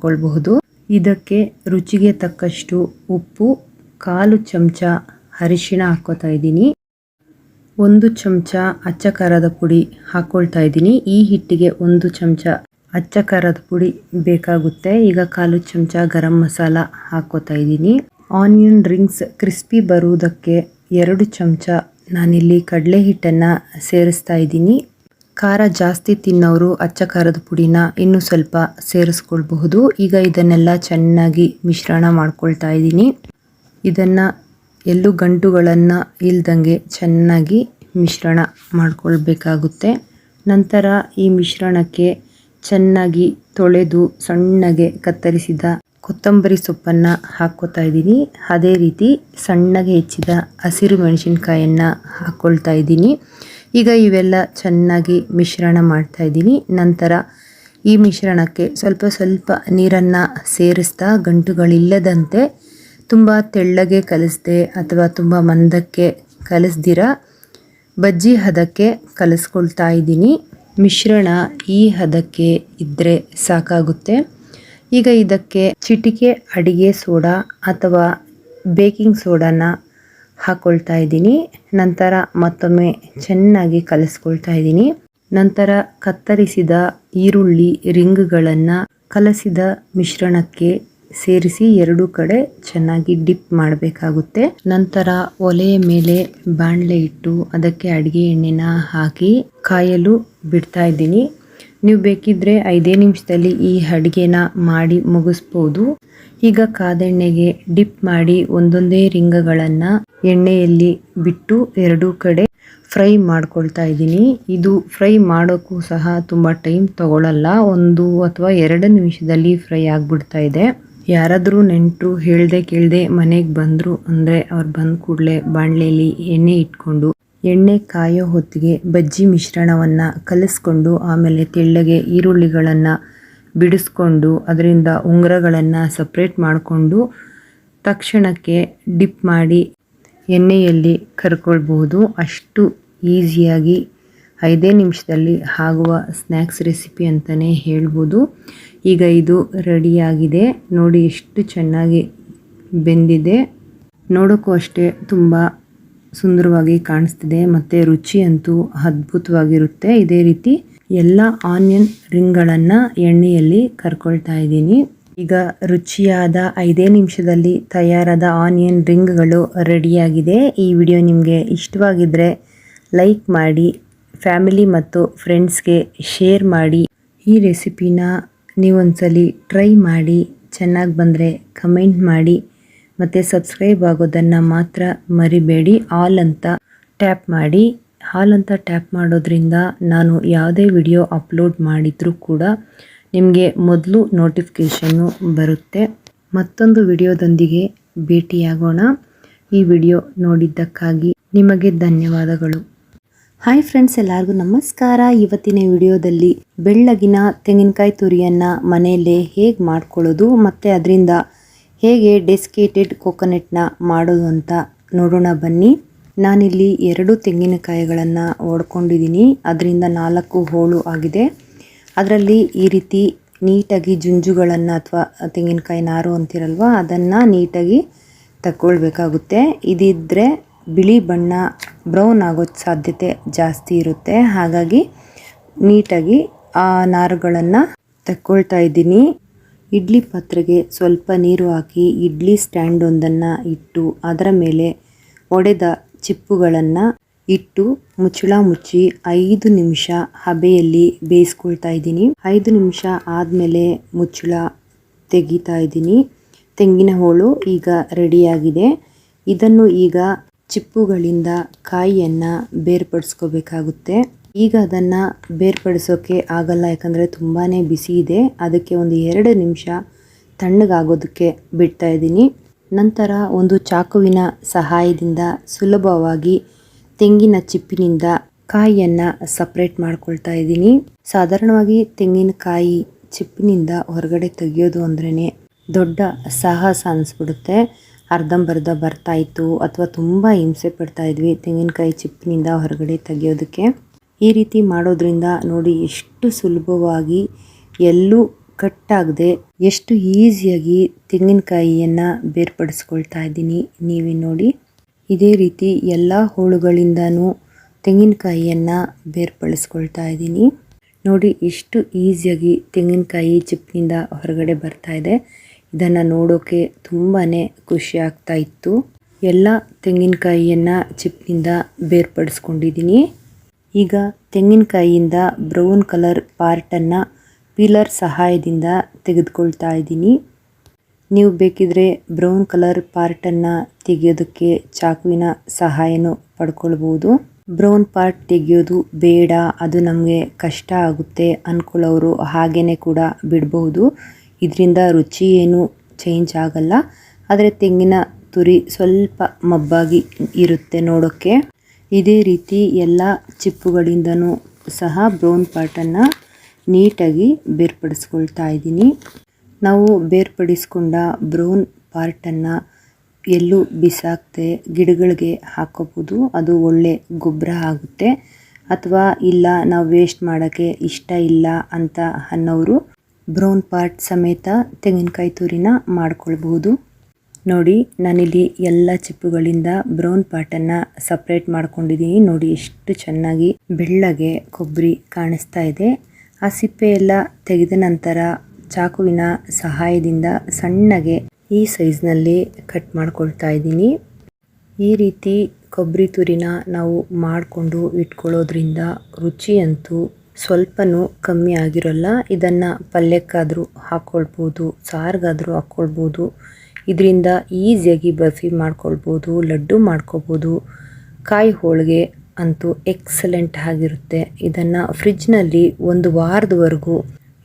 ಮಾಡ್ಕೊಳ್ಬಹುದು. ಇದಕ್ಕೆ ರುಚಿಗೆ ತಕ್ಕಷ್ಟು ಉಪ್ಪು, 1/4 ಚಮಚ ಅರಿಶಿಣ ಹಾಕೋತಾ ಇದ್ದೀನಿ. 1 ಚಮಚ ಅಚ್ಚ ಖಾರದ ಪುಡಿ ಹಾಕೊಳ್ತಾ ಇದ್ದೀನಿ. ಈ ಹಿಟ್ಟಿಗೆ 1 ಚಮಚ ಅಚ್ಚ ಖಾರದ ಪುಡಿ ಬೇಕಾಗುತ್ತೆ. ಈಗ 1/4 ಚಮಚ ಗರಂ ಮಸಾಲ ಹಾಕೋತಾ ಇದ್ದೀನಿ. ಆನಿಯನ್ ರಿಂಗ್ಸ್ ಕ್ರಿಸ್ಪಿ ಬರುವುದಕ್ಕೆ 2 ಚಮಚ ನಾನಿಲ್ಲಿ ಕಡಲೆ ಹಿಟ್ಟನ್ನು ಸೇರಿಸ್ತಾ ಇದ್ದೀನಿ. ಖಾರ ಜಾಸ್ತಿ ತಿನ್ನೋರು ಅಚ್ಚ ಖಾರದ ಪುಡಿನ ಇನ್ನೂ ಸ್ವಲ್ಪ ಸೇರಿಸ್ಕೊಳ್ಬಹುದು. ಈಗ ಇದನ್ನೆಲ್ಲ ಚೆನ್ನಾಗಿ ಮಿಶ್ರಣ ಮಾಡ್ಕೊಳ್ತಾ ಇದ್ದೀನಿ. ಇದನ್ನು ಎಲ್ಲೂ ಗಂಟುಗಳನ್ನು ಇಲ್ದಂಗೆ ಚೆನ್ನಾಗಿ ಮಿಶ್ರಣ ಮಾಡ್ಕೊಳ್ಬೇಕಾಗುತ್ತೆ. ನಂತರ ಈ ಮಿಶ್ರಣಕ್ಕೆ ಚೆನ್ನಾಗಿ ತೊಳೆದು ಸಣ್ಣಗೆ ಕತ್ತರಿಸಿದ ಕೊತ್ತಂಬರಿ ಸೊಪ್ಪನ್ನು ಹಾಕ್ಕೋತಾ ಇದ್ದೀನಿ. ಅದೇ ರೀತಿ ಸಣ್ಣಗೆ ಹೆಚ್ಚಿದ ಹಸಿರು ಮೆಣಸಿನ್ಕಾಯನ್ನು ಹಾಕ್ಕೊಳ್ತಾ ಇದ್ದೀನಿ. ಈಗ ಇವೆಲ್ಲ ಚೆನ್ನಾಗಿ ಮಿಶ್ರಣ ಮಾಡ್ತಾ ಇದ್ದೀನಿ. ನಂತರ ಈ ಮಿಶ್ರಣಕ್ಕೆ ಸ್ವಲ್ಪ ಸ್ವಲ್ಪ ನೀರನ್ನು ಸೇರಿಸ್ತಾ ಗಂಟುಗಳಿಲ್ಲದಂತೆ ತುಂಬ ತೆಳ್ಳಗೆ ಕಲಿಸ್ದೆ ಅಥವಾ ತುಂಬ ಮಂದಕ್ಕೆ ಕಲಿಸ್ದಿರ ಬಜ್ಜಿ ಹದಕ್ಕೆ ಕಲಿಸ್ಕೊಳ್ತಾ ಇದ್ದೀನಿ. ಮಿಶ್ರಣ ಈ ಹದಕ್ಕೆ ಇದ್ದರೆ ಸಾಕಾಗುತ್ತೆ. ಈಗ ಇದಕ್ಕೆ ಚಿಟಿಕೆ ಅಡಿಗೆ ಸೋಡಾ ಅಥವಾ ಬೇಕಿಂಗ್ ಸೋಡಾನ ಹಾಕ್ಕೊಳ್ತಾ ಇದ್ದೀನಿ. ನಂತರ ಮತ್ತೊಮ್ಮೆ ಚೆನ್ನಾಗಿ ಕಲಿಸ್ಕೊಳ್ತಾ ಇದ್ದೀನಿ. ನಂತರ ಕತ್ತರಿಸಿದ ಈರುಳ್ಳಿ ರಿಂಗ್ಗಳನ್ನು ಕಲಸಿದ ಮಿಶ್ರಣಕ್ಕೆ ಸೇರಿಸಿ 2 ಕಡೆ ಚೆನ್ನಾಗಿ ಡಿಪ್ ಮಾಡಬೇಕಾಗುತ್ತೆ. ನಂತರ ಒಲೆಯ ಮೇಲೆ ಬಾಣಲೆ ಇಟ್ಟು ಅದಕ್ಕೆ ಅಡಿಗೆ ಎಣ್ಣೆನ ಹಾಕಿ ಕಾಯಲು ಬಿಡ್ತಾ ಇದ್ದೀನಿ. ನೀವು ಬೇಕಿದ್ರೆ 5 ನಿಮಿಷದಲ್ಲಿ ಈ ಅಡಿಗೆನ ಮಾಡಿ ಮುಗಿಸ್ಬೋದು. ಈಗ ಕಾದೆಣ್ಣೆಗೆ ಡಿಪ್ ಮಾಡಿ ಒಂದೊಂದೇ ರಿಂಗ್ಗಳನ್ನು ಎಣ್ಣೆಯಲ್ಲಿ ಬಿಟ್ಟು 2 ಕಡೆ ಫ್ರೈ ಮಾಡ್ಕೊಳ್ತಾ ಇದ್ದೀನಿ. ಇದು ಫ್ರೈ ಮಾಡೋಕ್ಕೂ ಸಹ ತುಂಬ ಟೈಮ್ ತಗೊಳ್ಳಲ್ಲ. 1 ಅಥವಾ 2 ನಿಮಿಷದಲ್ಲಿ ಫ್ರೈ ಆಗಿಬಿಡ್ತಾ ಇದೆ. ಯಾರಾದರೂ ನೆಂಟರು ಹೇಳ್ದೆ ಕೇಳದೆ ಮನೆಗೆ ಬಂದರು ಅಂದರೆ ಅವ್ರು ಬಂದ ಕೂಡಲೇ ಬಾಣಲೆಯಲ್ಲಿ ಎಣ್ಣೆ ಇಟ್ಕೊಂಡು ಎಣ್ಣೆ ಕಾಯೋ ಹೊತ್ತಿಗೆ ಬಜ್ಜಿ ಮಿಶ್ರಣವನ್ನು ಕಲಿಸ್ಕೊಂಡು ಆಮೇಲೆ ತೆಳ್ಳಗೆ ಈರುಳ್ಳಿಗಳನ್ನು ಬಿಡಿಸ್ಕೊಂಡು ಅದರಿಂದ ಉಂಗುರಗಳನ್ನು ಸಪ್ರೇಟ್ ಮಾಡಿಕೊಂಡು ತಕ್ಷಣಕ್ಕೆ ಡಿಪ್ ಮಾಡಿ ಎಣ್ಣೆಯಲ್ಲಿ ಕರ್ಕೊಳ್ಬಹುದು. ಅಷ್ಟು ಈಸಿಯಾಗಿ 5 ನಿಮಿಷದಲ್ಲಿ ಆಗುವ ಸ್ನ್ಯಾಕ್ಸ್ ರೆಸಿಪಿ ಅಂತಲೇ ಹೇಳ್ಬೋದು. ಈಗ ಇದು ರೆಡಿಯಾಗಿದೆ. ನೋಡಿ ಎಷ್ಟು ಚೆನ್ನಾಗಿ ಬೆಂದಿದೆ. ನೋಡೋಕ್ಕೂ ಅಷ್ಟೇ ತುಂಬ ಸುಂದರವಾಗಿ ಕಾಣಿಸ್ತಿದೆ ಮತ್ತು ರುಚಿ ಅಂತೂ ಅದ್ಭುತವಾಗಿರುತ್ತೆ. ಇದೇ ರೀತಿ ಎಲ್ಲ ಆನಿಯನ್ ರಿಂಗ್ಗಳನ್ನು ಎಣ್ಣೆಯಲ್ಲಿ ಕರ್ಕೊಳ್ತಾ ಇದ್ದೀನಿ. ಈಗ ರುಚಿಯಾದ 5 ನಿಮಿಷದಲ್ಲಿ ತಯಾರಾದ ಆನಿಯನ್ ರಿಂಗ್ಗಳು ರೆಡಿಯಾಗಿದೆ. ಈ ವಿಡಿಯೋ ನಿಮಗೆ ಇಷ್ಟವಾಗಿದ್ದರೆ ಲೈಕ್ ಮಾಡಿ, ಫ್ಯಾಮಿಲಿ ಮತ್ತು ಫ್ರೆಂಡ್ಸ್ಗೆ ಶೇರ್ ಮಾಡಿ. ಈ ರೆಸಿಪಿನ ನೀವೊಂದ್ಸಲಿ ಟ್ರೈ ಮಾಡಿ, ಚೆನ್ನಾಗಿ ಬಂದರೆ ಕಮೆಂಟ್ ಮಾಡಿ ಮತ್ತು ಸಬ್ಸ್ಕ್ರೈಬ್ ಆಗೋದನ್ನು ಮಾತ್ರ ಮರಿಬೇಡಿ. ಆಲ್ ಅಂತ ಟ್ಯಾಪ್ ಮಾಡಿ. ಆಲ್ ಅಂತ ಟ್ಯಾಪ್ ಮಾಡೋದ್ರಿಂದ ನಾನು ಯಾವುದೇ ವಿಡಿಯೋ ಅಪ್ಲೋಡ್ ಮಾಡಿದರೂ ಕೂಡ ನಿಮಗೆ ಮೊದಲು ನೋಟಿಫಿಕೇಷನ್ನು ಬರುತ್ತೆ. ಮತ್ತೊಂದು ವಿಡಿಯೋದೊಂದಿಗೆ ಭೇಟಿಯಾಗೋಣ. ಈ ವಿಡಿಯೋ ನೋಡಿದ್ದಕ್ಕಾಗಿ ನಿಮಗೆ ಧನ್ಯವಾದಗಳು. ಹಾಯ್ ಫ್ರೆಂಡ್ಸ್, ಎಲ್ಲರಿಗೂ ನಮಸ್ಕಾರ. ಇವತ್ತಿನ ವಿಡಿಯೋದಲ್ಲಿ ಬೆಳ್ಳಗಿನ ತೆಂಗಿನಕಾಯಿ ತುರಿಯನ್ನು ಮನೆಯಲ್ಲೇ ಹೇಗೆ ಮಾಡ್ಕೊಳ್ಳೋದು ಮತ್ತು ಅದರಿಂದ ಹೇಗೆ ಡೆಸ್ಕೇಟೆಡ್ ಕೊಕೊನೆಟ್ನ ಮಾಡೋದು ಅಂತ ನೋಡೋಣ ಬನ್ನಿ. ನಾನಿಲ್ಲಿ 2 ತೆಂಗಿನಕಾಯಿಗಳನ್ನು ಒಡ್ಕೊಂಡಿದ್ದೀನಿ. ಅದರಿಂದ 4 ಹೋಳು ಆಗಿದೆ. ಅದರಲ್ಲಿ ಈ ರೀತಿ ನೀಟಾಗಿ ಜುಂಜುಗಳನ್ನು ಅಥವಾ ತೆಂಗಿನಕಾಯಿ ನಾರು ಅಂತಿರಲ್ವ ಅದನ್ನು ನೀಟಾಗಿ ತಗೊಳ್ಬೇಕಾಗುತ್ತೆ. ಇದಿದ್ದರೆ ಬಿಳಿ ಬಣ್ಣ ಬ್ರೌನ್ ಆಗೋ ಸಾಧ್ಯತೆ ಜಾಸ್ತಿ ಇರುತ್ತೆ. ಹಾಗಾಗಿ ನೀಟಾಗಿ ಆ ನಾರುಗಳನ್ನು ತಗೊಳ್ತಾ ಇದ್ದೀನಿ. ಇಡ್ಲಿ ಪಾತ್ರೆಗೆ ಸ್ವಲ್ಪ ನೀರು ಹಾಕಿ ಇಡ್ಲಿ ಸ್ಟ್ಯಾಂಡ್ ಒಂದನ್ನು ಇಟ್ಟು ಅದರ ಮೇಲೆ ಒಡೆದ ಚಿಪ್ಪುಗಳನ್ನು ಇಟ್ಟು ಮುಚ್ಚಳ ಮುಚ್ಚಿ 5 ನಿಮಿಷ ಹಬೆಯಲ್ಲಿ ಬೇಯಿಸ್ಕೊಳ್ತಾ ಇದ್ದೀನಿ. 5 ನಿಮಿಷ ಆದಮೇಲೆ ಮುಚ್ಚಳ ತೆಗಿತಾ ಇದ್ದೀನಿ. ತೆಂಗಿನ ಹೋಳು ಈಗ ರೆಡಿಯಾಗಿದೆ. ಇದನ್ನು ಈಗ ಚಿಪ್ಪುಗಳಿಂದ ಕಾಯಿಯನ್ನು ಬೇರ್ಪಡಿಸ್ಕೋಬೇಕಾಗುತ್ತೆ. ಈಗ ಅದನ್ನು ಬೇರ್ಪಡಿಸೋಕ್ಕೆ ಆಗಲ್ಲ, ಯಾಕಂದರೆ ತುಂಬಾ ಬಿಸಿ ಇದೆ. ಅದಕ್ಕೆ ಒಂದು 2 ನಿಮಿಷ ತಣ್ಣಗಾಗೋದಕ್ಕೆ ಬಿಡ್ತಾ ಇದ್ದೀನಿ. ನಂತರ ಒಂದು ಚಾಕುವಿನ ಸಹಾಯದಿಂದ ಸುಲಭವಾಗಿ ತೆಂಗಿನ ಚಿಪ್ಪಿನಿಂದ ಕಾಯಿಯನ್ನು ಸಪ್ರೇಟ್ ಮಾಡ್ಕೊಳ್ತಾ ಇದ್ದೀನಿ. ಸಾಧಾರಣವಾಗಿ ತೆಂಗಿನಕಾಯಿ ಚಿಪ್ಪಿನಿಂದ ಹೊರಗಡೆ ತೆಗೆಯೋದು ಅಂದ್ರೇ ದೊಡ್ಡ ಸಾಹಸ ಅನಿಸ್ಬಿಡುತ್ತೆ. ಅರ್ಧಂಬರ್ಧ ಬರ್ತಾಯಿತ್ತು ಅಥವಾ ತುಂಬ ಹಿಂಸೆ ಪಡ್ತಾ ಇದ್ವಿ ತೆಂಗಿನಕಾಯಿ ಚಿಪ್ಪಿನಿಂದ ಹೊರಗಡೆ ತೆಗೆಯೋದಕ್ಕೆ. ಈ ರೀತಿ ಮಾಡೋದ್ರಿಂದ ನೋಡಿ ಎಷ್ಟು ಸುಲಭವಾಗಿ ಎಲ್ಲೂ ಕಟ್ಟಾಗದೆ ಎಷ್ಟು ಈಸಿಯಾಗಿ ತೆಂಗಿನಕಾಯಿಯನ್ನು ಬೇರ್ಪಡಿಸ್ಕೊಳ್ತಾ ಇದ್ದೀನಿ ನೀವೇ ನೋಡಿ. ಇದೇ ರೀತಿ ಎಲ್ಲ ಹೋಳುಗಳಿಂದನೂ ತೆಂಗಿನಕಾಯಿಯನ್ನು ಬೇರ್ಪಡಿಸ್ಕೊಳ್ತಾ ಇದ್ದೀನಿ. ನೋಡಿ ಎಷ್ಟು ಈಸಿಯಾಗಿ ತೆಂಗಿನಕಾಯಿ ಚಿಪ್ನಿಂದ ಹೊರಗಡೆ ಬರ್ತಾ ಇದೆ. ಇದನ್ನು ನೋಡೋಕೆ ತುಂಬಾ ಖುಷಿ ಆಗ್ತಾ ಇತ್ತು. ಎಲ್ಲ ತೆಂಗಿನಕಾಯಿಯನ್ನು ಚಿಪ್ನಿಂದ ಬೇರ್ಪಡಿಸ್ಕೊಂಡಿದ್ದೀನಿ. ಈಗ ತೆಂಗಿನಕಾಯಿಯಿಂದ ಬ್ರೌನ್ ಕಲರ್ ಪಾರ್ಟನ್ನು ಪೀಲರ್ ಸಹಾಯದಿಂದ ತೆಗೆದುಕೊಳ್ತಾ ಇದ್ದೀನಿ. ನೀವು ಬೇಕಿದ್ರೆ ಬ್ರೌನ್ ಕಲರ್ ಪಾರ್ಟನ್ನು ತೆಗೆಯೋದಕ್ಕೆ ಚಾಕುವಿನ ಸಹಾಯನೂ ಪಡ್ಕೊಳ್ಬೋದು. ಬ್ರೌನ್ ಪಾರ್ಟ್ ತೆಗೆಯೋದು ಬೇಡ, ಅದು ನಮಗೆ ಕಷ್ಟ ಆಗುತ್ತೆ ಅಂದ್ಕೊಳ್ಳೋರು ಹಾಗೇ ಕೂಡ ಬಿಡಬಹುದು. ಇದರಿಂದ ರುಚಿ ಏನು ಚೇಂಜ್ ಆಗಲ್ಲ, ಆದರೆ ತೆಂಗಿನ ತುರಿ ಸ್ವಲ್ಪ ಮಬ್ಬಾಗಿ ಇರುತ್ತೆ ನೋಡೋಕ್ಕೆ. ಇದೇ ರೀತಿ ಎಲ್ಲ ಚಿಪ್ಪುಗಳಿಂದನೂ ಸಹ ಬ್ರೌನ್ ಪಾರ್ಟನ್ನು ನೀಟಾಗಿ ಬೇರ್ಪಡಿಸ್ಕೊಳ್ತಾ ಇದ್ದೀನಿ. ನಾವು ಬೇರ್ಪಡಿಸ್ಕೊಂಡ ಬ್ರೌನ್ ಪಾರ್ಟನ್ನು ಎಲ್ಲೂ ಬಿಸಾಕದೆ ಗಿಡಗಳಿಗೆ ಹಾಕೋಬೋದು. ಅದು ಒಳ್ಳೆ ಗೊಬ್ಬರ ಆಗುತ್ತೆ. ಅಥವಾ ಇಲ್ಲ ನಾವು ವೇಸ್ಟ್ ಮಾಡೋಕ್ಕೆ ಇಷ್ಟ ಇಲ್ಲ ಅಂತ ಅನ್ನೋರು ಬ್ರೌನ್ ಪಾರ್ಟ್ ಸಮೇತ ತೆಂಗಿನಕಾಯಿ ತುರಿನ ಮಾಡ್ಕೊಳ್ಬಹುದು. ನೋಡಿ ನಾನಿಲ್ಲಿ ಎಲ್ಲ ಚಿಪ್ಪುಗಳಿಂದ ಬ್ರೌನ್ ಪಾರ್ಟನ್ನು ಸಪ್ರೇಟ್ ಮಾಡ್ಕೊಂಡಿದ್ದೀನಿ. ನೋಡಿ ಎಷ್ಟು ಚೆನ್ನಾಗಿ ಬೆಳ್ಳಗೆ ಕೊಬ್ಬರಿ ಕಾಣಿಸ್ತಾ ಇದೆ. ಆ ಸಿಪ್ಪೆ ಎಲ್ಲ ತೆಗೆದ ನಂತರ ಚಾಕುವಿನ ಸಹಾಯದಿಂದ ಸಣ್ಣಗೆ ಈ ಸೈಜ್ನಲ್ಲಿ ಕಟ್ ಮಾಡ್ಕೊಳ್ತಾ ಇದ್ದೀನಿ. ಈ ರೀತಿ ಕೊಬ್ಬರಿ ತುರಿನ ನಾವು ಮಾಡಿಕೊಂಡು ಇಟ್ಕೊಳ್ಳೋದ್ರಿಂದ ರುಚಿಯಂತೂ ಸ್ವಲ್ಪನೂ ಕಮ್ಮಿ ಆಗಿರೋಲ್ಲ. ಇದನ್ನು ಪಲ್ಯಕ್ಕಾದರೂ ಹಾಕ್ಕೊಳ್ಬೋದು, ಸಾರಿಗಾದರೂ ಹಾಕ್ಕೊಳ್ಬೋದು. ಇದರಿಂದ ಈಸಿಯಾಗಿ ಬರ್ಫಿ ಮಾಡ್ಕೊಳ್ಬೋದು, ಲಡ್ಡು ಮಾಡ್ಕೊಬೋದು. ಕಾಯಿ ಹೋಳಿಗೆ ಅಂತೂ ಎಕ್ಸಲೆಂಟ್ ಆಗಿರುತ್ತೆ. ಇದನ್ನು ಫ್ರಿಜ್ನಲ್ಲಿ 1 ವಾರದವರೆಗೂ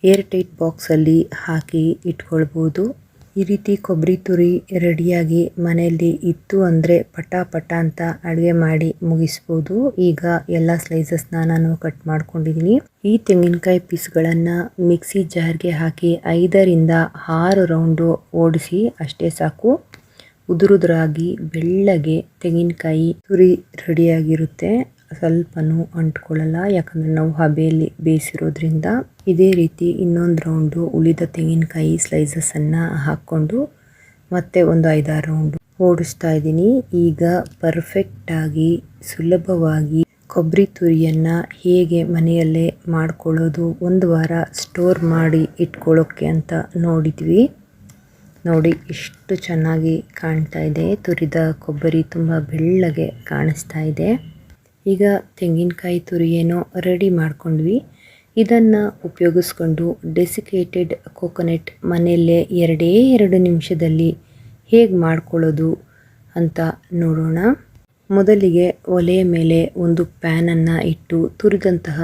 ಏರ್ ಟೈಟ್ ಬಾಕ್ಸಲ್ಲಿ ಹಾಕಿ ಇಟ್ಕೊಳ್ಬೋದು. ಈ ರೀತಿ ಕೊಬ್ಬರಿ ತುರಿ ರೆಡಿಯಾಗಿ ಮನೆಯಲ್ಲಿ ಇತ್ತು ಅಂದರೆ ಪಟ ಪಟ ಅಂತ ಅಡುಗೆ ಮಾಡಿ ಮುಗಿಸ್ಬೋದು. ಈಗ ಎಲ್ಲ ಸ್ಲೈಸಸ್ನ ನಾನು ಕಟ್ ಮಾಡ್ಕೊಂಡಿದ್ದೀನಿ. ಈ ತೆಂಗಿನಕಾಯಿ ಪೀಸ್ಗಳನ್ನು ಮಿಕ್ಸಿ ಜಾರ್ಗೆ ಹಾಕಿ 5 ರಿಂದ 6 ರೌಂಡು ಓಡಿಸಿ ಅಷ್ಟೇ ಸಾಕು. ಉದುರುದುರಾಗಿ ಬೆಳ್ಳಗೆ ತೆಂಗಿನಕಾಯಿ ತುರಿ ರೆಡಿಯಾಗಿರುತ್ತೆ. ಸ್ವಲ್ಪನೂ ಅಂಟ್ಕೊಳ್ಳಲ್ಲ, ಯಾಕಂದರೆ ನಾವು ಹಬೆಯಲ್ಲಿ ಬೇಯಿಸಿರೋದ್ರಿಂದ. ಇದೇ ರೀತಿ ಇನ್ನೊಂದು ರೌಂಡು ಉಳಿದ ತೆಂಗಿನಕಾಯಿ ಸ್ಲೈಸಸನ್ನು ಹಾಕ್ಕೊಂಡು ಮತ್ತೆ ಒಂದು 5-6 ರೌಂಡು ಓಡಿಸ್ತಾ ಇದ್ದೀನಿ. ಈಗ ಪರ್ಫೆಕ್ಟಾಗಿ ಸುಲಭವಾಗಿ ಕೊಬ್ಬರಿ ತುರಿಯನ್ನು ಹೇಗೆ ಮನೆಯಲ್ಲೇ ಮಾಡ್ಕೊಳ್ಳೋದು, 1 ವಾರ ಸ್ಟೋರ್ ಮಾಡಿ ಇಟ್ಕೊಳ್ಳೋಕ್ಕೆ ಅಂತ ನೋಡಿದ್ವಿ. ನೋಡಿ ಎಷ್ಟು ಚೆನ್ನಾಗಿ ಕಾಣ್ತಾ ಇದೆ. ತುರಿದ ಕೊಬ್ಬರಿ ತುಂಬ ಬೆಳ್ಳಗೆ ಕಾಣಿಸ್ತಾ ಇದೆ. ಈಗ ತೆಂಗಿನಕಾಯಿ ತುರಿ ಏನೋ ರೆಡಿ ಮಾಡ್ಕೊಂಡ್ವಿ. ಇದನ್ನು ಉಪಯೋಗಿಸ್ಕೊಂಡು ಡೆಸಿಕೇಟೆಡ್ ಕೋಕೋನಟ್ ಮನೆಯಲ್ಲೇ 2 ನಿಮಿಷದಲ್ಲಿ ಹೇಗೆ ಮಾಡ್ಕೊಳ್ಳೋದು ಅಂತ ನೋಡೋಣ. ಮೊದಲಿಗೆ ಒಲೆಯ ಮೇಲೆ ಒಂದು ಪ್ಯಾನನ್ನು ಇಟ್ಟು ತುರಿದಂತಹ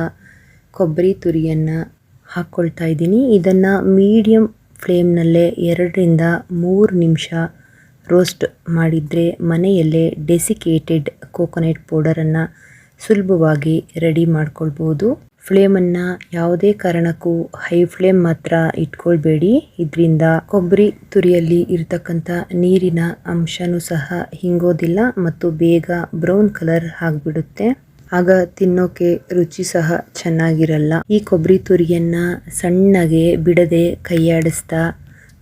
ಕೊಬ್ಬರಿ ತುರಿಯನ್ನು ಹಾಕ್ಕೊಳ್ತಾ ಇದ್ದೀನಿ. ಇದನ್ನು ಮೀಡಿಯಮ್ ಫ್ಲೇಮ್ನಲ್ಲೇ 2 ರಿಂದ 3 ನಿಮಿಷ ರೋಸ್ಟ್ ಮಾಡಿದರೆ ಮನೆಯಲ್ಲೇ ಡೆಸಿಕೇಟೆಡ್ ಕೋಕೋನಟ್ ಪೌಡರನ್ನು ಸುಲಭವಾಗಿ ರೆಡಿ ಮಾಡ್ಕೊಳ್ಬೋದು. ಫ್ಲೇಮನ್ನು ಯಾವುದೇ ಕಾರಣಕ್ಕೂ ಹೈ ಫ್ಲೇಮ್ ಮಾತ್ರ ಇಟ್ಕೊಳ್ಬೇಡಿ. ಇದರಿಂದ ಕೊಬ್ಬರಿ ತುರಿಯಲ್ಲಿ ಇರತಕ್ಕಂಥ ನೀರಿನ ಅಂಶನೂ ಸಹ ಹಿಂಗೋದಿಲ್ಲ ಮತ್ತು ಬೇಗ ಬ್ರೌನ್ ಕಲರ್ ಆಗಿಬಿಡುತ್ತೆ. ಆಗ ತಿನ್ನೋಕೆ ರುಚಿ ಸಹ ಚೆನ್ನಾಗಿರಲ್ಲ. ಈ ಕೊಬ್ಬರಿ ತುರಿಯನ್ನು ಸಣ್ಣಗೆ ಬಿಡದೆ ಕೈಯಾಡಿಸ್ತಾ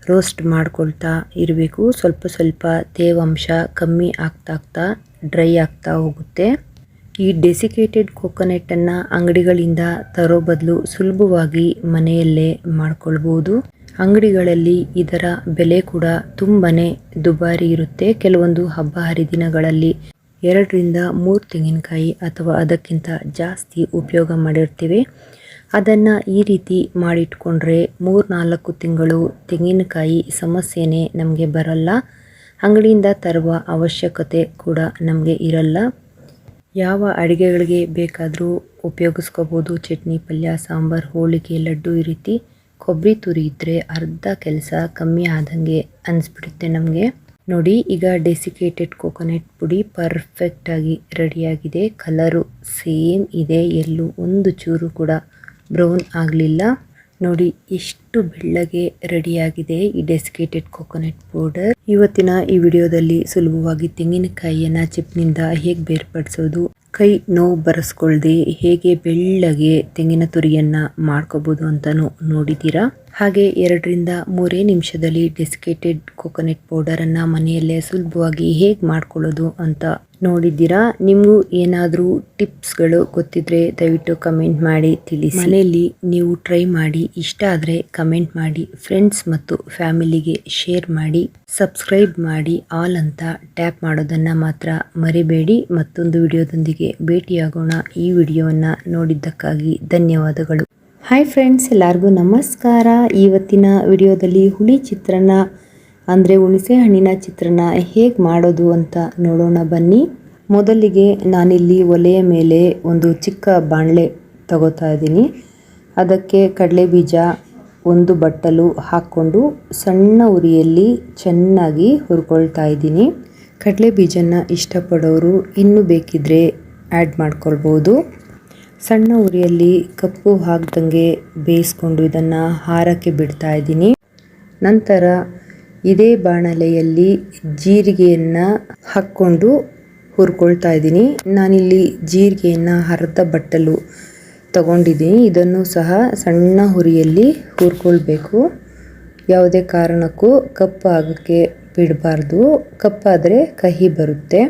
ರೋಸ್ಟ್ ಮಾಡ್ಕೊಳ್ತಾ ಇರಬೇಕು. ಸ್ವಲ್ಪ ತೇವಾಂಶ ಕಮ್ಮಿ ಆಗ್ತಾ ಡ್ರೈ ಆಗ್ತಾ ಹೋಗುತ್ತೆ. ಈ ಡೆಸಿಕೇಟೆಡ್ ಕೋಕೋನಟನ್ನು ಅಂಗಡಿಗಳಿಂದ ತರೋ ಬದಲು ಸುಲಭವಾಗಿ ಮನೆಯಲ್ಲೇ ಮಾಡ್ಕೊಳ್ಬೋದು. ಅಂಗಡಿಗಳಲ್ಲಿ ಇದರ ಬೆಲೆ ಕೂಡ ತುಂಬಾ ದುಬಾರಿ ಇರುತ್ತೆ. ಕೆಲವೊಂದು ಹಬ್ಬ ಹರಿದಿನಗಳಲ್ಲಿ 2 ರಿಂದ 3 ತೆಂಗಿನಕಾಯಿ ಅಥವಾ ಅದಕ್ಕಿಂತ ಜಾಸ್ತಿ ಉಪಯೋಗ ಮಾಡಿರ್ತೀವಿ. ಅದನ್ನು ಈ ರೀತಿ ಮಾಡಿಟ್ಕೊಂಡ್ರೆ 3-4 ತಿಂಗಳು ತೆಂಗಿನಕಾಯಿ ಸಮಸ್ಯೆನೇ ನಮಗೆ ಬರಲ್ಲ. ಅಂಗಡಿಯಿಂದ ತರುವ ಅವಶ್ಯಕತೆ ಕೂಡ ನಮಗೆ ಇರಲ್ಲ. ಯಾವ ಅಡುಗೆಗಳಿಗೆ ಬೇಕಾದರೂ ಉಪಯೋಗಿಸ್ಕೋಬೋದು. ಚಟ್ನಿ, ಪಲ್ಯ, ಸಾಂಬಾರು, ಹೋಳಿಗೆ, ಲಡ್ಡು ಈ ರೀತಿ ಕೊಬ್ಬರಿ ತುರಿ ಇದ್ದರೆ ಅರ್ಧ ಕೆಲಸ ಕಮ್ಮಿ ಆದಂಗೆ ಅನಿಸ್ಬಿಡುತ್ತೆ ನಮಗೆ. ನೋಡಿ ಈಗ ಡೆಸಿಕೇಟೆಡ್ ಕೋಕೋನಟ್ ಪುಡಿ ಪರ್ಫೆಕ್ಟಾಗಿ ರೆಡಿಯಾಗಿದೆ. ಕಲರು ಸೇಮ್ ಇದೆ, ಎಲ್ಲೂ ಒಂದು ಚೂರು ಕೂಡ ಬ್ರೌನ್ ಆಗಲಿಲ್ಲ. ನೋಡಿ ಎಷ್ಟು ಬೆಳ್ಳಗೆ ರೆಡಿಯಾಗಿದೆ ಈ ಡೆಸಿಕೇಟೆಡ್ ಕೋಕೋನಟ್ ಪೌಡರ್. ಇವತ್ತಿನ ಈ ವಿಡಿಯೋದಲ್ಲಿ ಸುಲಭವಾಗಿ ತೆಂಗಿನಕಾಯಿಯನ್ನು ಚಿಪ್ನಿಂದ ಹೇಗೆ ಬೇರ್ಪಡಿಸೋದು, ಕೈ ನೋವು ಬರೆಸ್ಕೊಳ್ದೆ ಹೇಗೆ ಬೆಳ್ಳಗೆ ತೆಂಗಿನ ತುರಿಯನ್ನು ಮಾಡ್ಕೋಬೋದು ಅಂತಲೂ ನೋಡಿದ್ದೀರಾ. ಹಾಗೆ 2-3 ನಿಮಿಷದಲ್ಲಿ ಡೆಸಿಕೇಟೆಡ್ ಕೋಕೋನಟ್ ಪೌಡರನ್ನು ಮನೆಯಲ್ಲೇ ಸುಲಭವಾಗಿ ಹೇಗೆ ಮಾಡ್ಕೊಳ್ಳೋದು ಅಂತ ನೋಡಿದ್ದೀರಾ. ನಿಮಗೂ ಏನಾದರೂ ಟಿಪ್ಸ್ಗಳು ಗೊತ್ತಿದ್ರೆ ದಯವಿಟ್ಟು ಕಮೆಂಟ್ ಮಾಡಿ ತಿಳಿಸಿ. ಮನೆಯಲ್ಲಿ ನೀವು ಟ್ರೈ ಮಾಡಿ, ಇಷ್ಟ ಆದರೆ ಕಮೆಂಟ್ ಮಾಡಿ, ಫ್ರೆಂಡ್ಸ್ ಮತ್ತು ಫ್ಯಾಮಿಲಿಗೆ ಶೇರ್ ಮಾಡಿ, ಸಬ್ಸ್ಕ್ರೈಬ್ ಮಾಡಿ, ಆಲ್ ಅಂತ ಟ್ಯಾಪ್ ಮಾಡೋದನ್ನು ಮಾತ್ರ ಮರಿಬೇಡಿ. ಮತ್ತೊಂದು ವಿಡಿಯೋದೊಂದಿಗೆ ಭೇಟಿಯಾಗೋಣ. ಈ ವಿಡಿಯೋವನ್ನು ನೋಡಿದ್ದಕ್ಕಾಗಿ ಧನ್ಯವಾದಗಳು. ಹಾಯ್ ಫ್ರೆಂಡ್ಸ್, ಎಲ್ಲರಿಗೂ ನಮಸ್ಕಾರ. ಇವತ್ತಿನ ವಿಡಿಯೋದಲ್ಲಿ ಹುಳಿ ಚಿತ್ರಾನ್ನ ಅಂದರೆ ಹುಣಸೆ ಹಣ್ಣಿನ ಚಿತ್ರಾನ್ನ ಹೇಗೆ ಮಾಡೋದು ಅಂತ ನೋಡೋಣ ಬನ್ನಿ. ಮೊದಲಿಗೆ ನಾನಿಲ್ಲಿ ಒಲೆಯ ಮೇಲೆ ಒಂದು ಚಿಕ್ಕ ಬಾಣಲೆ ತಗೋತಾ ಇದ್ದೀನಿ. ಅದಕ್ಕೆ ಕಡಲೆ ಬೀಜ 1 ಬಟ್ಟಲು ಹಾಕ್ಕೊಂಡು ಸಣ್ಣ ಉರಿಯಲ್ಲಿ ಚೆನ್ನಾಗಿ ಹುರ್ಕೊಳ್ತಾ ಇದ್ದೀನಿ. ಕಡಲೆ ಬೀಜನ ಇಷ್ಟಪಡೋರು ಇನ್ನೂ ಬೇಕಿದ್ರೆ ಆ್ಯಡ್ ಮಾಡ್ಕೊಳ್ಬೋದು. ಸಣ್ಣ ಉರಿಯಲ್ಲಿ ಕಪ್ಪು ಹಾಕ್ದಂಗೆ ಬೇಯಿಸ್ಕೊಂಡು ಇದನ್ನು ಹಾರಕ್ಕೆ ಬಿಡ್ತಾ ಇದ್ದೀನಿ. ನಂತರ ಇದೇ ಬಾಣಲೆಯಲ್ಲಿ ಜೀರಿಗೆಯನ್ನು ಹಾಕ್ಕೊಂಡು ಹುರ್ಕೊಳ್ತಾ ಇದ್ದೀನಿ. ನಾನಿಲ್ಲಿ ಜೀರಿಗೆಯನ್ನು ಅರ್ಧ ಬಟ್ಟಲು ತಗೊಂಡಿದ್ದೀನಿ. ಇದನ್ನು ಸಹ ಸಣ್ಣ ಹುರಿಯಲ್ಲಿ ಹುರ್ಕೊಳ್ಬೇಕು. ಯಾವುದೇ ಕಾರಣಕ್ಕೂ ಕಪ್ಪಾಗೋಕ್ಕೆ ಬಿಡಬಾರ್ದು. ಕಪ್ಪಾದರೆ ಕಹಿ ಬರುತ್ತೆ.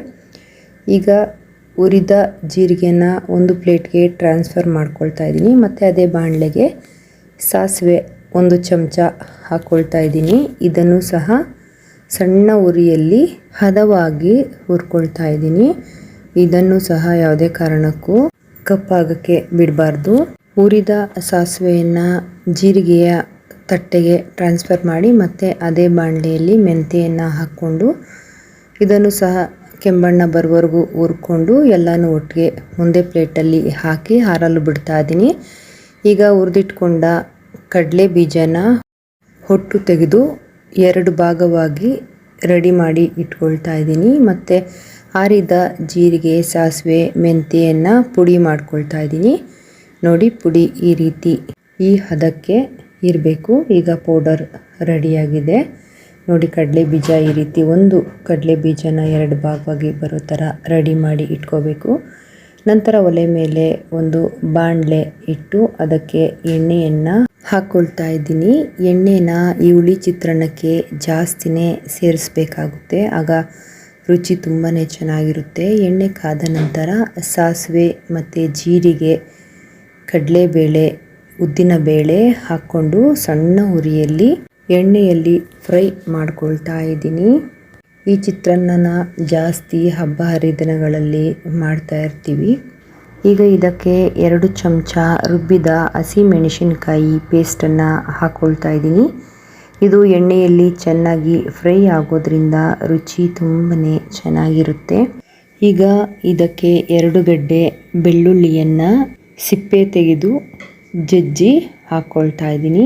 ಈಗ ಹುರಿದ ಜೀರಿಗೆನ ಒಂದು ಪ್ಲೇಟ್ಗೆ ಟ್ರಾನ್ಸ್ಫರ್ ಮಾಡ್ಕೊಳ್ತಾ ಇದ್ದೀನಿ. ಮತ್ತು ಅದೇ ಬಾಣಲೆಗೆ ಸಾಸಿವೆ 1 ಚಮಚ ಹಾಕ್ಕೊಳ್ತಾ ಇದ್ದೀನಿ. ಇದನ್ನು ಸಹ ಸಣ್ಣ ಉರಿಯಲ್ಲಿ ಹದವಾಗಿ ಹುರ್ಕೊಳ್ತಾ ಇದ್ದೀನಿ. ಇದನ್ನು ಸಹ ಯಾವುದೇ ಕಾರಣಕ್ಕೂ ಕಪ್ಪಾಗೋಕ್ಕೆ ಬಿಡಬಾರ್ದು. ಹುರಿದ ಸಾಸಿವೆಯನ್ನು ಜೀರಿಗೆಯ ತಟ್ಟೆಗೆ ಟ್ರಾನ್ಸ್ಫರ್ ಮಾಡಿ ಮತ್ತು ಅದೇ ಬಾಣಲೆಯಲ್ಲಿ ಮೆಂತೆಯನ್ನು ಹಾಕ್ಕೊಂಡು ಇದನ್ನು ಸಹ ಕೆಂಬಣ್ಣ ಬರುವವರೆಗೂ ಹುರ್ಕೊಂಡು ಎಲ್ಲನೂ ಒಟ್ಟಿಗೆ ಒಂದೇ ಪ್ಲೇಟಲ್ಲಿ ಹಾಕಿ ಹಾರಲು ಬಿಡ್ತಾ ಇದ್ದೀನಿ. ಈಗ ಹುರಿದಿಟ್ಕೊಂಡ ಕಡಲೆ ಬೀಜನ ಹೊಟ್ಟು ತೆಗೆದು 2 ಭಾಗವಾಗಿ ರೆಡಿ ಮಾಡಿ ಇಟ್ಕೊಳ್ತಾ ಇದ್ದೀನಿ. ಮತ್ತು ಆರಿದ ಜೀರಿಗೆ, ಸಾಸಿವೆ, ಮೆಂತೆಯನ್ನು ಪುಡಿ ಮಾಡ್ಕೊಳ್ತಾ ಇದ್ದೀನಿ. ನೋಡಿ, ಪುಡಿ ಈ ರೀತಿ ಈ ಹದಕ್ಕೆ ಇರಬೇಕು. ಈಗ ಪೌಡರ್ ರೆಡಿಯಾಗಿದೆ. ನೋಡಿ, ಕಡಲೆ ಬೀಜ ಈ ರೀತಿ ಒಂದು ಕಡಲೆ ಬೀಜನ 2 ಭಾಗವಾಗಿ ಬರೋ ಥರ ರೆಡಿ ಮಾಡಿ ಇಟ್ಕೋಬೇಕು. ನಂತರ ಒಲೆ ಮೇಲೆ ಒಂದು ಬಾಣಲೆ ಇಟ್ಟು ಅದಕ್ಕೆ ಎಣ್ಣೆಯನ್ನು ಹಾಕ್ಕೊಳ್ತಾ ಇದ್ದೀನಿ. ಎಣ್ಣೆನ ಈ ಹುಳಿ ಚಿತ್ರಾನ್ನಕ್ಕೆ ಜಾಸ್ತಿನೇ ಸೇರಿಸ್ಬೇಕಾಗುತ್ತೆ. ಆಗ ರುಚಿ ತುಂಬಾ ಚೆನ್ನಾಗಿರುತ್ತೆ. ಎಣ್ಣೆ ಕಾದ ನಂತರ ಸಾಸಿವೆ ಮತ್ತು ಜೀರಿಗೆ, ಕಡಲೆಬೇಳೆ, ಉದ್ದಿನಬೇಳೆ ಹಾಕ್ಕೊಂಡು ಸಣ್ಣ ಉರಿಯಲ್ಲಿ ಎಣ್ಣೆಯಲ್ಲಿ ಫ್ರೈ ಮಾಡ್ಕೊಳ್ತಾ ಇದ್ದೀನಿ. ಈ ಚಿತ್ರಾನ್ನನ ಜಾಸ್ತಿ ಹಬ್ಬ ಹರಿದಿನಗಳಲ್ಲಿ ಮಾಡ್ತಾ ಇರ್ತೀವಿ. ಈಗ ಇದಕ್ಕೆ 2 ಚಮಚ ರುಬ್ಬಿದ ಹಸಿಮೆಣಸಿನಕಾಯಿ ಪೇಸ್ಟನ್ನು ಹಾಕ್ಕೊಳ್ತಾ ಇದ್ದೀನಿ. ಇದು ಎಣ್ಣೆಯಲ್ಲಿ ಚೆನ್ನಾಗಿ ಫ್ರೈ ಆಗೋದ್ರಿಂದ ರುಚಿ ತುಂಬಾ ಚೆನ್ನಾಗಿರುತ್ತೆ. ಈಗ ಇದಕ್ಕೆ 2 ಗಡ್ಡೆ ಬೆಳ್ಳುಳ್ಳಿಯನ್ನು ಸಿಪ್ಪೆ ತೆಗೆದು ಜಜ್ಜಿ ಹಾಕ್ಕೊಳ್ತಾ ಇದ್ದೀನಿ.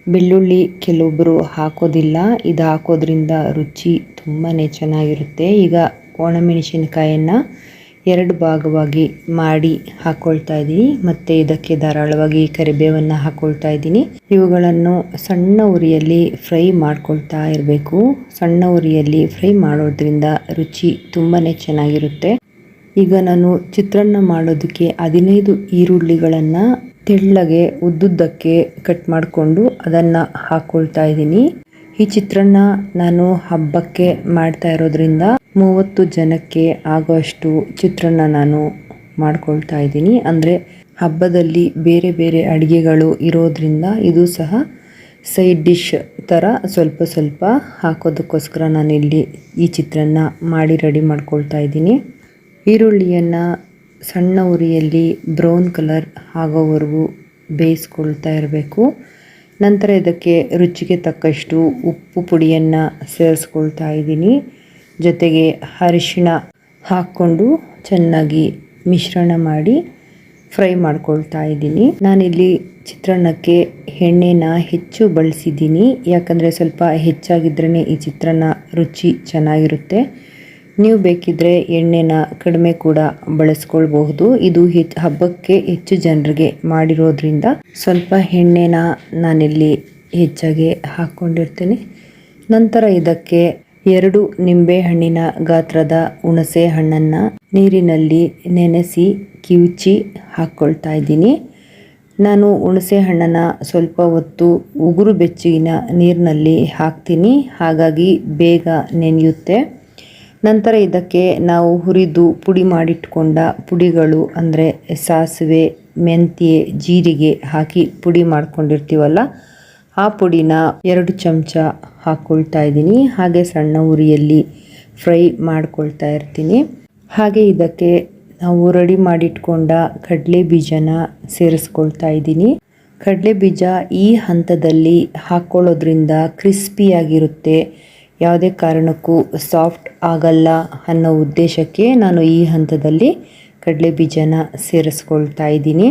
ಬೆಳ್ಳುಳ್ಳಿ ಕೆಲವೊಬ್ಬರು ಹಾಕೋದಿಲ್ಲ. ಇದು ಹಾಕೋದ್ರಿಂದ ರುಚಿ ತುಂಬಾ ಚೆನ್ನಾಗಿರುತ್ತೆ. ಈಗ ಒಣಮೆಣಸಿನಕಾಯನ್ನು 2 ಭಾಗವಾಗಿ ಮಾಡಿ ಹಾಕ್ಕೊಳ್ತಾ ಇದ್ದೀನಿ. ಮತ್ತು ಇದಕ್ಕೆ ಧಾರಾಳವಾಗಿ ಕರಿಬೇವನ್ನು ಹಾಕ್ಕೊಳ್ತಾ ಇದ್ದೀನಿ. ಇವುಗಳನ್ನು ಸಣ್ಣ ಉರಿಯಲ್ಲಿ ಫ್ರೈ ಮಾಡ್ಕೊಳ್ತಾ ಇರಬೇಕು. ಸಣ್ಣ ಉರಿಯಲ್ಲಿ ಫ್ರೈ ಮಾಡೋದ್ರಿಂದ ರುಚಿ ತುಂಬಾ ಚೆನ್ನಾಗಿರುತ್ತೆ. ಈಗ ನಾನು ಚಿತ್ರಾನ್ನ ಮಾಡೋದಕ್ಕೆ 15 ಈರುಳ್ಳಿಗಳನ್ನು ತೆಳ್ಳಗೆ ಉದ್ದುದ್ದಕ್ಕೆ ಕಟ್ ಮಾಡಿಕೊಂಡು ಅದನ್ನು ಹಾಕ್ಕೊಳ್ತಾ ಇದ್ದೀನಿ. ಈ ಚಿತ್ರಾನ್ನ ನಾನು ಹಬ್ಬಕ್ಕೆ ಮಾಡ್ತಾ ಇರೋದ್ರಿಂದ 30 ಜನಕ್ಕೆ ಆಗುವಷ್ಟು ಚಿತ್ರಾನ್ನ ನಾನು ಮಾಡ್ಕೊಳ್ತಾ ಇದ್ದೀನಿ. ಅಂದರೆ ಹಬ್ಬದಲ್ಲಿ ಬೇರೆ ಬೇರೆ ಅಡುಗೆಗಳು ಇರೋದ್ರಿಂದ ಇದು ಸಹ ಸೈಡ್ ಡಿಶ್ ಥರ ಸ್ವಲ್ಪ ಸ್ವಲ್ಪ ಹಾಕೋದಕ್ಕೋಸ್ಕರ ನಾನಿಲ್ಲಿ ಈ ಚಿತ್ರಾನ್ನ ಮಾಡಿ ರೆಡಿ ಮಾಡ್ಕೊಳ್ತಾ ಇದ್ದೀನಿ. ಈರುಳ್ಳಿಯನ್ನು ಸಣ್ಣ ಉರಿಯಲ್ಲಿ ಬ್ರೌನ್ ಕಲರ್ ಆಗೋವರೆಗೂ ಬೇಯಿಸ್ಕೊಳ್ತಾ ಇರಬೇಕು. ನಂತರ ಇದಕ್ಕೆ ರುಚಿಗೆ ತಕ್ಕಷ್ಟು ಉಪ್ಪು ಪುಡಿಯನ್ನು ಸೇರಿಸ್ಕೊಳ್ತಾ ಇದ್ದೀನಿ. ಜೊತೆಗೆ ಅರಿಶಿಣ ಹಾಕ್ಕೊಂಡು ಚೆನ್ನಾಗಿ ಮಿಶ್ರಣ ಮಾಡಿ ಫ್ರೈ ಮಾಡ್ಕೊಳ್ತಾ ಇದ್ದೀನಿ. ನಾನಿಲ್ಲಿ ಚಿತ್ರಾನ್ನಕ್ಕೆ ಎಣ್ಣೆನ ಹೆಚ್ಚು ಬಳಸಿದ್ದೀನಿ. ಯಾಕಂದರೆ ಸ್ವಲ್ಪ ಹೆಚ್ಚಾಗಿದ್ರೇ ಈ ಚಿತ್ರಾನ್ನ ರುಚಿ ಚೆನ್ನಾಗಿರುತ್ತೆ. ನೀವು ಬೇಕಿದ್ರೆ ಎಣ್ಣೆನ ಕಡಿಮೆ ಕೂಡ ಬಳಸ್ಕೊಳ್ಬಹುದು. ಇದು ಹಬ್ಬಕ್ಕೆ ಹೆಚ್ಚು ಜನರಿಗೆ ಮಾಡಿರೋದ್ರಿಂದ ಸ್ವಲ್ಪ ಎಣ್ಣೆನ ನಾನಿಲ್ಲಿ ಹೆಚ್ಚಾಗಿ ಹಾಕ್ಕೊಂಡಿರ್ತೇನೆ. ನಂತರ ಇದಕ್ಕೆ 2 ನಿಂಬೆಹಣ್ಣಿನ ಗಾತ್ರದ ಹುಣಸೆ ಹಣ್ಣನ್ನು ನೀರಿನಲ್ಲಿ ನೆನೆಸಿ ಕಿವುಚಿ ಹಾಕ್ಕೊಳ್ತಾ ಇದ್ದೀನಿ. ನಾನು ಹುಣಸೆ ಹಣ್ಣನ್ನು ಸ್ವಲ್ಪ ಹೊತ್ತು ಉಗುರು ಬೆಚ್ಚಗಿನ ನೀರಿನಲ್ಲಿ ಹಾಕ್ತೀನಿ, ಹಾಗಾಗಿ ಬೇಗ ನೆನೆಯುತ್ತೆ. ನಂತರ ಇದಕ್ಕೆ ನಾವು ಹುರಿದು ಪುಡಿ ಮಾಡಿಟ್ಕೊಂಡ ಪುಡಿಗಳು ಅಂದರೆ ಸಾಸಿವೆ, ಮೆಂತ್ಯೆ, ಜೀರಿಗೆ ಹಾಕಿ ಪುಡಿ ಮಾಡ್ಕೊಂಡಿರ್ತೀವಲ್ಲ, ಆ ಪುಡಿನ 2 ಚಮಚ ಹಾಕ್ಕೊಳ್ತಾ ಇದ್ದೀನಿ. ಹಾಗೆ ಸಣ್ಣ ಉರಿಯಲ್ಲಿ ಫ್ರೈ ಮಾಡ್ಕೊಳ್ತಾ ಇರ್ತೀನಿ. ಹಾಗೆ ಇದಕ್ಕೆ ನಾವು ರೆಡಿ ಮಾಡಿಟ್ಕೊಂಡ ಕಡಲೆ ಬೀಜನ ಸೇರಿಸ್ಕೊಳ್ತಾ ಇದ್ದೀನಿ. ಕಡಲೆ ಬೀಜ ಈ ಹಂತದಲ್ಲಿ ಹಾಕ್ಕೊಳ್ಳೋದ್ರಿಂದ ಕ್ರಿಸ್ಪಿಯಾಗಿರುತ್ತೆ, ಯಾವುದೇ ಕಾರಣಕ್ಕೂ ಸಾಫ್ಟ್ ಆಗಲ್ಲ ಅನ್ನೋ ಉದ್ದೇಶಕ್ಕೆ ನಾನು ಈ ಹಂತದಲ್ಲಿ ಕಡಲೆ ಬೀಜನ ಸೇರಿಸ್ಕೊಳ್ತಾ ಇದ್ದೀನಿ.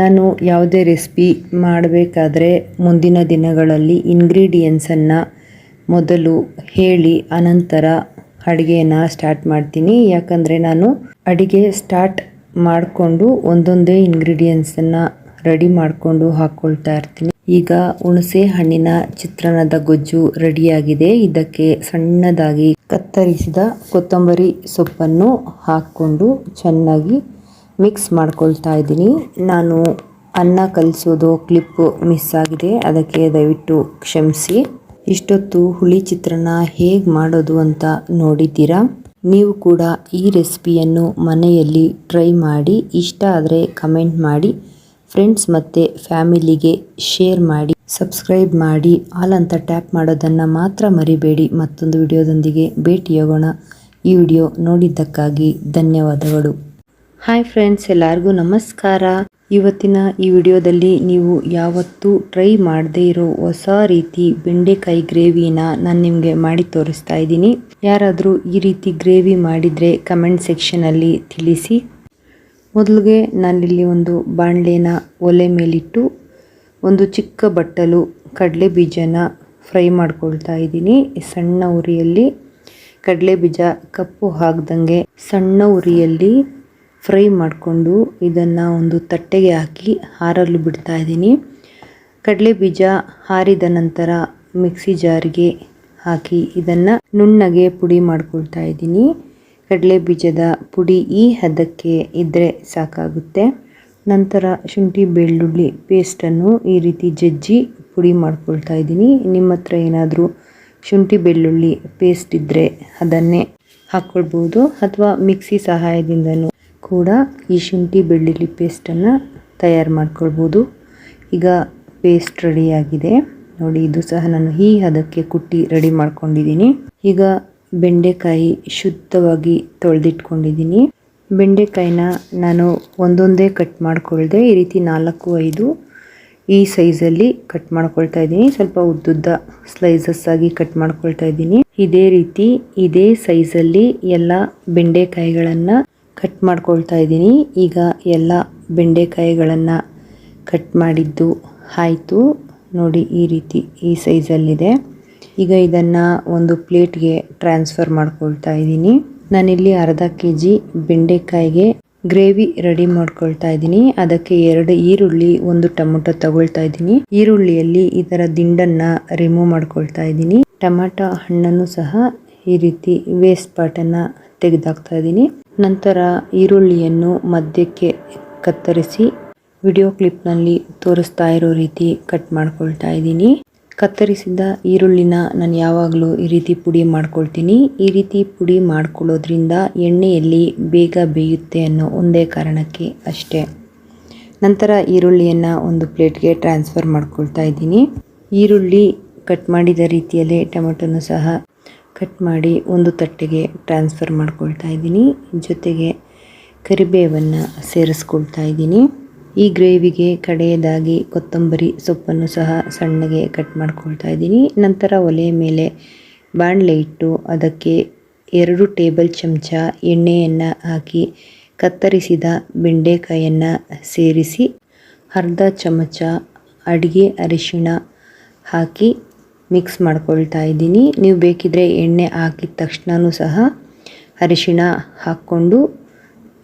ನಾನು ಯಾವುದೇ ರೆಸಿಪಿ ಮಾಡಬೇಕಾದ್ರೆ ಮುಂದಿನ ದಿನಗಳಲ್ಲಿ ಇಂಗ್ರೀಡಿಯೆಂಟ್ಸನ್ನು ಮೊದಲು ಹೇಳಿ ಅನಂತರ ಅಡುಗೆಯನ್ನು ಸ್ಟಾರ್ಟ್ ಮಾಡ್ತೀನಿ. ಯಾಕಂದರೆ ನಾನು ಅಡುಗೆ ಸ್ಟಾರ್ಟ್ ಮಾಡಿಕೊಂಡು ಒಂದೊಂದೇ ಇಂಗ್ರೀಡಿಯೆಂಟ್ಸನ್ನು ರೆಡಿ ಮಾಡಿಕೊಂಡು ಹಾಕ್ಕೊಳ್ತಾ ಇರ್ತೀನಿ. ಈಗ ಹುಣಸೆ ಹಣ್ಣಿನ ಚಿತ್ರಾನ್ನದ ಗೊಜ್ಜು ರೆಡಿಯಾಗಿದೆ. ಇದಕ್ಕೆ ಸಣ್ಣದಾಗಿ ಕತ್ತರಿಸಿದ ಕೊತ್ತಂಬರಿ ಸೊಪ್ಪನ್ನು ಹಾಕ್ಕೊಂಡು ಚೆನ್ನಾಗಿ ಮಿಕ್ಸ್ ಮಾಡ್ಕೊಳ್ತಾ ಇದ್ದೀನಿ. ನಾನು ಅನ್ನ ಕಲಿಸೋದು ಕ್ಲಿಪ್ ಮಿಸ್ ಆಗಿದೆ, ಅದಕ್ಕೆ ದಯವಿಟ್ಟು ಕ್ಷಮಿಸಿ. ಇಷ್ಟೊತ್ತು ಹುಳಿ ಚಿತ್ರಾನ್ನ ಹೇಗೆ ಮಾಡೋದು ಅಂತ ನೋಡಿದ್ದೀರಾ. ನೀವು ಕೂಡ ಈ ರೆಸಿಪಿಯನ್ನು ಮನೆಯಲ್ಲಿ ಟ್ರೈ ಮಾಡಿ. ಇಷ್ಟ ಆದರೆ ಕಮೆಂಟ್ ಮಾಡಿ, ಫ್ರೆಂಡ್ಸ್ ಮತ್ತು ಫ್ಯಾಮಿಲಿಗೆ ಶೇರ್ ಮಾಡಿ, ಸಬ್ಸ್ಕ್ರೈಬ್ ಮಾಡಿ, ಆಲ್ ಅಂತ ಟ್ಯಾಪ್ ಮಾಡೋದನ್ನು ಮಾತ್ರ ಮರಿಬೇಡಿ. ಮತ್ತೊಂದು ವಿಡಿಯೋದೊಂದಿಗೆ ಭೇಟಿಯಾಗೋಣ. ಈ ವಿಡಿಯೋ ನೋಡಿದ್ದಕ್ಕಾಗಿ ಧನ್ಯವಾದಗಳು. ಹಾಯ್ ಫ್ರೆಂಡ್ಸ್, ಎಲ್ಲರಿಗೂ ನಮಸ್ಕಾರ. ಇವತ್ತಿನ ಈ ವಿಡಿಯೋದಲ್ಲಿ ನೀವು ಯಾವತ್ತೂ ಟ್ರೈ ಮಾಡದೇ ಇರೋ ಹೊಸ ರೀತಿ ಬೆಂಡೆಕಾಯಿ ಗ್ರೇವಿನ ನಾನು ನಿಮಗೆ ಮಾಡಿ ತೋರಿಸ್ತಾ ಇದ್ದೀನಿ. ಯಾರಾದರೂ ಈ ರೀತಿ ಗ್ರೇವಿ ಮಾಡಿದರೆ ಕಮೆಂಟ್ ಸೆಕ್ಷನಲ್ಲಿ ತಿಳಿಸಿ. ಮೊದಲಿಗೆ ನಾನಿಲ್ಲಿ ಒಂದು ಬಾಣಲೆನ ಒಲೆ ಮೇಲಿಟ್ಟು ಒಂದು ಚಿಕ್ಕ ಬಟ್ಟಲು ಕಡಲೆ ಬೀಜನ ಫ್ರೈ ಮಾಡ್ಕೊಳ್ತಾ ಇದ್ದೀನಿ. ಸಣ್ಣ ಉರಿಯಲ್ಲಿ ಕಡಲೆ ಬೀಜ ಕಪ್ಪು ಹಾಕ್ದಂಗೆ ಸಣ್ಣ ಉರಿಯಲ್ಲಿ ಫ್ರೈ ಮಾಡಿಕೊಂಡು ಇದನ್ನು ಒಂದು ತಟ್ಟೆಗೆ ಹಾಕಿ ಹಾರಲು ಬಿಡ್ತಾ ಇದ್ದೀನಿ. ಕಡಲೆ ಬೀಜ ಹಾರಿದ ನಂತರ ಮಿಕ್ಸಿ ಜಾರಿಗೆ ಹಾಕಿ ಇದನ್ನು ನುಣ್ಣಗೆ ಪುಡಿ ಮಾಡ್ಕೊಳ್ತಾ ಇದ್ದೀನಿ. ಕಡಲೆ ಬೀಜದ ಪುಡಿ ಈ ಹದಕ್ಕೆ ಇದ್ದರೆ ಸಾಕಾಗುತ್ತೆ. ನಂತರ ಶುಂಠಿ ಬೆಳ್ಳುಳ್ಳಿ ಪೇಸ್ಟನ್ನು ಈ ರೀತಿ ಜಜ್ಜಿ ಪುಡಿ ಮಾಡ್ಕೊಳ್ತಾ ಇದ್ದೀನಿ. ನಿಮ್ಮ ಹತ್ರ ಏನಾದರೂ ಶುಂಠಿ ಬೆಳ್ಳುಳ್ಳಿ ಪೇಸ್ಟ್ ಇದ್ದರೆ ಅದನ್ನೇ ಹಾಕ್ಕೊಳ್ಬೋದು, ಅಥವಾ ಮಿಕ್ಸಿ ಸಹಾಯದಿಂದನೂ ಕೂಡ ಈ ಶುಂಠಿ ಬೆಳ್ಳುಳ್ಳಿ ಪೇಸ್ಟನ್ನು ತಯಾರು ಮಾಡ್ಕೊಳ್ಬೋದು. ಈಗ ಪೇಸ್ಟ್ ರೆಡಿಯಾಗಿದೆ ನೋಡಿ. ಇದು ಸಹ ನಾನು ಈ ಹದಕ್ಕೆ ಕುಟ್ಟಿ ರೆಡಿ ಮಾಡ್ಕೊಂಡಿದ್ದೀನಿ. ಈಗ ಬೆಂಡೆಕಾಯಿ ಶುದ್ಧವಾಗಿ ತೊಳೆದಿಟ್ಕೊಂಡಿದ್ದೀನಿ. ಬೆಂಡೆಕಾಯಿನ ನಾನು ಒಂದೊಂದೇ ಕಟ್ ಮಾಡ್ಕೊಳ್ದೆ, ಈ ರೀತಿ 4-5 ಈ ಸೈಜಲ್ಲಿ ಕಟ್ ಮಾಡ್ಕೊಳ್ತಾ ಇದ್ದೀನಿ. ಸ್ವಲ್ಪ ಉದ್ದುದ್ದ ಸ್ಲೈಸಸ್ ಆಗಿ ಕಟ್ ಮಾಡ್ಕೊಳ್ತಾ ಇದ್ದೀನಿ. ಇದೇ ರೀತಿ ಇದೇ ಸೈಜಲ್ಲಿ ಎಲ್ಲ ಬೆಂಡೆಕಾಯಿಗಳನ್ನು ಕಟ್ ಮಾಡ್ಕೊಳ್ತಾ ಇದ್ದೀನಿ. ಈಗ ಎಲ್ಲ ಬೆಂಡೆಕಾಯಿಗಳನ್ನು ಕಟ್ ಮಾಡಿದ್ದು ಆಯಿತು ನೋಡಿ. ಈ ರೀತಿ ಈ ಸೈಜಲ್ಲಿದೆ. ಈಗ ಇದನ್ನು ಒಂದು ಪ್ಲೇಟ್ಗೆ ಟ್ರಾನ್ಸ್ಫರ್ ಮಾಡ್ಕೊಳ್ತಾ ಇದ್ದೀನಿ. ನಾನಿಲ್ಲಿ ಅರ್ಧ kg ಬೆಂಡೆಕಾಯಿಗೆ ಗ್ರೇವಿ ರೆಡಿ ಮಾಡ್ಕೊಳ್ತಾ ಇದ್ದೀನಿ. ಅದಕ್ಕೆ 2 ಈರುಳ್ಳಿ, 1 ಟೊಮೊಟೊ ತಗೊಳ್ತಾ ಇದ್ದೀನಿ. ಈರುಳ್ಳಿಯಲ್ಲಿ ಇದರ ದಿಂಡನ್ನು ರಿಮೂವ್ ಮಾಡ್ಕೊಳ್ತಾ ಇದ್ದೀನಿ. ಟೊಮೊಟೊ ಹಣ್ಣನ್ನು ಸಹ ಈ ರೀತಿ ವೇಸ್ಟ್ ಪಾರ್ಟನ್ನು ತೆಗೆದಾಕ್ತಾ ಇದ್ದೀನಿ. ನಂತರ ಈರುಳ್ಳಿಯನ್ನು ಮಧ್ಯಕ್ಕೆ ಕತ್ತರಿಸಿ ವಿಡಿಯೋ ಕ್ಲಿಪ್ನಲ್ಲಿ ತೋರಿಸ್ತಾ ಇರೋ ರೀತಿ ಕಟ್ ಮಾಡ್ಕೊಳ್ತಾ ಇದ್ದೀನಿ. ಕತ್ತರಿಸಿದ ಈರುಳ್ಳಿನ ನಾನು ಯಾವಾಗಲೂ ಈ ರೀತಿ ಪುಡಿ ಮಾಡ್ಕೊಳ್ತೀನಿ. ಈ ರೀತಿ ಪುಡಿ ಮಾಡ್ಕೊಳ್ಳೋದ್ರಿಂದ ಎಣ್ಣೆಯಲ್ಲಿ ಬೇಗ ಬೇಯುತ್ತೆ ಅನ್ನೋ ಒಂದೇ ಕಾರಣಕ್ಕೆ ಅಷ್ಟೇ. ನಂತರ ಈರುಳ್ಳಿಯನ್ನು ಒಂದು ಪ್ಲೇಟ್ಗೆ ಟ್ರಾನ್ಸ್ಫರ್ ಮಾಡ್ಕೊಳ್ತಾ ಇದ್ದೀನಿ. ಈರುಳ್ಳಿ ಕಟ್ ಮಾಡಿದ ರೀತಿಯಲ್ಲೇ ಟೊಮೆಟೊನು ಸಹ ಕಟ್ ಮಾಡಿ ಒಂದು ತಟ್ಟೆಗೆ ಟ್ರಾನ್ಸ್ಫರ್ ಮಾಡ್ಕೊಳ್ತಾ ಇದ್ದೀನಿ. ಜೊತೆಗೆ ಕರಿಬೇವನ್ನು ಸೇರಿಸ್ಕೊಳ್ತಾ ಇದ್ದೀನಿ. ಈ ಗ್ರೇವಿಗೆ ಕಡೆಯದಾಗಿ ಕೊತ್ತಂಬರಿ ಸೊಪ್ಪನ್ನು ಸಹ ಸಣ್ಣಗೆ ಕಟ್ ಮಾಡ್ಕೊಳ್ತಾ ಇದ್ದೀನಿ. ನಂತರ ಒಲೆಯ ಮೇಲೆ ಬಾಣಲೆ ಇಟ್ಟು ಅದಕ್ಕೆ 2 ಟೇಬಲ್ ಚಮಚ ಎಣ್ಣೆಯನ್ನು ಹಾಕಿ ಕತ್ತರಿಸಿದ ಬೆಂಡೆಕಾಯನ್ನು ಸೇರಿಸಿ ಅರ್ಧ ಚಮಚ ಅಡಿಗೆ ಅರಿಶಿಣ ಹಾಕಿ ಮಿಕ್ಸ್ ಮಾಡ್ಕೊಳ್ತಾ ಇದ್ದೀನಿ. ನೀವು ಬೇಕಿದ್ರೆ ಎಣ್ಣೆ ಹಾಕಿದ ತಕ್ಷಣವೂ ಸಹ ಅರಿಶಿಣ ಹಾಕ್ಕೊಂಡು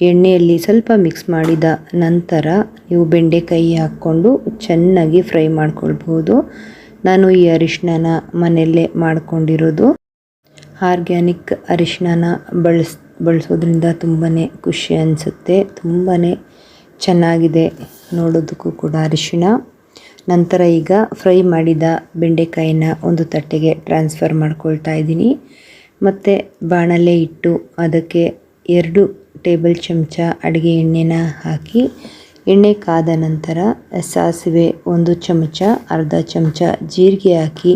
ಎಣ್ಣೆಯಲ್ಲಿ ಸ್ವಲ್ಪ ಮಿಕ್ಸ್ ಮಾಡಿದ ನಂತರ ನೀವು ಬೆಂಡೆಕಾಯಿ ಹಾಕ್ಕೊಂಡು ಚೆನ್ನಾಗಿ ಫ್ರೈ ಮಾಡ್ಕೊಳ್ಬೋದು. ನಾನು ಈ ಅರಿಶಿಣನ ಮನೆಯಲ್ಲೇ ಮಾಡ್ಕೊಂಡಿರೋದು. ಆರ್ಗ್ಯಾನಿಕ್ ಅರಿಶಿಣನ ಬಳಸೋದ್ರಿಂದ ತುಂಬಾ ಖುಷಿ ಅನಿಸುತ್ತೆ, ತುಂಬಾ ಚೆನ್ನಾಗಿದೆ ನೋಡೋದಕ್ಕೂ ಕೂಡ ಅರಿಶಿಣ. ನಂತರ ಈಗ ಫ್ರೈ ಮಾಡಿದ ಬೆಂಡೆಕಾಯಿನ ಒಂದು ತಟ್ಟೆಗೆ ಟ್ರಾನ್ಸ್ಫರ್ ಮಾಡ್ಕೊಳ್ತಾ ಇದ್ದೀನಿ. ಮತ್ತು ಬಾಣಲೆ ಇಟ್ಟು ಅದಕ್ಕೆ 2 ಟೇಬಲ್ ಚಮಚ ಅಡುಗೆ ಎಣ್ಣೆನ ಹಾಕಿ, ಎಣ್ಣೆ ಕಾದ ನಂತರ ಸಾಸಿವೆ 1 ಚಮಚ, ಅರ್ಧ ಚಮಚ ಜೀರಿಗೆ ಹಾಕಿ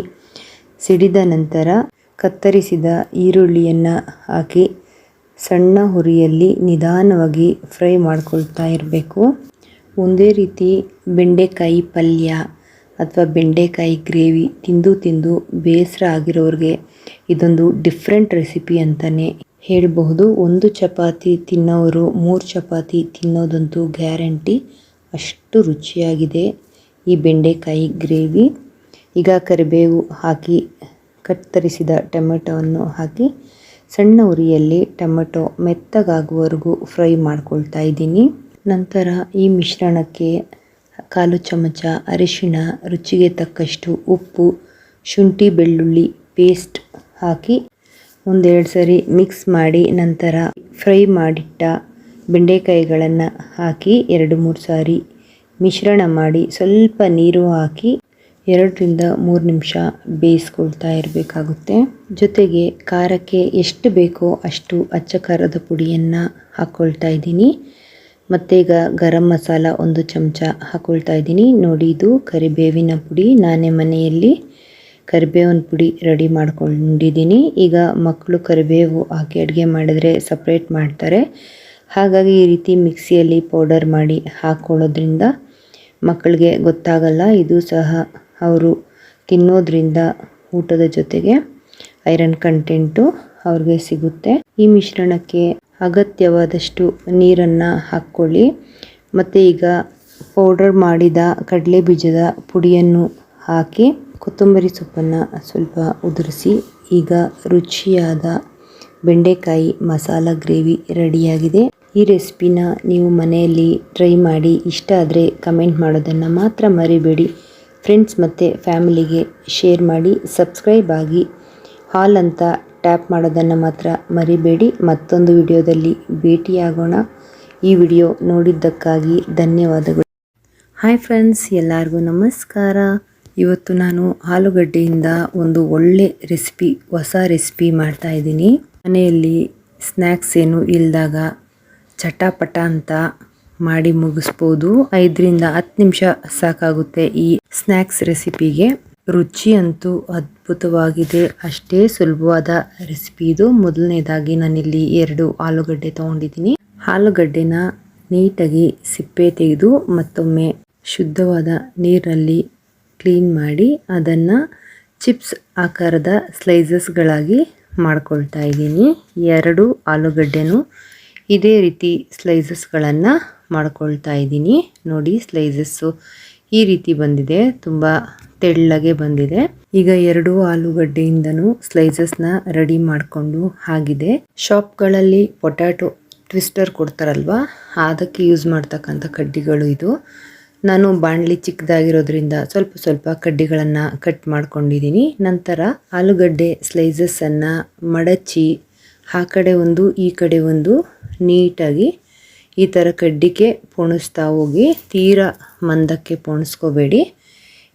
ಸಿಡಿದ ನಂತರ ಕತ್ತರಿಸಿದ ಈರುಳ್ಳಿಯನ್ನು ಹಾಕಿ ಸಣ್ಣ ಹುರಿಯಲ್ಲಿ ನಿಧಾನವಾಗಿ ಫ್ರೈ ಮಾಡ್ಕೊಳ್ತಾ ಇರಬೇಕು. ಒಂದೇ ರೀತಿ ಬೆಂಡೆಕಾಯಿ ಪಲ್ಯ ಅಥವಾ ಬೆಂಡೆಕಾಯಿ ಗ್ರೇವಿ ತಿಂದು ಬೇಸರ ಆಗಿರೋರಿಗೆ ಇದೊಂದು ಡಿಫ್ರೆಂಟ್ ರೆಸಿಪಿ ಅಂತಲೇ ಹೇಳಬಹುದು. 1 ಚಪಾತಿ ತಿನ್ನೋರು 3 ಚಪಾತಿ ತಿನ್ನೋದಂತೂ ಗ್ಯಾರಂಟಿ, ಅಷ್ಟು ರುಚಿಯಾಗಿದೆ ಈ ಬೆಂಡೆಕಾಯಿ ಗ್ರೇವಿ. ಈಗ ಕರಿಬೇವು ಹಾಕಿ ಕತ್ತರಿಸಿದ ಟೊಮೆಟೊವನ್ನು ಹಾಕಿ ಸಣ್ಣ ಉರಿಯಲ್ಲಿ ಟೊಮೆಟೊ ಮೆತ್ತಗಾಗುವವರೆಗೂ ಫ್ರೈ ಮಾಡ್ಕೊಳ್ತಾ ಇದ್ದೀನಿ. ನಂತರ ಈ ಮಿಶ್ರಣಕ್ಕೆ 1/4 ಚಮಚ ಅರಿಶಿಣ, ರುಚಿಗೆ ತಕ್ಕಷ್ಟು ಉಪ್ಪು, ಶುಂಠಿ ಬೆಳ್ಳುಳ್ಳಿ ಪೇಸ್ಟ್ ಹಾಕಿ 1-2 ಸರಿ ಮಿಕ್ಸ್ ಮಾಡಿ ನಂತರ ಫ್ರೈ ಮಾಡಿಟ್ಟ ಬೆಂಡೆಕಾಯಿಗಳನ್ನು ಹಾಕಿ 2-3 ಸಾರಿ ಮಿಶ್ರಣ ಮಾಡಿ ಸ್ವಲ್ಪ ನೀರು ಹಾಕಿ 2-3 ನಿಮಿಷ ಬೇಯಿಸ್ಕೊಳ್ತಾ ಇರಬೇಕಾಗುತ್ತೆ. ಜೊತೆಗೆ ಖಾರಕ್ಕೆ ಎಷ್ಟು ಬೇಕೋ ಅಷ್ಟು ಅಚ್ಚ ಖಾರದ ಪುಡಿಯನ್ನು ಹಾಕ್ಕೊಳ್ತಾ ಇದ್ದೀನಿ. ಮತ್ತು ಈಗ ಗರಂ ಮಸಾಲ 1 ಚಮಚ ಹಾಕ್ಕೊಳ್ತಾ ಇದ್ದೀನಿ. ನೋಡಿ, ಇದು ಕರಿಬೇವಿನ ಪುಡಿ. ನಾನೇ ಮನೆಯಲ್ಲಿ ಕರಿಬೇವಿನ ಪುಡಿ ರೆಡಿ ಮಾಡ್ಕೊಂಡಿದ್ದೀನಿ. ಈಗ ಮಕ್ಕಳು ಕರಿಬೇವು ಹಾಕಿ ಅಡುಗೆ ಮಾಡಿದ್ರೆ ಸಪ್ರೇಟ್ ಮಾಡ್ತಾರೆ. ಹಾಗಾಗಿ ಈ ರೀತಿ ಮಿಕ್ಸಿಯಲ್ಲಿ ಪೌಡರ್ ಮಾಡಿ ಹಾಕ್ಕೊಳ್ಳೋದ್ರಿಂದ ಮಕ್ಕಳಿಗೆ ಗೊತ್ತಾಗಲ್ಲ. ಇದು ಸಹ ಅವರು ತಿನ್ನೋದ್ರಿಂದ ಊಟದ ಜೊತೆಗೆ ಐರನ್ ಕಂಟೆಂಟು ಅವ್ರಿಗೆ ಸಿಗುತ್ತೆ. ಈ ಮಿಶ್ರಣಕ್ಕೆ ಅಗತ್ಯವಾದಷ್ಟು ನೀರನ್ನು ಹಾಕ್ಕೊಳ್ಳಿ. ಮತ್ತು ಈಗ ಪೌಡರ್ ಮಾಡಿದ ಕಡಲೆ ಬೀಜದ ಪುಡಿಯನ್ನು ಹಾಕಿ ಕೊತ್ತಂಬರಿ ಸೊಪ್ಪನ್ನು ಸ್ವಲ್ಪ ಉದುರಿಸಿ ಈಗ ರುಚಿಯಾದ ಬೆಂಡೆಕಾಯಿ ಮಸಾಲ ಗ್ರೇವಿ ರೆಡಿಯಾಗಿದೆ. ಈ ರೆಸಿಪಿನ ನೀವು ಮನೆಯಲ್ಲಿ ಟ್ರೈ ಮಾಡಿ, ಇಷ್ಟ ಆದರೆ ಕಮೆಂಟ್ ಮಾಡೋದನ್ನು ಮಾತ್ರ ಮರಿಬೇಡಿ. ಫ್ರೆಂಡ್ಸ್ ಮತ್ತು ಫ್ಯಾಮಿಲಿಗೆ ಶೇರ್ ಮಾಡಿ, ಸಬ್ಸ್ಕ್ರೈಬ್ ಆಗಿ, ಹಾಲ್ ಅಂತ ಟ್ಯಾಪ್ ಮಾಡೋದನ್ನು ಮಾತ್ರ ಮರಿಬೇಡಿ. ಮತ್ತೊಂದು ವಿಡಿಯೋದಲ್ಲಿ ಭೇಟಿಯಾಗೋಣ. ಈ ವಿಡಿಯೋ ನೋಡಿದ್ದಕ್ಕಾಗಿ ಧನ್ಯವಾದಗಳು. ಹಾಯ್ ಫ್ರೆಂಡ್ಸ್, ಎಲ್ಲರಿಗೂ ನಮಸ್ಕಾರ. ಇವತ್ತು ನಾನು ಆಲೂಗಡ್ಡೆಯಿಂದ ಒಂದು ಒಳ್ಳೆ ರೆಸಿಪಿ, ಹೊಸ ರೆಸಿಪಿ ಮಾಡ್ತಾಯಿದ್ದೀನಿ. ಮನೆಯಲ್ಲಿ ಸ್ನ್ಯಾಕ್ಸ್ ಏನು ಇಲ್ಲದಾಗ ಚಟಾಪಟ ಅಂತ ಮಾಡಿ ಮುಗಿಸ್ಬೋದು. 5-10 ನಿಮಿಷ ಸಾಕಾಗುತ್ತೆ ಈ ಸ್ನ್ಯಾಕ್ಸ್ ರೆಸಿಪಿಗೆ. ರುಚಿ ಅಂತೂ ಅದ್ಭುತವಾಗಿದೆ, ಅಷ್ಟೇ ಸುಲಭವಾದ ರೆಸಿಪಿ ಇದು. ಮೊದಲನೇದಾಗಿ ನಾನಿಲ್ಲಿ 2 ಆಲೂಗಡ್ಡೆ ತೊಗೊಂಡಿದ್ದೀನಿ. ಆಲೂಗಡ್ಡೆನ ನೀಟಾಗಿ ಸಿಪ್ಪೆ ತೆಗೆದು ಮತ್ತೊಮ್ಮೆ ಶುದ್ಧವಾದ ನೀರಿನಲ್ಲಿ ಕ್ಲೀನ್ ಮಾಡಿ ಅದನ್ನು ಚಿಪ್ಸ್ ಆಕಾರದ ಸ್ಲೈಸಸ್ಗಳಾಗಿ ಮಾಡ್ಕೊಳ್ತಾ ಇದ್ದೀನಿ. 2 ಆಲೂಗಡ್ಡೆನೂ ಇದೇ ರೀತಿ ಸ್ಲೈಸಸ್ಗಳನ್ನು ಮಾಡ್ಕೊಳ್ತಾ ಇದ್ದೀನಿ. ನೋಡಿ, ಸ್ಲೈಸಸ್ಸು ಈ ರೀತಿ ಬಂದಿದೆ, ತುಂಬ ತೆಳ್ಳಗೆ ಬಂದಿದೆ. ಈಗ 2 ಆಲೂಗಡ್ಡೆಯಿಂದನೂ ಸ್ಲೈಸಸ್ನ ರೆಡಿ ಮಾಡಿಕೊಂಡು ಆಗಿದೆ. ಶಾಪ್ಗಳಲ್ಲಿ ಪೊಟ್ಯಾಟೊ ಟ್ವಿಸ್ಟರ್ ಕೊಡ್ತಾರಲ್ವ, ಅದಕ್ಕೆ ಯೂಸ್ ಮಾಡ್ತಕ್ಕಂಥ ಕಡ್ಡಿಗಳು ಇದು. ನಾನು ಬಾಣಲಿ ಚಿಕ್ಕದಾಗಿರೋದ್ರಿಂದ ಸ್ವಲ್ಪ ಕಡ್ಡಿಗಳನ್ನು ಕಟ್ ಮಾಡ್ಕೊಂಡಿದ್ದೀನಿ. ನಂತರ ಆಲೂಗಡ್ಡೆ ಸ್ಲೈಸಸ್ಸನ್ನು ಮಡಚಿ ಆ ಕಡೆ ಒಂದು ಈ ಕಡೆ ಒಂದು ನೀಟಾಗಿ ಈ ಥರ ಕಡ್ಡಿಗೆ ಪೋಣಿಸ್ತಾ ಹೋಗಿ, ತೀರಾ ಮಂದಕ್ಕೆ ಪೋಣಿಸ್ಕೋಬೇಡಿ.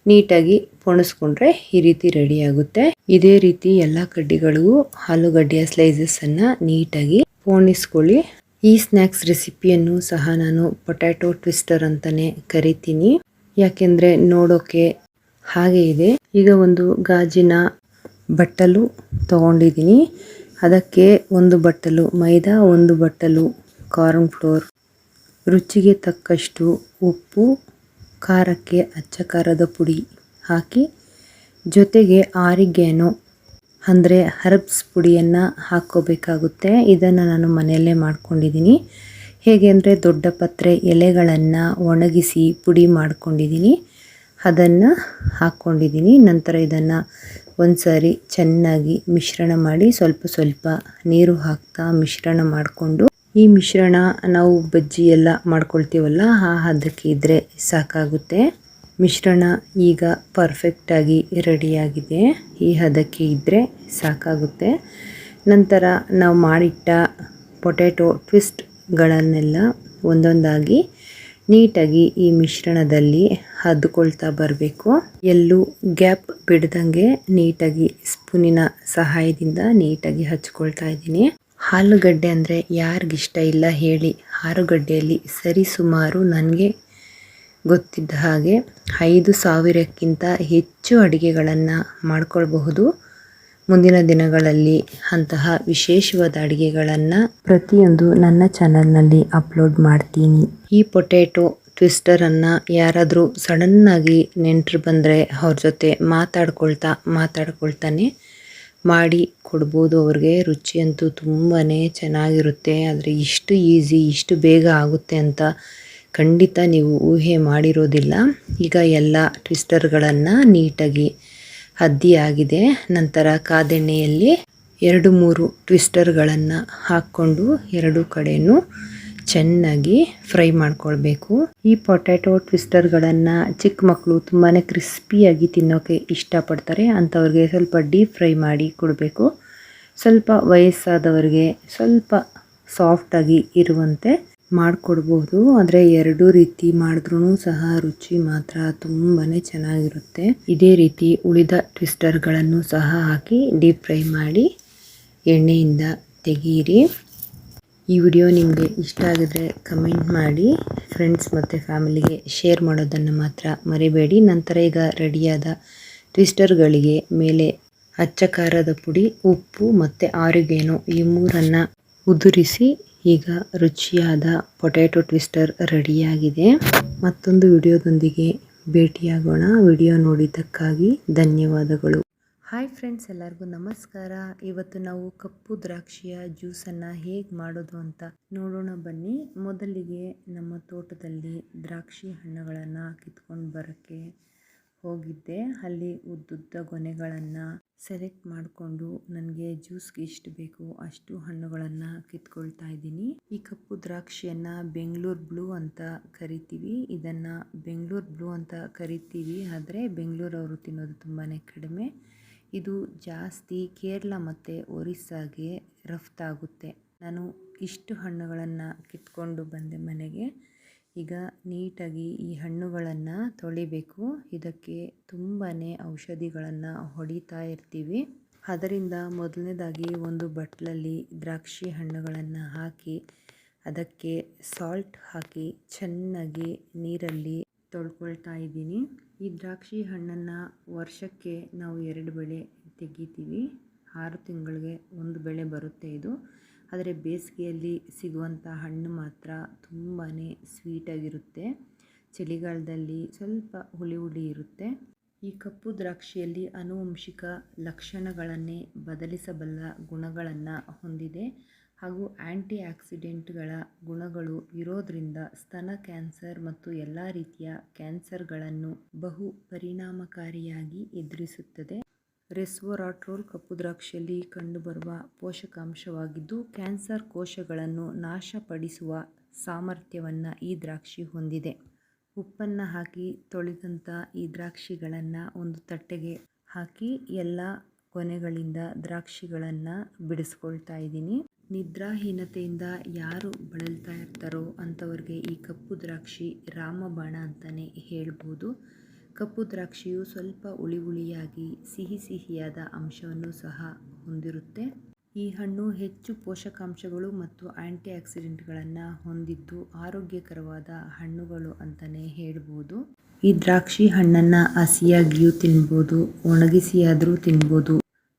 ನೀಟಾಗಿ ಪೋಣಿಸ್ಕೊಂಡ್ರೆ ಈ ರೀತಿ ರೆಡಿಯಾಗುತ್ತೆ. ಇದೇ ರೀತಿ ಎಲ್ಲ ಕಡ್ಡಿಗಳಿಗೂ ಆಲೂಗಡ್ಡೆಯ ಸ್ಲೈಸಸ್ಸನ್ನು ನೀಟಾಗಿ ಪೋಣಿಸ್ಕೊಳ್ಳಿ. ಈ ಸ್ನ್ಯಾಕ್ಸ್ ರೆಸಿಪಿಯನ್ನು ಸಹ ನಾನು ಪೊಟ್ಯಾಟೊ ಟ್ವಿಸ್ಟರ್ ಅಂತಲೇ ಕರಿತೀನಿ, ಯಾಕೆಂದರೆ ನೋಡೋಕ್ಕೆ ಹಾಗೆ ಇದೆ. ಈಗ ಒಂದು ಗಾಜಿನ ಬಟ್ಟಲು ತೊಗೊಂಡಿದ್ದೀನಿ. ಅದಕ್ಕೆ 1 ಬಟ್ಟಲು ಮೈದಾ, 1 ಬಟ್ಟಲು ಕಾರ್ನ್ ಫ್ಲೋರ್, ರುಚಿಗೆ ತಕ್ಕಷ್ಟು ಉಪ್ಪು, ಖಾರಕ್ಕೆ ಅಚ್ಚ ಖಾರದ ಪುಡಿ ಹಾಕಿ, ಜೊತೆಗೆ ಆರಿಗ್ಯಾನೋ ಅಂದರೆ ಹರ್ಬ್ಸ್ ಪುಡಿಯನ್ನು ಹಾಕ್ಕೋಬೇಕಾಗುತ್ತೆ. ಇದನ್ನು ನಾನು ಮನೆಯಲ್ಲೇ ಮಾಡ್ಕೊಂಡಿದ್ದೀನಿ. ಹೇಗೆ ಅಂದರೆ ದೊಡ್ಡ ಪತ್ರೆ ಎಲೆಗಳನ್ನು ಒಣಗಿಸಿ ಪುಡಿ ಮಾಡ್ಕೊಂಡಿದ್ದೀನಿ, ಅದನ್ನು ಹಾಕ್ಕೊಂಡಿದ್ದೀನಿ. ನಂತರ ಇದನ್ನು ಒಂದು ಸಾರಿ ಚೆನ್ನಾಗಿ ಮಿಶ್ರಣ ಮಾಡಿ ಸ್ವಲ್ಪ ನೀರು ಹಾಕ್ತಾ ಮಿಶ್ರಣ ಮಾಡಿಕೊಂಡು, ಈ ಮಿಶ್ರಣ ನಾವು ಬಜ್ಜಿ ಎಲ್ಲ ಮಾಡ್ಕೊಳ್ತೀವಲ್ಲ ಆ ಹದಕ್ಕೆ ಇದ್ದರೆ ಸಾಕಾಗುತ್ತೆ. ಮಿಶ್ರಣ ಈಗ ಪರ್ಫೆಕ್ಟಾಗಿ ರೆಡಿಯಾಗಿದೆ. ಈ ಹದಕ್ಕೆ ಇದ್ದರೆ ಸಾಕಾಗುತ್ತೆ. ನಂತರ ನಾವು ಮಾಡಿಟ್ಟ ಪೊಟ್ಯಾಟೊ ಟ್ವಿಸ್ಟ್ಗಳನ್ನೆಲ್ಲ ಒಂದೊಂದಾಗಿ ನೀಟಾಗಿ ಈ ಮಿಶ್ರಣದಲ್ಲಿ ಹದ್ಕೊಳ್ತಾ ಬರಬೇಕು. ಎಲ್ಲೂ ಗ್ಯಾಪ್ ಬಿಡ್ದಂಗೆ ನೀಟಾಗಿ ಸ್ಪೂನಿನ ಸಹಾಯದಿಂದ ನೀಟಾಗಿ ಹಚ್ಕೊಳ್ತಾ ಇದ್ದೀನಿ. ಆಲೂಗಡ್ಡೆ ಅಂದರೆ ಯಾರಿಗಿಷ್ಟ ಇಲ್ಲ ಹೇಳಿ. ಆಲೂಗಡ್ಡೆಯಲ್ಲಿ ಸರಿಸುಮಾರು ನನಗೆ ಗೊತ್ತಿದ್ದ ಹಾಗೆ 5,000ಕ್ಕಿಂತ ಹೆಚ್ಚು ಅಡುಗೆಗಳನ್ನು ಮಾಡ್ಕೊಳ್ಬಹುದು. ಮುಂದಿನ ದಿನಗಳಲ್ಲಿ ಅಂತಹ ವಿಶೇಷವಾದ ಅಡುಗೆಗಳನ್ನು ಪ್ರತಿಯೊಂದು ನನ್ನ ಚಾನಲ್ನಲ್ಲಿ ಅಪ್ಲೋಡ್ ಮಾಡ್ತೀನಿ. ಈ ಪೊಟ್ಯಾಟೊ ಟ್ವಿಸ್ಟರನ್ನು ಯಾರಾದರೂ ಸಡನ್ನಾಗಿ ನೆಂಟರು ಬಂದರೆ ಅವ್ರ ಜೊತೆ ಮಾತಾಡ್ಕೊಳ್ತಾನೆ ಮಾಡಿ ಕೊಡ್ಬೋದು ಅವ್ರಿಗೆ. ರುಚಿಯಂತೂ ತುಂಬಾ ಚೆನ್ನಾಗಿರುತ್ತೆ. ಆದರೆ ಇಷ್ಟು ಈಸಿ, ಇಷ್ಟು ಬೇಗ ಆಗುತ್ತೆ ಅಂತ ಖಂಡಿತ ನೀವು ಊಹೆ ಮಾಡಿರೋದಿಲ್ಲ. ಈಗ ಎಲ್ಲ ಟ್ವಿಸ್ಟರ್ಗಳನ್ನು ನೀಟಾಗಿ ಆಗಿದೆ. ನಂತರ ಕಾದೆಣ್ಣೆಯಲ್ಲಿ 2-3 ಟ್ವಿಸ್ಟರ್ಗಳನ್ನು ಹಾಕ್ಕೊಂಡು ಎರಡು ಕಡೆಯೂ ಚೆನ್ನಾಗಿ ಫ್ರೈ ಮಾಡ್ಕೊಳ್ಬೇಕು. ಈ ಪೊಟ್ಯಾಟೊ ಟ್ವಿಸ್ಟರ್ಗಳನ್ನು ಚಿಕ್ಕ ಮಕ್ಕಳು ತುಂಬಾ ಕ್ರಿಸ್ಪಿಯಾಗಿ ತಿನ್ನೋಕ್ಕೆ ಇಷ್ಟಪಡ್ತಾರೆ. ಅಂಥವ್ರಿಗೆ ಸ್ವಲ್ಪ ಡೀಪ್ ಫ್ರೈ ಮಾಡಿ ಕೊಡಬೇಕು. ಸ್ವಲ್ಪ ವಯಸ್ಸಾದವರಿಗೆ ಸ್ವಲ್ಪ ಸಾಫ್ಟಾಗಿ ಇರುವಂತೆ ಮಾಡಿಕೊಡ್ಬೋದು. ಆದರೆ ಎರಡೂ ರೀತಿ ಮಾಡಿದ್ರೂ ಸಹ ರುಚಿ ಮಾತ್ರ ತುಂಬಾ ಚೆನ್ನಾಗಿರುತ್ತೆ. ಇದೇ ರೀತಿ ಉಳಿದ ಟ್ವಿಸ್ಟರ್ಗಳನ್ನು ಸಹ ಹಾಕಿ ಡೀಪ್ ಫ್ರೈ ಮಾಡಿ ಎಣ್ಣೆಯಿಂದ ತೆಗೀರಿ. ಈ ವಿಡಿಯೋ ನಿಮಗೆ ಇಷ್ಟ ಆಗಿದ್ರೆ ಕಮೆಂಟ್ ಮಾಡಿ, ಫ್ರೆಂಡ್ಸ್ ಮತ್ತು ಫ್ಯಾಮಿಲಿಗೆ ಶೇರ್ ಮಾಡೋದನ್ನು ಮಾತ್ರ ಮರಿಬೇಡಿ. ನಂತರ ಈಗ ರೆಡಿಯಾದ ಟ್ವಿಸ್ಟರ್ಗಳಿಗೆ ಮೇಲೆ ಅಚ್ಚ ಖಾರದ ಪುಡಿ, ಉಪ್ಪು ಮತ್ತು ಆರಿಗೇನೋ ಈ ಮೂರನ್ನು ಉದುರಿಸಿ ಈಗ ರುಚಿಯಾದ ಪೊಟ್ಯಾಟೊ ಟ್ವಿಸ್ಟರ್ ರೆಡಿಯಾಗಿದೆ. ಮತ್ತೊಂದು ವಿಡಿಯೋದೊಂದಿಗೆ ಭೇಟಿಯಾಗೋಣ. ವಿಡಿಯೋ ನೋಡಿದ್ದಕ್ಕಾಗಿ ಧನ್ಯವಾದಗಳು. ಹಾಯ್ ಫ್ರೆಂಡ್ಸ್, ಎಲ್ಲರಿಗೂ ನಮಸ್ಕಾರ. ಇವತ್ತು ನಾವು ಕಪ್ಪು ದ್ರಾಕ್ಷಿಯ ಜ್ಯೂಸನ್ನು ಹೇಗೆ ಮಾಡೋದು ಅಂತ ನೋಡೋಣ ಬನ್ನಿ. ಮೊದಲಿಗೆ ನಮ್ಮ ತೋಟದಲ್ಲಿ ದ್ರಾಕ್ಷಿ ಹಣ್ಣುಗಳನ್ನು ಕಿತ್ಕೊಂಡು ಬರೋಕ್ಕೆ ಹೋಗಿದ್ದೆ. ಅಲ್ಲಿ ಉದ್ದುದ್ದ ಗೊನೆಗಳನ್ನು ಸೆಲೆಕ್ಟ್ ಮಾಡಿಕೊಂಡು ನನಗೆ ಜ್ಯೂಸ್ಗೆ ಎಷ್ಟು ಬೇಕು ಅಷ್ಟು ಹಣ್ಣುಗಳನ್ನು ಕಿತ್ಕೊಳ್ತಾ ಇದ್ದೀನಿ. ಈ ಕಪ್ಪು ದ್ರಾಕ್ಷಿಯನ್ನು ಬೆಂಗಳೂರು ಬ್ಲೂ ಅಂತ ಕರಿತೀವಿ. ಇದನ್ನು ಬೆಂಗಳೂರು ಬ್ಲೂ ಅಂತ ಕರಿತೀವಿ, ಆದರೆ ಬೆಂಗಳೂರವರು ತಿನ್ನೋದು ತುಂಬಾ ಕಡಿಮೆ. ಇದು ಜಾಸ್ತಿ ಕೇರಳ ಮತ್ತು ಒರಿಸ್ಸಾಗೆ ರಫ್ತಾಗುತ್ತೆ. ನಾನು ಇಷ್ಟು ಹಣ್ಣುಗಳನ್ನು ಕಿತ್ಕೊಂಡು ಬಂದೆ ಮನೆಗೆ. ಈಗ ನೀಟಾಗಿ ಈ ಹಣ್ಣುಗಳನ್ನು ತೊಳಿಬೇಕು. ಇದಕ್ಕೆ ತುಂಬಾ ಔಷಧಿಗಳನ್ನು ಹೊಡಿತಾ ಇರ್ತೀವಿ. ಅದರಿಂದ ಮೊದಲನೇದಾಗಿ ಒಂದು ಬಟ್ಲಲ್ಲಿ ದ್ರಾಕ್ಷಿ ಹಣ್ಣುಗಳನ್ನು ಹಾಕಿ ಅದಕ್ಕೆ ಸಾಲ್ಟ್ ಹಾಕಿ ಚೆನ್ನಾಗಿ ನೀರಲ್ಲಿ ತೊಳ್ಕೊಳ್ತಾ ಇದ್ದೀನಿ. ಈ ದ್ರಾಕ್ಷಿ ಹಣ್ಣನ್ನು ವರ್ಷಕ್ಕೆ ನಾವು 2 ಬೆಳೆ ತೆಗಿತೀವಿ. 6 ತಿಂಗಳಿಗೆ 1 ಬೆಳೆ ಬರುತ್ತೆ ಇದು. ಆದರೆ ಬೇಸಿಗೆಯಲ್ಲಿ ಸಿಗುವಂಥ ಹಣ್ಣು ಮಾತ್ರ ತುಂಬಾ ಸ್ವೀಟಾಗಿರುತ್ತೆ. ಚಳಿಗಾಲದಲ್ಲಿ ಸ್ವಲ್ಪ ಹುಳಿ ಇರುತ್ತೆ. ಈ ಕಪ್ಪು ದ್ರಾಕ್ಷಿಯಲ್ಲಿ ಆನುವಂಶಿಕ ಲಕ್ಷಣಗಳನ್ನೇ ಬದಲಿಸಬಲ್ಲ ಗುಣಗಳನ್ನು ಹೊಂದಿದೆ ಹಾಗೂ ಆ್ಯಂಟಿ ಆಕ್ಸಿಡೆಂಟ್ಗಳ ಗುಣಗಳು ಇರೋದ್ರಿಂದ ಸ್ತನ ಕ್ಯಾನ್ಸರ್ ಮತ್ತು ಎಲ್ಲ ರೀತಿಯ ಕ್ಯಾನ್ಸರ್ಗಳನ್ನು ಬಹು ಪರಿಣಾಮಕಾರಿಯಾಗಿ ಎದುರಿಸುತ್ತದೆ. ರೆಸ್ವರಾಟ್ರೋಲ್ ಕಪ್ಪು ದ್ರಾಕ್ಷಿಯಲ್ಲಿ ಕಂಡುಬರುವ ಪೋಷಕಾಂಶವಾಗಿದ್ದು ಕ್ಯಾನ್ಸರ್ ಕೋಶಗಳನ್ನು ನಾಶಪಡಿಸುವ ಸಾಮರ್ಥ್ಯವನ್ನು ಈ ದ್ರಾಕ್ಷಿ ಹೊಂದಿದೆ. ಉಪ್ಪನ್ನು ಹಾಕಿ ತೊಳೆದಂಥ ಈ ದ್ರಾಕ್ಷಿಗಳನ್ನು ಒಂದು ತಟ್ಟೆಗೆ ಹಾಕಿ ಎಲ್ಲ ಕೊನೆಗಳಿಂದ ದ್ರಾಕ್ಷಿಗಳನ್ನು ಬಿಡಿಸ್ಕೊಳ್ತಾ ಇದ್ದೀನಿ. ನಿದ್ರಾಹೀನತೆಯಿಂದ ಯಾರು ಬಳಲ್ತಾ ಇರ್ತಾರೋ ಅಂಥವ್ರಿಗೆ ಈ ಕಪ್ಪು ದ್ರಾಕ್ಷಿ ರಾಮಬಾಣ ಅಂತಲೇ ಹೇಳ್ಬೋದು. ಕಪ್ಪು ದ್ರಾಕ್ಷಿಯು ಸ್ವಲ್ಪ ಹುಳಿಯಾಗಿ ಸಿಹಿಯಾದ ಅಂಶವನ್ನು ಸಹ ಹೊಂದಿರುತ್ತೆ. ಈ ಹಣ್ಣು ಹೆಚ್ಚು ಪೋಷಕಾಂಶಗಳು ಮತ್ತು ಆ್ಯಂಟಿ ಆಕ್ಸಿಡೆಂಟ್ಗಳನ್ನು ಹೊಂದಿದ್ದು ಆರೋಗ್ಯಕರವಾದ ಹಣ್ಣುಗಳು ಅಂತಲೇ ಹೇಳ್ಬೋದು. ಈ ದ್ರಾಕ್ಷಿ ಹಣ್ಣನ್ನು ಹಸಿಯಾಗಿಯೂ ತಿನ್ಬೋದು, ಒಣಗಿಸಿಯಾದರೂ ತಿನ್ಬೋದು,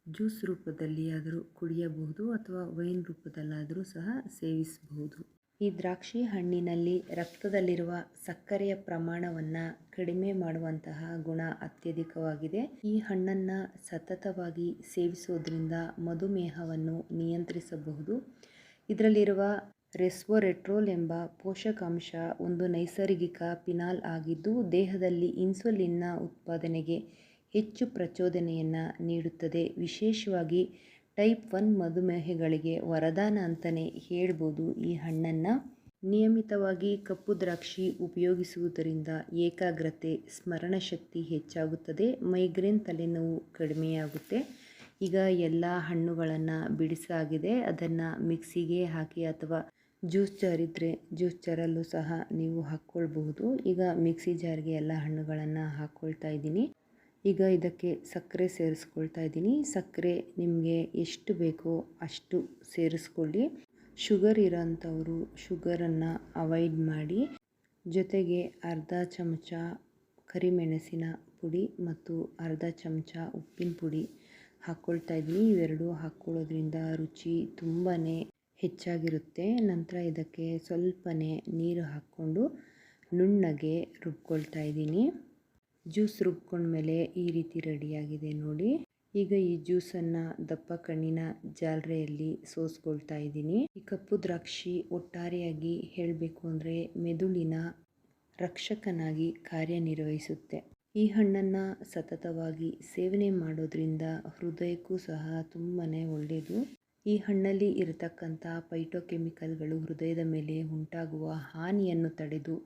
ಜ್ಯೂಸ್ ರೂಪದಲ್ಲಿ ಆದರೂ ಕುಡಿಯಬಹುದು ಅಥವಾ ವೈನ್ ರೂಪದಲ್ಲಾದರೂ ಸಹ ಸೇವಿಸಬಹುದು. ಈ ದ್ರಾಕ್ಷಿ ಹಣ್ಣಿನಲ್ಲಿ ರಕ್ತದಲ್ಲಿರುವ ಸಕ್ಕರೆಯ ಪ್ರಮಾಣವನ್ನು ಕಡಿಮೆ ಮಾಡುವಂತಹ ಗುಣ ಅತ್ಯಧಿಕವಾಗಿದೆ. ಈ ಹಣ್ಣನ್ನು ಸತತವಾಗಿ ಸೇವಿಸೋದ್ರಿಂದ ಮಧುಮೇಹವನ್ನು ನಿಯಂತ್ರಿಸಬಹುದು. ಇದರಲ್ಲಿರುವ ರೆಸ್ವರೆಟ್ರೋಲ್ ಎಂಬ ಪೋಷಕಾಂಶ ಒಂದು ನೈಸರ್ಗಿಕ ಫಿನಾಲ್ ಆಗಿದ್ದು ದೇಹದಲ್ಲಿ ಇನ್ಸುಲಿನ್ನ ಉತ್ಪಾದನೆಗೆ ಹೆಚ್ಚು ಪ್ರಚೋದನೆಯನ್ನು ನೀಡುತ್ತದೆ. ವಿಶೇಷವಾಗಿ ಟೈಪ್ 1 ಮಧುಮೇಹಿಗಳಿಗೆ ವರದಾನ ಅಂತಲೇ ಹೇಳ್ಬೋದು. ಈ ಹಣ್ಣನ್ನು ನಿಯಮಿತವಾಗಿ ಕಪ್ಪು ದ್ರಾಕ್ಷಿ ಉಪಯೋಗಿಸುವುದರಿಂದ ಏಕಾಗ್ರತೆ, ಸ್ಮರಣಶಕ್ತಿ ಹೆಚ್ಚಾಗುತ್ತದೆ, ಮೈಗ್ರೇನ್ ತಲೆನೋವು ಕಡಿಮೆಯಾಗುತ್ತೆ. ಈಗ ಎಲ್ಲ ಹಣ್ಣುಗಳನ್ನು ಬಿಡಿಸಾಗಿದೆ. ಅದನ್ನು ಮಿಕ್ಸಿಗೆ ಹಾಕಿ ಅಥವಾ ಜ್ಯೂಸ್ ಜಾರ್ ಇದ್ದರೆ ಜ್ಯೂಸ್ ಜಾರಲ್ಲೂ ಸಹ ನೀವು ಹಾಕ್ಕೊಳ್ಬಹುದು. ಈಗ ಮಿಕ್ಸಿ ಜಾರ್ಗೆ ಎಲ್ಲ ಹಣ್ಣುಗಳನ್ನು ಹಾಕ್ಕೊಳ್ತಾ ಇದ್ದೀನಿ. ಈಗ ಇದಕ್ಕೆ ಸಕ್ಕರೆ ಸೇರಿಸ್ಕೊಳ್ತಾ ಇದ್ದೀನಿ. ಸಕ್ಕರೆ ನಿಮಗೆ ಎಷ್ಟು ಬೇಕೋ ಅಷ್ಟು ಸೇರಿಸ್ಕೊಳ್ಳಿ. ಶುಗರ್ ಇರೋಂಥವರು ಶುಗರನ್ನು ಅವಾಯ್ಡ್ ಮಾಡಿ. ಜೊತೆಗೆ ಅರ್ಧ ಚಮಚ ಕರಿಮೆಣಸಿನ ಪುಡಿ ಮತ್ತು ಅರ್ಧ ಚಮಚ ಉಪ್ಪಿನ ಪುಡಿ ಹಾಕ್ಕೊಳ್ತಾ ಇದ್ದೀನಿ. ಇವೆರಡು ಹಾಕ್ಕೊಳ್ಳೋದ್ರಿಂದ ರುಚಿ ತುಂಬಾ ಹೆಚ್ಚಾಗಿರುತ್ತೆ. ನಂತರ ಇದಕ್ಕೆ ಸ್ವಲ್ಪನೇ ನೀರು ಹಾಕ್ಕೊಂಡು ನುಣ್ಣಗೆ ರುಬ್ಕೊಳ್ತಾ ಇದ್ದೀನಿ. ಜ್ಯೂಸ್ ರುಬ್ಕೊಂಡ್ಮೇಲೆ ಈ ರೀತಿ ರೆಡಿಯಾಗಿದೆ ನೋಡಿ. ಈಗ ಈ ಜ್ಯೂಸನ್ನು ದಪ್ಪ ಕಣ್ಣಿನ ಜಾಲರೆಯಲ್ಲಿ ಸೋಸ್ಕೊಳ್ತಾ ಇದ್ದೀನಿ. ಈ ಕಪ್ಪು ದ್ರಾಕ್ಷಿ ಒಟ್ಟಾರೆಯಾಗಿ ಹೇಳಬೇಕು ಅಂದರೆ ಮೆದುಳಿನ ರಕ್ಷಕನಾಗಿ ಕಾರ್ಯನಿರ್ವಹಿಸುತ್ತೆ. ಈ ಹಣ್ಣನ್ನು ಸತತವಾಗಿ ಸೇವನೆ ಮಾಡೋದ್ರಿಂದ ಹೃದಯಕ್ಕೂ ಸಹ ತುಂಬಾ ಒಳ್ಳೆಯದು. ಈ ಹಣ್ಣಲ್ಲಿ ಇರತಕ್ಕಂಥ ಫೈಟೋಕೆಮಿಕಲ್ಗಳು ಹೃದಯದ ಮೇಲೆ ಉಂಟಾಗುವ ಹಾನಿಯನ್ನು ತಡೆದು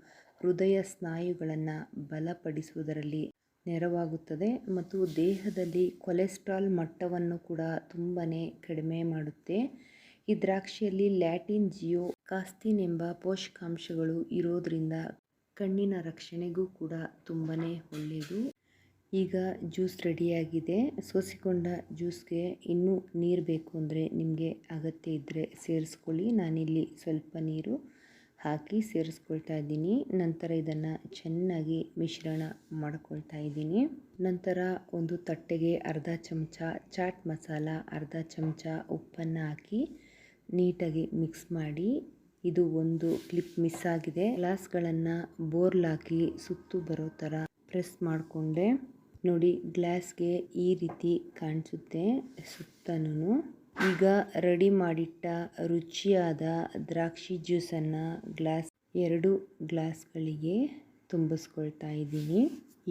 ಹೃದಯ ಸ್ನಾಯುಗಳನ್ನು ಬಲಪಡಿಸುವುದರಲ್ಲಿ ನೆರವಾಗುತ್ತದೆ ಮತ್ತು ದೇಹದಲ್ಲಿ ಕೊಲೆಸ್ಟ್ರಾಲ್ ಮಟ್ಟವನ್ನು ಕೂಡ ತುಂಬಾ ಕಡಿಮೆ ಮಾಡುತ್ತೆ. ಈ ದ್ರಾಕ್ಷಿಯಲ್ಲಿ ಲ್ಯಾಟಿನ್ ಜಿಯೋಕಾಸ್ತಿನ್ ಎಂಬ ಪೋಷಕಾಂಶಗಳು ಇರೋದ್ರಿಂದ ಕಣ್ಣಿನ ರಕ್ಷಣೆಗೂ ಕೂಡ ತುಂಬಾ ಒಳ್ಳೆಯದು. ಈಗ ಜ್ಯೂಸ್ ರೆಡಿಯಾಗಿದೆ. ಸೋಸಿಕೊಂಡ ಜ್ಯೂಸ್ಗೆ ಇನ್ನೂ ನೀರು ಬೇಕು ಅಂದರೆ ನಿಮಗೆ ಅಗತ್ಯ ಇದ್ದರೆ ಸೇರಿಸ್ಕೊಳ್ಳಿ. ನಾನಿಲ್ಲಿ ಸ್ವಲ್ಪ ನೀರು ಹಾಕಿ ಸೇರಿಸ್ಕೊಳ್ತಾ ಇದ್ದೀನಿ. ನಂತರ ಇದನ್ನು ಚೆನ್ನಾಗಿ ಮಿಶ್ರಣ ಮಾಡ್ಕೊಳ್ತಾ ಇದ್ದೀನಿ. ನಂತರ ಒಂದು ತಟ್ಟೆಗೆ ಅರ್ಧ ಚಮಚ ಚಾಟ್ ಮಸಾಲ, ಅರ್ಧ ಚಮಚ ಉಪ್ಪನ್ನು ಹಾಕಿ ನೀಟಾಗಿ ಮಿಕ್ಸ್ ಮಾಡಿ. ಇದು ಒಂದು ಕ್ಲಿಪ್ ಮಿಸ್ ಆಗಿದೆ. ಗ್ಲಾಸ್ಗಳನ್ನು ಬೋರ್ಲಾಕಿ ಸುತ್ತು ಬರೋ ಥರ ಪ್ರೆಸ್ ಮಾಡಿಕೊಂಡೆ. ನೋಡಿ, ಗ್ಲಾಸ್ಗೆ ಈ ರೀತಿ ಕಾಣಿಸುತ್ತೆ ಸುತ್ತನೂ. ಈಗ ರೆಡಿ ಮಾಡಿಟ್ಟ ರುಚಿಯಾದ ದ್ರಾಕ್ಷಿ ಜ್ಯೂಸನ್ನು ಎರಡು ಗ್ಲಾಸ್ಗಳಿಗೆ ತುಂಬಿಸ್ಕೊಳ್ತಾ ಇದ್ದೀನಿ.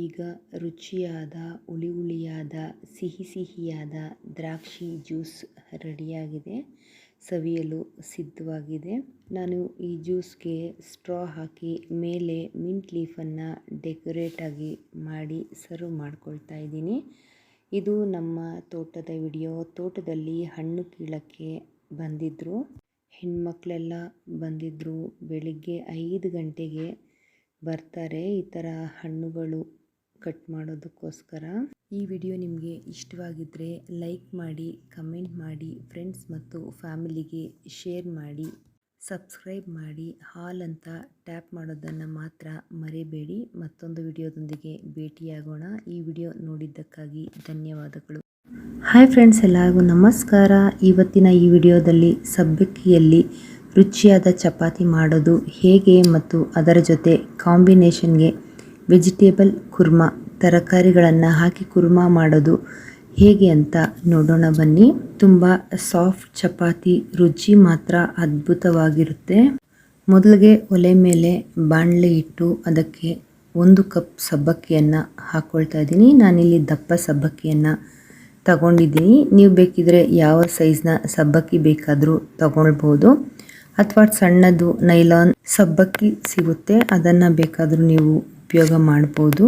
ಈಗ ರುಚಿಯಾದ ಹುಳಿಯಾದ ಸಿಹಿಯಾದ ದ್ರಾಕ್ಷಿ ಜ್ಯೂಸ್ ರೆಡಿಯಾಗಿದೆ. ಸವಿಯಲು ಸಿದ್ಧವಾಗಿದೆ. ನಾನು ಈ ಜ್ಯೂಸ್ಗೆ ಸ್ಟ್ರಾ ಹಾಕಿ ಮೇಲೆ ಮಿಂಟ್ ಲೀಫನ್ನು ಡೆಕೋರೇಟಾಗಿ ಮಾಡಿ ಸರ್ವ್ ಮಾಡ್ಕೊಳ್ತಾ ಇದ್ದೀನಿ. ಇದು ನಮ್ಮ ತೋಟದ ವಿಡಿಯೋ. ತೋಟದಲ್ಲಿ ಹಣ್ಣು ಕೀಳಕ್ಕೆ ಬಂದಿದ್ದರು, ಹೆಣ್ಮಕ್ಳೆಲ್ಲ ಬಂದಿದ್ದರು. ಬೆಳಿಗ್ಗೆ 5 ಗಂಟೆಗೆ ಬರ್ತಾರೆ ಈ ಥರ ಹಣ್ಣುಗಳು ಕಟ್ ಮಾಡೋದಕ್ಕೋಸ್ಕರ. ಈ ವಿಡಿಯೋ ನಿಮಗೆ ಇಷ್ಟವಾಗಿದ್ದರೆ ಲೈಕ್ ಮಾಡಿ, ಕಮೆಂಟ್ ಮಾಡಿ, ಫ್ರೆಂಡ್ಸ್ ಮತ್ತು ಫ್ಯಾಮಿಲಿಗೆ ಶೇರ್ ಮಾಡಿ, ಸಬ್ಸ್ಕ್ರೈಬ್ ಮಾಡಿ, ಹಾಲ್ ಅಂತ ಟ್ಯಾಪ್ ಮಾಡೋದನ್ನು ಮಾತ್ರ ಮರಿಬೇಡಿ. ಮತ್ತೊಂದು ವಿಡಿಯೋದೊಂದಿಗೆ ಭೇಟಿಯಾಗೋಣ. ಈ ವಿಡಿಯೋ ನೋಡಿದ್ದಕ್ಕಾಗಿ ಧನ್ಯವಾದಗಳು. ಹಾಯ್ ಫ್ರೆಂಡ್ಸ್, ಎಲ್ಲರಿಗೂ ನಮಸ್ಕಾರ. ಇವತ್ತಿನ ಈ ವಿಡಿಯೋದಲ್ಲಿ ಸಬ್ಬಕ್ಕಿಯಲ್ಲಿ ರುಚಿಯಾದ ಚಪಾತಿ ಮಾಡೋದು ಹೇಗೆ ಮತ್ತು ಅದರ ಜೊತೆ ಕಾಂಬಿನೇಷನ್ಗೆ ವೆಜಿಟೇಬಲ್ ಕುರ್ಮಾ, ತರಕಾರಿಗಳನ್ನು ಹಾಕಿ ಕುರ್ಮಾ ಮಾಡೋದು ಹೇಗೆ ಅಂತ ನೋಡೋಣ ಬನ್ನಿ. ತುಂಬ ಸಾಫ್ಟ್ ಚಪಾತಿ, ರುಚಿ ಮಾತ್ರ ಅದ್ಭುತವಾಗಿರುತ್ತೆ. ಮೊದಲಿಗೆ ಒಲೆ ಮೇಲೆ ಬಾಣಲೆ ಇಟ್ಟು ಅದಕ್ಕೆ 1 ಕಪ್ ಸಬ್ಬಕ್ಕಿಯನ್ನು ಹಾಕ್ಕೊಳ್ತಾ ಇದ್ದೀನಿ. ನಾನಿಲ್ಲಿ ದಪ್ಪ ಸಬ್ಬಕ್ಕಿಯನ್ನು ತಗೊಂಡಿದ್ದೀನಿ. ನೀವು ಬೇಕಿದ್ರೆ ಯಾವ ಸೈಜ್ನ ಸಬ್ಬಕ್ಕಿ ಬೇಕಾದರೂ ತಗೊಳ್ಬೋದು, ಅಥವಾ ಸಣ್ಣದು ನೈಲಾನ್ ಸಬ್ಬಕ್ಕಿ ಸಿಗುತ್ತೆ, ಅದನ್ನು ಬೇಕಾದರೂ ನೀವು ಉಪಯೋಗ ಮಾಡ್ಬೋದು.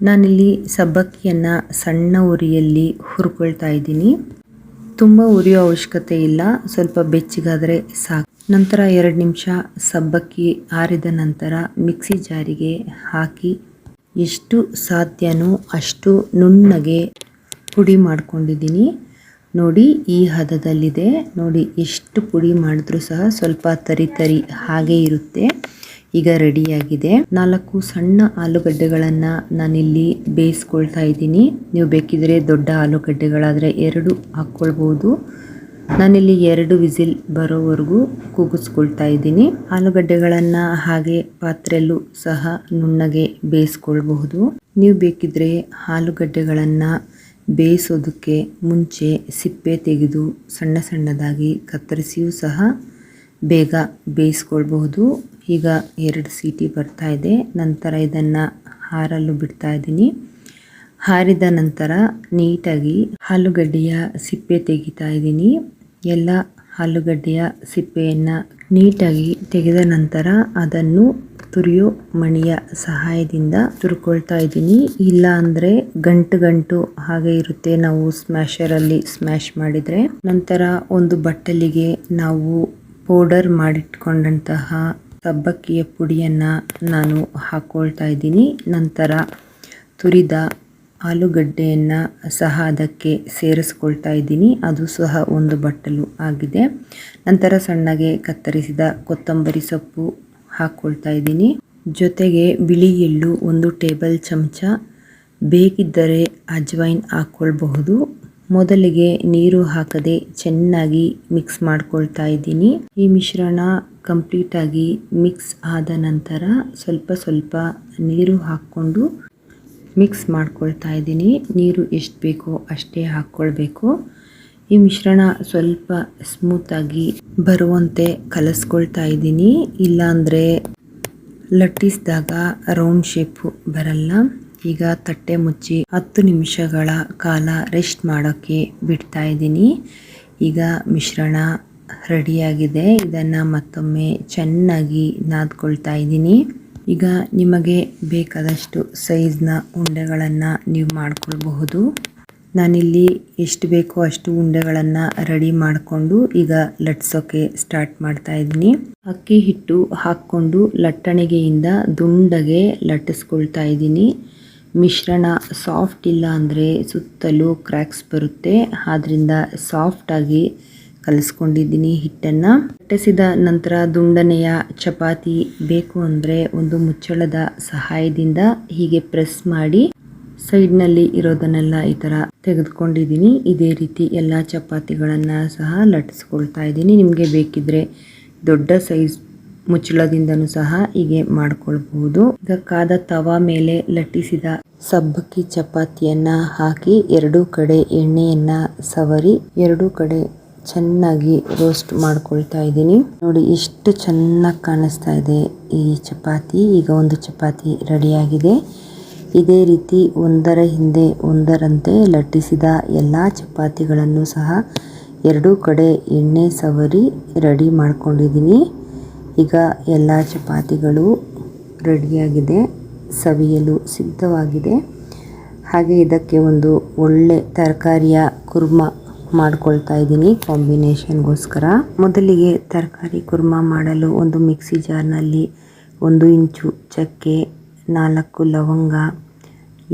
ನಾನಿಲ್ಲಿ ಸಬ್ಬಕ್ಕಿಯನ್ನು ಸಣ್ಣ ಉರಿಯಲ್ಲಿ ಹುರ್ಕೊಳ್ತಾ ಇದ್ದೀನಿ. ತುಂಬ ಉರಿಯೋ ಅವಶ್ಯಕತೆ ಇಲ್ಲ, ಸ್ವಲ್ಪ ಬೆಚ್ಚಗಾದರೆ ಸಾಕು. ನಂತರ 2 ನಿಮಿಷ ಸಬ್ಬಕ್ಕಿ ಆರಿದ ನಂತರ ಮಿಕ್ಸಿ ಜಾರಿಗೆ ಹಾಕಿ ಎಷ್ಟು ಸಾಧ್ಯನೋ ಅಷ್ಟು ನುಣ್ಣಗೆ ಪುಡಿ ಮಾಡ್ಕೊಂಡಿದ್ದೀನಿ. ನೋಡಿ, ಈ ಹದದಲ್ಲಿದೆ. ನೋಡಿ, ಎಷ್ಟು ಪುಡಿ ಮಾಡಿದ್ರೂ ಸಹ ಸ್ವಲ್ಪ ತರಿ ಹಾಗೆ ಇರುತ್ತೆ. ಈಗ ರೆಡಿಯಾಗಿದೆ. 4 ಸಣ್ಣ ಆಲೂಗಡ್ಡೆಗಳನ್ನು ನಾನಿಲ್ಲಿ ಬೇಯಿಸ್ಕೊಳ್ತಾ ಇದ್ದೀನಿ. ನೀವು ಬೇಕಿದ್ರೆ ದೊಡ್ಡ ಆಲೂಗಡ್ಡೆಗಳಾದರೆ 2 ಹಾಕ್ಕೊಳ್ಬೋದು. ನಾನಿಲ್ಲಿ 2 ವಿಸಿಲ್ ಬರೋವರೆಗೂ ಕೂಗಿಸ್ಕೊಳ್ತಾ ಇದ್ದೀನಿ. ಆಲೂಗಡ್ಡೆಗಳನ್ನು ಹಾಗೆ ಪಾತ್ರೆಯಲ್ಲೂ ಸಹ ನುಣ್ಣಗೆ ಬೇಯಿಸ್ಕೊಳ್ಬಹುದು. ನೀವು ಬೇಕಿದ್ರೆ ಆಲೂಗಡ್ಡೆಗಳನ್ನು ಬೇಯಿಸೋದಕ್ಕೆ ಮುಂಚೆ ಸಿಪ್ಪೆ ತೆಗೆದು ಸಣ್ಣದಾಗಿ ಕತ್ತರಿಸಿಯೂ ಸಹ ಬೇಗ ಬೇಯಿಸ್ಕೊಳ್ಬಹುದು. ಈಗ 2 ಸೀಟಿ ಬರ್ತಾ ಇದೆ. ನಂತರ ಇದನ್ನು ಹಾರಲು ಬಿಡ್ತಾ ಇದ್ದೀನಿ. ಹಾರಿದ ನಂತರ ನೀಟಾಗಿ ಆಲೂಗಡ್ಡೆಯ ಸಿಪ್ಪೆ ತೆಗಿತಾ ಇದ್ದೀನಿ. ಎಲ್ಲ ಆಲೂಗಡ್ಡೆಯ ಸಿಪ್ಪೆಯನ್ನು ನೀಟಾಗಿ ತೆಗೆದ ನಂತರ ಅದನ್ನು ತುರಿಯೋ ಮಣಿಯ ಸಹಾಯದಿಂದ ತುರ್ಕೊಳ್ತಾ ಇದ್ದೀನಿ. ಇಲ್ಲ ಅಂದರೆ ಗಂಟು ಹಾಗೆ ಇರುತ್ತೆ ನಾವು ಸ್ಮ್ಯಾಶರಲ್ಲಿ ಸ್ಮ್ಯಾಶ್ ಮಾಡಿದರೆ. ನಂತರ ಒಂದು ಬಟ್ಟಲಿಗೆ ನಾವು ಪೌಡರ್ ಮಾಡಿಟ್ಕೊಂಡಂತಹ ಸಬ್ಬಕ್ಕಿಯ ಪುಡಿಯನ್ನು ನಾನು ಹಾಕ್ಕೊಳ್ತಾ ಇದ್ದೀನಿ. ನಂತರ ತುರಿದ ಆಲೂಗಡ್ಡೆಯನ್ನು ಸಹ ಅದಕ್ಕೆ ಸೇರಿಸ್ಕೊಳ್ತಾ ಇದ್ದೀನಿ. ಅದು ಸಹ ಒಂದು ಬಟ್ಟಲು ಆಗಿದೆ. ನಂತರ ಸಣ್ಣಗೆ ಕತ್ತರಿಸಿದ ಕೊತ್ತಂಬರಿ ಸೊಪ್ಪು ಹಾಕ್ಕೊಳ್ತಾ ಇದ್ದೀನಿ. ಜೊತೆಗೆ ಬಿಳಿ ಎಳ್ಳು 1 ಟೇಬಲ್ ಚಮಚ, ಬೇಕಿದ್ದರೆ ಅಜ್ವೈನ್ ಹಾಕ್ಕೊಳ್ಬಹುದು. ಮೊದಲಿಗೆ ನೀರು ಹಾಕದೆ ಚೆನ್ನಾಗಿ ಮಿಕ್ಸ್ ಮಾಡ್ಕೊಳ್ತಾ ಇದ್ದೀನಿ. ಈ ಮಿಶ್ರಣ ಕಂಪ್ಲೀಟ್ ಆಗಿ ಮಿಕ್ಸ್ ಆದ ನಂತರ ಸ್ವಲ್ಪ ನೀರು ಹಾಕ್ಕೊಂಡು ಮಿಕ್ಸ್ ಮಾಡ್ಕೊಳ್ತಾ ಇದ್ದೀನಿ. ನೀರು ಎಷ್ಟು ಬೇಕೋ ಅಷ್ಟೇ ಹಾಕ್ಕೊಳ್ಬೇಕು. ಈ ಮಿಶ್ರಣ ಸ್ವಲ್ಪ ಸ್ಮೂತಾಗಿ ಬರುವಂತೆ ಕಲಿಸ್ಕೊಳ್ತಾ ಇದ್ದೀನಿ. ಇಲ್ಲಾಂದರೆ ಲಟ್ಟಿಸಿದಾಗ ರೌಂಡ್ ಶೇಪು ಬರಲ್ಲ. ಈಗ ತಟ್ಟೆ ಮುಚ್ಚಿ 10 ನಿಮಿಷಗಳ ಕಾಲ ರೆಸ್ಟ್ ಮಾಡೋಕ್ಕೆ ಬಿಡ್ತಾ ಇದ್ದೀನಿ. ಈಗ ಮಿಶ್ರಣ ರೆಡಿಯಾಗಿದೆ. ಇದನ್ನು ಮತ್ತೊಮ್ಮೆ ಚೆನ್ನಾಗಿ ನಾದ್ಕೊಳ್ತಾ ಇದ್ದೀನಿ. ಈಗ ನಿಮಗೆ ಬೇಕಾದಷ್ಟು ಸೈಜ್ನ ಉಂಡೆಗಳನ್ನು ನೀವು ಮಾಡ್ಕೊಳ್ಬಹುದು. ನಾನಿಲ್ಲಿ ಎಷ್ಟು ಬೇಕೋ ಅಷ್ಟು ಉಂಡೆಗಳನ್ನು ರೆಡಿ ಮಾಡಿಕೊಂಡು ಈಗ ಲಟ್ಸೋಕ್ಕೆ ಸ್ಟಾರ್ಟ್ ಮಾಡ್ತಾ ಇದ್ದೀನಿ. ಅಕ್ಕಿ ಹಿಟ್ಟು ಹಾಕ್ಕೊಂಡು ಲಟ್ಟಣಿಗೆಯಿಂದ ದುಂಡಗೆ ಲಟ್ಟಿಸ್ಕೊಳ್ತಾ ಇದ್ದೀನಿ. ಮಿಶ್ರಣ ಸಾಫ್ಟ್ ಇಲ್ಲ ಅಂದರೆ ಸುತ್ತಲೂ ಕ್ರ್ಯಾಕ್ಸ್ ಬರುತ್ತೆ. ಆದ್ರಿಂದ ಸಾಫ್ಟಾಗಿ ಕಲಿಸ್ಕೊಂಡಿದ್ದೀನಿ ಹಿಟ್ಟನ್ನು. ಲಟ್ಟಿಸಿದ ನಂತರ ದುಂಡನೆಯ ಚಪಾತಿ ಬೇಕು ಅಂದರೆ ಒಂದು ಮುಚ್ಚಳದ ಸಹಾಯದಿಂದ ಹೀಗೆ ಪ್ರೆಸ್ ಮಾಡಿ ಸೈಡ್ನಲ್ಲಿ ಇರೋದನ್ನೆಲ್ಲ ಈ ಥರ ತೆಗೆದುಕೊಂಡಿದ್ದೀನಿ. ಇದೇ ರೀತಿ ಎಲ್ಲ ಚಪಾತಿಗಳನ್ನು ಸಹ ಲಟ್ಟಿಸ್ಕೊಳ್ತಾ ಇದ್ದೀನಿ. ನಿಮಗೆ ಬೇಕಿದ್ರೆ ದೊಡ್ಡ ಸೈಜ್ ಮುಚ್ಚಳದಿಂದನೂ ಸಹ ಹೀಗೆ ಮಾಡ್ಕೊಳ್ಬಹುದು. ಇದಕ್ಕಾದ ತವಾ ಮೇಲೆ ಲಟ್ಟಿಸಿದ ಸಬ್ಬಕ್ಕಿ ಚಪಾತಿಯನ್ನ ಹಾಕಿ 2 ಕಡೆ ಎಣ್ಣೆಯನ್ನ ಸವರಿ 2 ಕಡೆ ಚೆನ್ನಾಗಿ ರೋಸ್ಟ್ ಮಾಡ್ಕೊಳ್ತಾ ಇದ್ದೀನಿ. ನೋಡಿ ಎಷ್ಟು ಚೆನ್ನಾಗಿ ಕಾಣಿಸ್ತಾ ಇದೆ ಈ ಚಪಾತಿ. ಈಗ ಒಂದು ಚಪಾತಿ ರೆಡಿಯಾಗಿದೆ. ಇದೇ ರೀತಿ ಒಂದರ ಹಿಂದೆ ಒಂದರಂತೆ ಲಟ್ಟಿಸಿದ ಎಲ್ಲ ಚಪಾತಿಗಳನ್ನು ಸಹ 2 ಕಡೆ ಎಣ್ಣೆ ಸವರಿ ರೆಡಿ ಮಾಡ್ಕೊಂಡಿದ್ದೀನಿ. ಈಗ ಎಲ್ಲ ಚಪಾತಿಗಳು ರೆಡಿಯಾಗಿದೆ, ಸವಿಯಲು ಸಿದ್ಧವಾಗಿದೆ. ಹಾಗೆ ಇದಕ್ಕೆ ಒಂದು ಒಳ್ಳೆ ತರಕಾರಿಯ ಕುರ್ಮ ಮಾಡ್ಕೊಳ್ತಾ ಇದ್ದೀನಿ ಕಾಂಬಿನೇಷನ್ಗೋಸ್ಕರ. ಮೊದಲಿಗೆ ತರಕಾರಿ ಕುರ್ಮ ಮಾಡಲು ಒಂದು ಮಿಕ್ಸಿ ಜಾರ್ನಲ್ಲಿ 1 ಇಂಚು ಚಕ್ಕೆ, 4 ಲವಂಗ,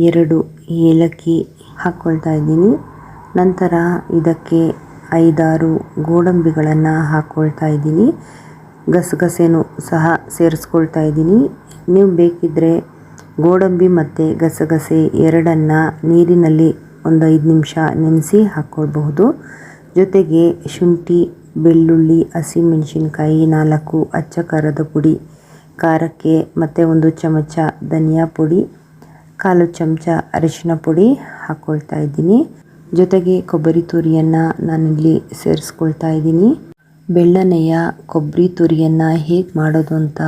2 ಏಲಕ್ಕಿ ಹಾಕ್ಕೊಳ್ತಾ ಇದ್ದೀನಿ. ನಂತರ ಇದಕ್ಕೆ 5-6 ಗೋಡಂಬಿಗಳನ್ನು ಹಾಕ್ಕೊಳ್ತಾ ಇದ್ದೀನಿ. ಗಸಗಸೆನೂ ಸಹ ಸೇರಿಸ್ಕೊಳ್ತಾ ಇದ್ದೀನಿ. ನೀವು ಬೇಕಿದ್ದರೆ ಗೋಡಂಬಿ ಮತ್ತು ಗಸಗಸೆ ಎರಡನ್ನು ನೀರಿನಲ್ಲಿ ಒಂದು 5 ನಿಮಿಷ ನೆನೆಸಿ ಹಾಕ್ಕೊಳ್ಬಹುದು. ಜೊತೆಗೆ ಶುಂಠಿ, ಬೆಳ್ಳುಳ್ಳಿ, ಹಸಿಮೆಣಸಿನ್ಕಾಯಿ, 4 ಅಚ್ಚ ಖಾರದ ಪುಡಿ ಖಾರಕ್ಕೆ, ಮತ್ತು 1 ಚಮಚ ಧನಿಯಾ ಪುಡಿ, 1/4 ಚಮಚ ಅರಿಶಿನ ಪುಡಿ ಹಾಕ್ಕೊಳ್ತಾ ಇದ್ದೀನಿ. ಜೊತೆಗೆ ಕೊಬ್ಬರಿ ತುರಿಯನ್ನು ನಾನಿಲ್ಲಿ ಸೇರಿಸ್ಕೊಳ್ತಾ ಇದ್ದೀನಿ. ಬೆಳ್ಳನೆಯ ಕೊಬ್ಬರಿ ತುರಿಯನ್ನು ಹೇಗೆ ಮಾಡೋದು ಅಂತ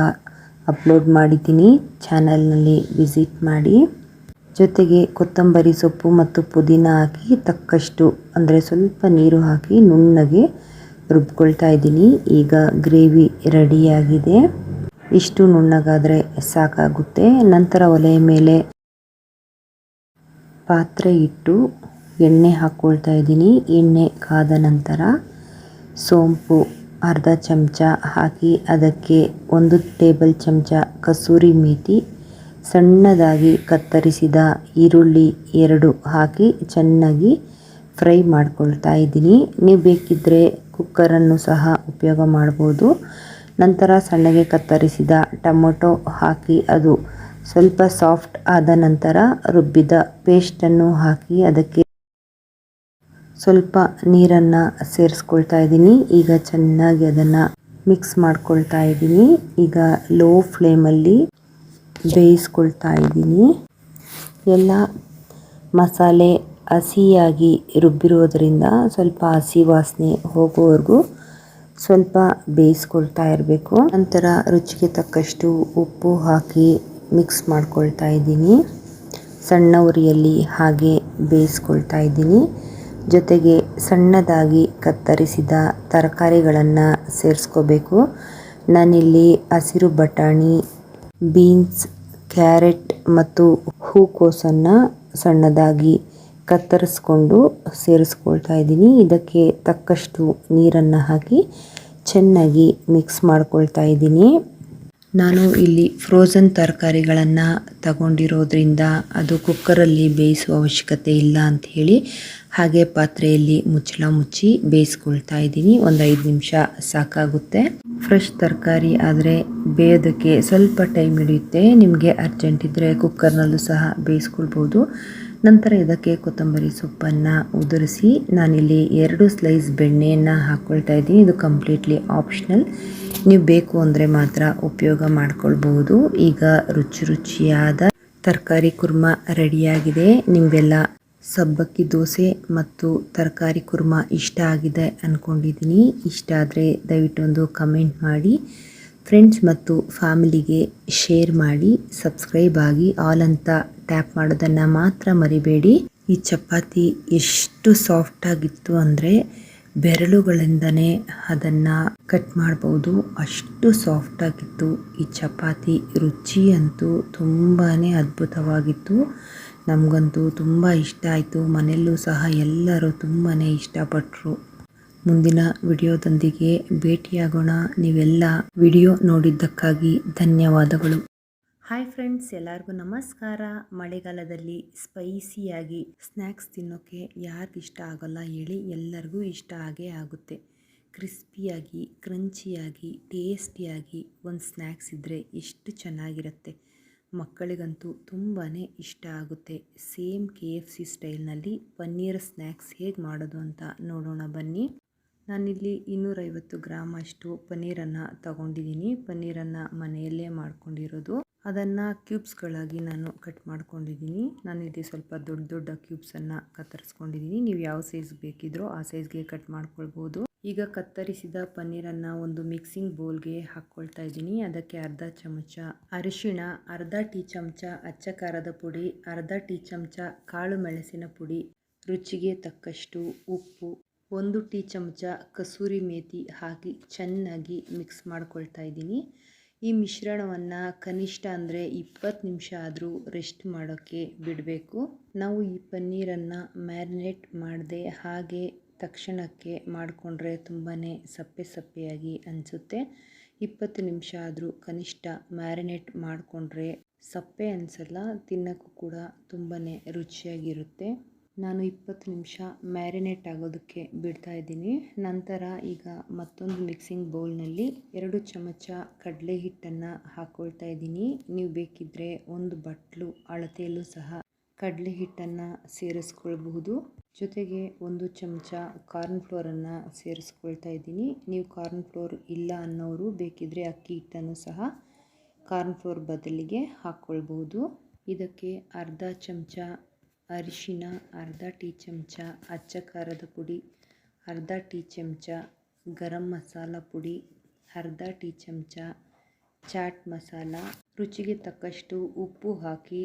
ಅಪ್ಲೋಡ್ ಮಾಡಿದ್ದೀನಿ, ಚಾನಲ್ನಲ್ಲಿ ವಿಸಿಟ್ ಮಾಡಿ. ಜೊತೆಗೆ ಕೊತ್ತಂಬರಿ ಸೊಪ್ಪು ಮತ್ತು ಪುದೀನ ಹಾಕಿ ತಕ್ಕಷ್ಟು ಅಂದರೆ ಸ್ವಲ್ಪ ನೀರು ಹಾಕಿ ನುಣ್ಣಗೆ ರುಬ್ಕೊಳ್ತಾ ಇದ್ದೀನಿ. ಈಗ ಗ್ರೇವಿ ರೆಡಿಯಾಗಿದೆ. ಇಷ್ಟು ನುಣ್ಣಗಾದರೆ ಸಾಕಾಗುತ್ತೆ. ನಂತರ ಒಲೆಯ ಮೇಲೆ ಪಾತ್ರೆ ಇಟ್ಟು ಎಣ್ಣೆ ಹಾಕ್ಕೊಳ್ತಾ ಇದ್ದೀನಿ. ಎಣ್ಣೆ ಕಾದ ನಂತರ ಸೋಂಪು 1/2 ಚಮಚ ಹಾಕಿ ಅದಕ್ಕೆ 1 ಟೇಬಲ್ ಚಮಚ ಕಸೂರಿ ಮೇಥಿ, ಸಣ್ಣದಾಗಿ ಕತ್ತರಿಸಿದ ಈರುಳ್ಳಿ 2 ಹಾಕಿ ಚೆನ್ನಾಗಿ ಫ್ರೈ ಮಾಡ್ಕೊಳ್ತಾ ಇದ್ದೀನಿ. ನೀವು ಬೇಕಿದ್ದರೆ ಕುಕ್ಕರನ್ನು ಸಹ ಉಪಯೋಗ ಮಾಡ್ಬೋದು. ನಂತರ ಸಣ್ಣಗೆ ಕತ್ತರಿಸಿದ ಟೊಮೊಟೊ ಹಾಕಿ ಅದು ಸ್ವಲ್ಪ ಸಾಫ್ಟ್ ಆದ ನಂತರ ರುಬ್ಬಿದ ಪೇಸ್ಟನ್ನು ಹಾಕಿ ಅದಕ್ಕೆ ಸ್ವಲ್ಪ ನೀರನ್ನು ಸೇರಿಸ್ಕೊಳ್ತಾ ಇದ್ದೀನಿ. ಈಗ ಚೆನ್ನಾಗಿ ಅದನ್ನು ಮಿಕ್ಸ್ ಮಾಡ್ಕೊಳ್ತಾ ಇದ್ದೀನಿ. ಈಗ ಲೋ ಫ್ಲೇಮಲ್ಲಿ ಬೇಯಿಸ್ಕೊಳ್ತಾ ಇದ್ದೀನಿ. ಎಲ್ಲ ಮಸಾಲೆ ಹಸಿಯಾಗಿ ರುಬ್ಬಿರೋದ್ರಿಂದ ಸ್ವಲ್ಪ ಹಸಿ ವಾಸನೆ ಹೋಗೋವರೆಗೂ ಸ್ವಲ್ಪ ಬೇಯಿಸ್ಕೊಳ್ತಾ ಇರಬೇಕು. ನಂತರ ರುಚಿಗೆ ತಕ್ಕಷ್ಟು ಉಪ್ಪು ಹಾಕಿ ಮಿಕ್ಸ್ ಮಾಡ್ಕೊಳ್ತಾ ಇದ್ದೀನಿ. ಸಣ್ಣ ಉರಿಯಲ್ಲಿ ಹಾಗೆ ಬೇಯಿಸ್ಕೊಳ್ತಾ ಇದ್ದೀನಿ. ಜೊತೆಗೆ ಸಣ್ಣದಾಗಿ ಕತ್ತರಿಸಿದ ತರಕಾರಿಗಳನ್ನು ಸೇರಿಸ್ಕೋಬೇಕು. ನಾನಿಲ್ಲಿ ಹಸಿರು ಬಟಾಣಿ, ಬೀನ್ಸ್, ಕ್ಯಾರೆಟ್ ಮತ್ತು ಹೂಕೋಸನ್ನು ಸಣ್ಣದಾಗಿ ಕತ್ತರಿಸ್ಕೊಂಡು ಸೇರಿಸ್ಕೊಳ್ತಾ ಇದ್ದೀನಿ. ಇದಕ್ಕೆ ತಕ್ಕಷ್ಟು ನೀರನ್ನು ಹಾಕಿ ಚೆನ್ನಾಗಿ ಮಿಕ್ಸ್ ಮಾಡ್ಕೊಳ್ತಾ ಇದ್ದೀನಿ. ನಾನು ಇಲ್ಲಿ ಫ್ರೋಝನ್ ತರಕಾರಿಗಳನ್ನು ತಗೊಂಡಿರೋದ್ರಿಂದ ಅದು ಕುಕ್ಕರಲ್ಲಿ ಬೇಯಿಸುವ ಅವಶ್ಯಕತೆ ಇಲ್ಲ ಅಂತ ಹೇಳಿ ಹಾಗೆ ಪಾತ್ರೆಯಲ್ಲಿ ಮುಚ್ಚಳ ಮುಚ್ಚಿ ಬೇಯಿಸ್ಕೊಳ್ತಾ ಇದ್ದೀನಿ. ಒಂದು 5 ನಿಮಿಷ ಸಾಕಾಗುತ್ತೆ. ಫ್ರೆಶ್ ತರಕಾರಿ ಆದರೆ ಬೇಯೋದಕ್ಕೆ ಸ್ವಲ್ಪ ಟೈಮ್ ಹಿಡಿಯುತ್ತೆ. ನಿಮಗೆ ಅರ್ಜೆಂಟ್ ಇದ್ದರೆ ಕುಕ್ಕರ್ನಲ್ಲೂ ಸಹ ಬೇಯಿಸ್ಕೊಳ್ಬೋದು. ನಂತರ ಇದಕ್ಕೆ ಕೊತ್ತಂಬರಿ ಸೊಪ್ಪನ್ನು ಉದುರಿಸಿ ನಾನಿಲ್ಲಿ 2 ಸ್ಲೈಸ್ ಬೆಣ್ಣೆಯನ್ನು ಹಾಕ್ಕೊಳ್ತಾ ಇದ್ದೀನಿ. ಇದು ಕಂಪ್ಲೀಟ್ಲಿ ಆಪ್ಷನಲ್, ನೀವು ಬೇಕು ಅಂದರೆ ಮಾತ್ರ ಉಪಯೋಗ ಮಾಡ್ಕೊಳ್ಬಹುದು. ಈಗ ರುಚಿಯಾದ ತರಕಾರಿ ಕುರ್ಮಾ ರೆಡಿಯಾಗಿದೆ. ನಿಮಗೆಲ್ಲ ಸಬ್ಬಕ್ಕಿ ದೋಸೆ ಮತ್ತು ತರಕಾರಿ ಕುರ್ಮಾ ಇಷ್ಟ ಆಗಿದೆ ಅಂದ್ಕೊಂಡಿದ್ದೀನಿ. ಇಷ್ಟ ಆದರೆ ದಯವಿಟ್ಟು ಒಂದು ಕಮೆಂಟ್ ಮಾಡಿ, ಫ್ರೆಂಡ್ಸ್ ಮತ್ತು ಫ್ಯಾಮಿಲಿಗೆ ಶೇರ್ ಮಾಡಿ, ಸಬ್ಸ್ಕ್ರೈಬ್ ಆಗಿ ಆಲ್ ಅಂತ ಟ್ಯಾಪ್ ಮಾಡೋದನ್ನು ಮಾತ್ರ ಮರಿಬೇಡಿ. ಈ ಚಪಾತಿ ಎಷ್ಟು ಸಾಫ್ಟಾಗಿತ್ತು ಅಂದರೆ ಬೆರಳುಗಳಿಂದನೇ ಅದನ್ನು ಕಟ್ ಮಾಡ್ಬೋದು, ಅಷ್ಟು ಸಾಫ್ಟಾಗಿತ್ತು ಈ ಚಪಾತಿ. ರುಚಿ ಅಂತೂ ತುಂಬಾ ಅದ್ಭುತವಾಗಿತ್ತು. ನಮಗಂತೂ ತುಂಬ ಇಷ್ಟ ಆಯಿತು. ಮನೆಯಲ್ಲೂ ಸಹ ಎಲ್ಲರೂ ತುಂಬಾ ಇಷ್ಟಪಟ್ಟರು. ಮುಂದಿನ ವಿಡಿಯೋದೊಂದಿಗೆ ಭೇಟಿಯಾಗೋಣ. ನೀವೆಲ್ಲ ವಿಡಿಯೋ ನೋಡಿದ್ದಕ್ಕಾಗಿ ಧನ್ಯವಾದಗಳು. ಹಾಯ್ ಫ್ರೆಂಡ್ಸ್, ಎಲ್ಲರಿಗೂ ನಮಸ್ಕಾರ. ಮಳೆಗಾಲದಲ್ಲಿ ಸ್ಪೈಸಿಯಾಗಿ ಸ್ನ್ಯಾಕ್ಸ್ ತಿನ್ನೋಕ್ಕೆ ಯಾರಿಗಿಷ್ಟ ಆಗೋಲ್ಲ ಹೇಳಿ? ಎಲ್ಲರಿಗೂ ಇಷ್ಟ ಆಗೇ ಆಗುತ್ತೆ. ಕ್ರಿಸ್ಪಿಯಾಗಿ, ಕ್ರಂಚಿಯಾಗಿ, ಟೇಸ್ಟಿಯಾಗಿ ಒಂದು ಸ್ನ್ಯಾಕ್ಸ್ ಇದ್ದರೆ ಎಷ್ಟು ಚೆನ್ನಾಗಿರುತ್ತೆ. ಮಕ್ಕಳಿಗಂತೂ ತುಂಬಾ ಇಷ್ಟ ಆಗುತ್ತೆ. ಸೇಮ್ KFC ಸ್ಟೈಲ್ನಲ್ಲಿ ಪನ್ನೀರ್ ಸ್ನ್ಯಾಕ್ಸ್ ಹೇಗೆ ಮಾಡೋದು ಅಂತ ನೋಡೋಣ ಬನ್ನಿ. ನಾನಿಲ್ಲಿ 250 ಗ್ರಾಮ್ ಅಷ್ಟು ಪನ್ನೀರನ್ನು ತಗೊಂಡಿದ್ದೀನಿ. ಪನ್ನೀರನ್ನು ಮನೆಯಲ್ಲೇ ಮಾಡ್ಕೊಂಡಿರೋದು. ಅದನ್ನು ಕ್ಯೂಬ್ಸ್ಗಳಾಗಿ ನಾನು ಕಟ್ ಮಾಡ್ಕೊಂಡಿದ್ದೀನಿ. ನಾನಿಲ್ಲಿ ಸ್ವಲ್ಪ ದೊಡ್ಡ ದೊಡ್ಡ ಕ್ಯೂಬ್ಸನ್ನು ಕತ್ತರಿಸ್ಕೊಂಡಿದ್ದೀನಿ. ನೀವು ಯಾವ ಸೈಜ್ ಬೇಕಿದ್ರೋ ಆ ಸೈಜ್ಗೆ ಕಟ್ ಮಾಡ್ಕೊಳ್ಬೋದು. ಈಗ ಕತ್ತರಿಸಿದ ಪನ್ನೀರನ್ನು ಒಂದು ಮಿಕ್ಸಿಂಗ್ ಬೌಲ್ಗೆ ಹಾಕ್ಕೊಳ್ತಾ ಇದ್ದೀನಿ. ಅದಕ್ಕೆ ಅರ್ಧ ಚಮಚ ಅರಿಶಿಣ, ಅರ್ಧ ಟೀ ಚಮಚ ಅಚ್ಚ ಖಾರದ ಪುಡಿ, ಅರ್ಧ ಟೀ ಚಮಚ ಕಾಳು ಮೆಣಸಿನ ಪುಡಿ, ರುಚಿಗೆ ತಕ್ಕಷ್ಟು ಉಪ್ಪು, 1 ಟೀ ಚಮಚ ಕಸೂರಿ ಮೇಥಿ ಹಾಕಿ ಚೆನ್ನಾಗಿ ಮಿಕ್ಸ್ ಮಾಡ್ಕೊಳ್ತಾ ಇದ್ದೀನಿ. ಈ ಮಿಶ್ರಣವನ್ನು ಕನಿಷ್ಠ ಅಂದರೆ 20 ನಿಮಿಷ ಆದರೂ ರೆಸ್ಟ್ ಮಾಡೋಕ್ಕೆ ಬಿಡಬೇಕು. ನಾವು ಈ ಪನ್ನೀರನ್ನು ಮ್ಯಾರಿನೇಟ್ ಮಾಡದೆ ಹಾಗೆ ತಕ್ಷಣಕ್ಕೆ ಮಾಡಿಕೊಂಡ್ರೆ ತುಂಬಾ ಸಪ್ಪೆ ಸಪ್ಪೆಯಾಗಿ ಅನಿಸುತ್ತೆ. 20 ನಿಮಿಷ ಆದರೂ ಕನಿಷ್ಠ ಮ್ಯಾರಿನೇಟ್ ಮಾಡಿಕೊಂಡ್ರೆ ಸಪ್ಪೆ ಅನಿಸಲ್ಲ, ತಿನ್ನೋಕ್ಕೂ ಕೂಡ ತುಂಬಾ ರುಚಿಯಾಗಿರುತ್ತೆ. ನಾನು 20 ನಿಮಿಷ ಮ್ಯಾರಿನೇಟ್ ಆಗೋದಕ್ಕೆ ಬಿಡ್ತಾ ಇದ್ದೀನಿ. ನಂತರ ಈಗ ಮತ್ತೊಂದು ಮಿಕ್ಸಿಂಗ್ ಬೌಲ್ನಲ್ಲಿ 2 ಚಮಚ ಕಡಲೆ ಹಿಟ್ಟನ್ನು ಹಾಕ್ಕೊಳ್ತಾ ಇದ್ದೀನಿ. ನೀವು ಬೇಕಿದ್ದರೆ 1 ಬಟ್ಲು ಅಳತೆಯಲ್ಲೂ ಸಹ ಕಡಲೆ ಹಿಟ್ಟನ್ನು ಸೇರಿಸ್ಕೊಳ್ಬಹುದು. ಜೊತೆಗೆ 1 ಚಮಚ ಕಾರ್ನ್ಫ್ಲೋರನ್ನು ಸೇರಿಸ್ಕೊಳ್ತಾ ಇದ್ದೀನಿ. ನೀವು ಕಾರ್ನ್ಫ್ಲೋರ್ ಇಲ್ಲ ಅನ್ನೋರು ಬೇಕಿದ್ದರೆ ಅಕ್ಕಿ ಹಿಟ್ಟನ್ನು ಸಹ ಕಾರ್ನ್ಫ್ಲೋರ್ ಬದಲಿಗೆ ಹಾಕ್ಕೊಳ್ಬಹುದು. ಇದಕ್ಕೆ ಅರ್ಧ ಚಮಚ ಅರಿಶಿಣ, ಅರ್ಧ ಟೀ ಚಮಚ ಅಚ್ಚ ಖಾರದ ಪುಡಿ, ಅರ್ಧ ಟೀ ಚಮಚ ಗರಂ ಮಸಾಲ ಪುಡಿ, ಅರ್ಧ ಟೀ ಚಮಚ ಚಾಟ್ ಮಸಾಲ, ರುಚಿಗೆ ತಕ್ಕಷ್ಟು ಉಪ್ಪು ಹಾಕಿ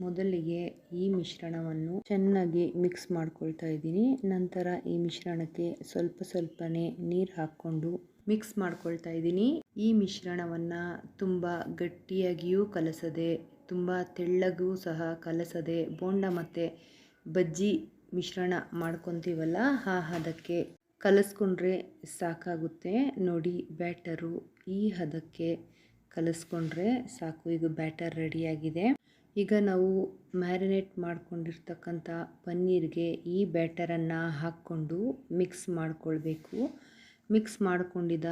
ಮೊದಲಿಗೆ ಈ ಮಿಶ್ರಣವನ್ನು ಚೆನ್ನಾಗಿ ಮಿಕ್ಸ್ ಮಾಡ್ಕೊಳ್ತಾ ಇದ್ದೀನಿ. ನಂತರ ಈ ಮಿಶ್ರಣಕ್ಕೆ ಸ್ವಲ್ಪನೇ ನೀರು ಹಾಕ್ಕೊಂಡು ಮಿಕ್ಸ್ ಮಾಡ್ಕೊಳ್ತಾ ಇದ್ದೀನಿ. ಈ ಮಿಶ್ರಣವನ್ನು ತುಂಬ ಗಟ್ಟಿಯಾಗಿಯೂ ಕಲಸದೆ, ತುಂಬ ತೆಳ್ಳಗೂ ಸಹ ಕಲಸದೆ, ಬೋಂಡ ಮತ್ತು ಬಜ್ಜಿ ಮಿಶ್ರಣ ಮಾಡ್ಕೊತೀವಲ್ಲ ಆ ಹದಕ್ಕೆ ಕಲಿಸ್ಕೊಂಡ್ರೆ ಸಾಕಾಗುತ್ತೆ. ನೋಡಿ, ಬ್ಯಾಟರು ಈ ಹದಕ್ಕೆ ಕಲಿಸ್ಕೊಂಡ್ರೆ ಸಾಕು. ಈಗ ಬ್ಯಾಟರ್ ರೆಡಿಯಾಗಿದೆ. ಈಗ ನಾವು ಮ್ಯಾರಿನೇಟ್ ಮಾಡ್ಕೊಂಡಿರ್ತಕ್ಕಂಥ ಪನ್ನೀರ್ಗೆ ಈ ಬ್ಯಾಟರನ್ನು ಹಾಕ್ಕೊಂಡು ಮಿಕ್ಸ್ ಮಾಡ್ಕೊಳ್ಬೇಕು. ಮಿಕ್ಸ್ ಮಾಡ್ಕೊಂಡಿದ್ದ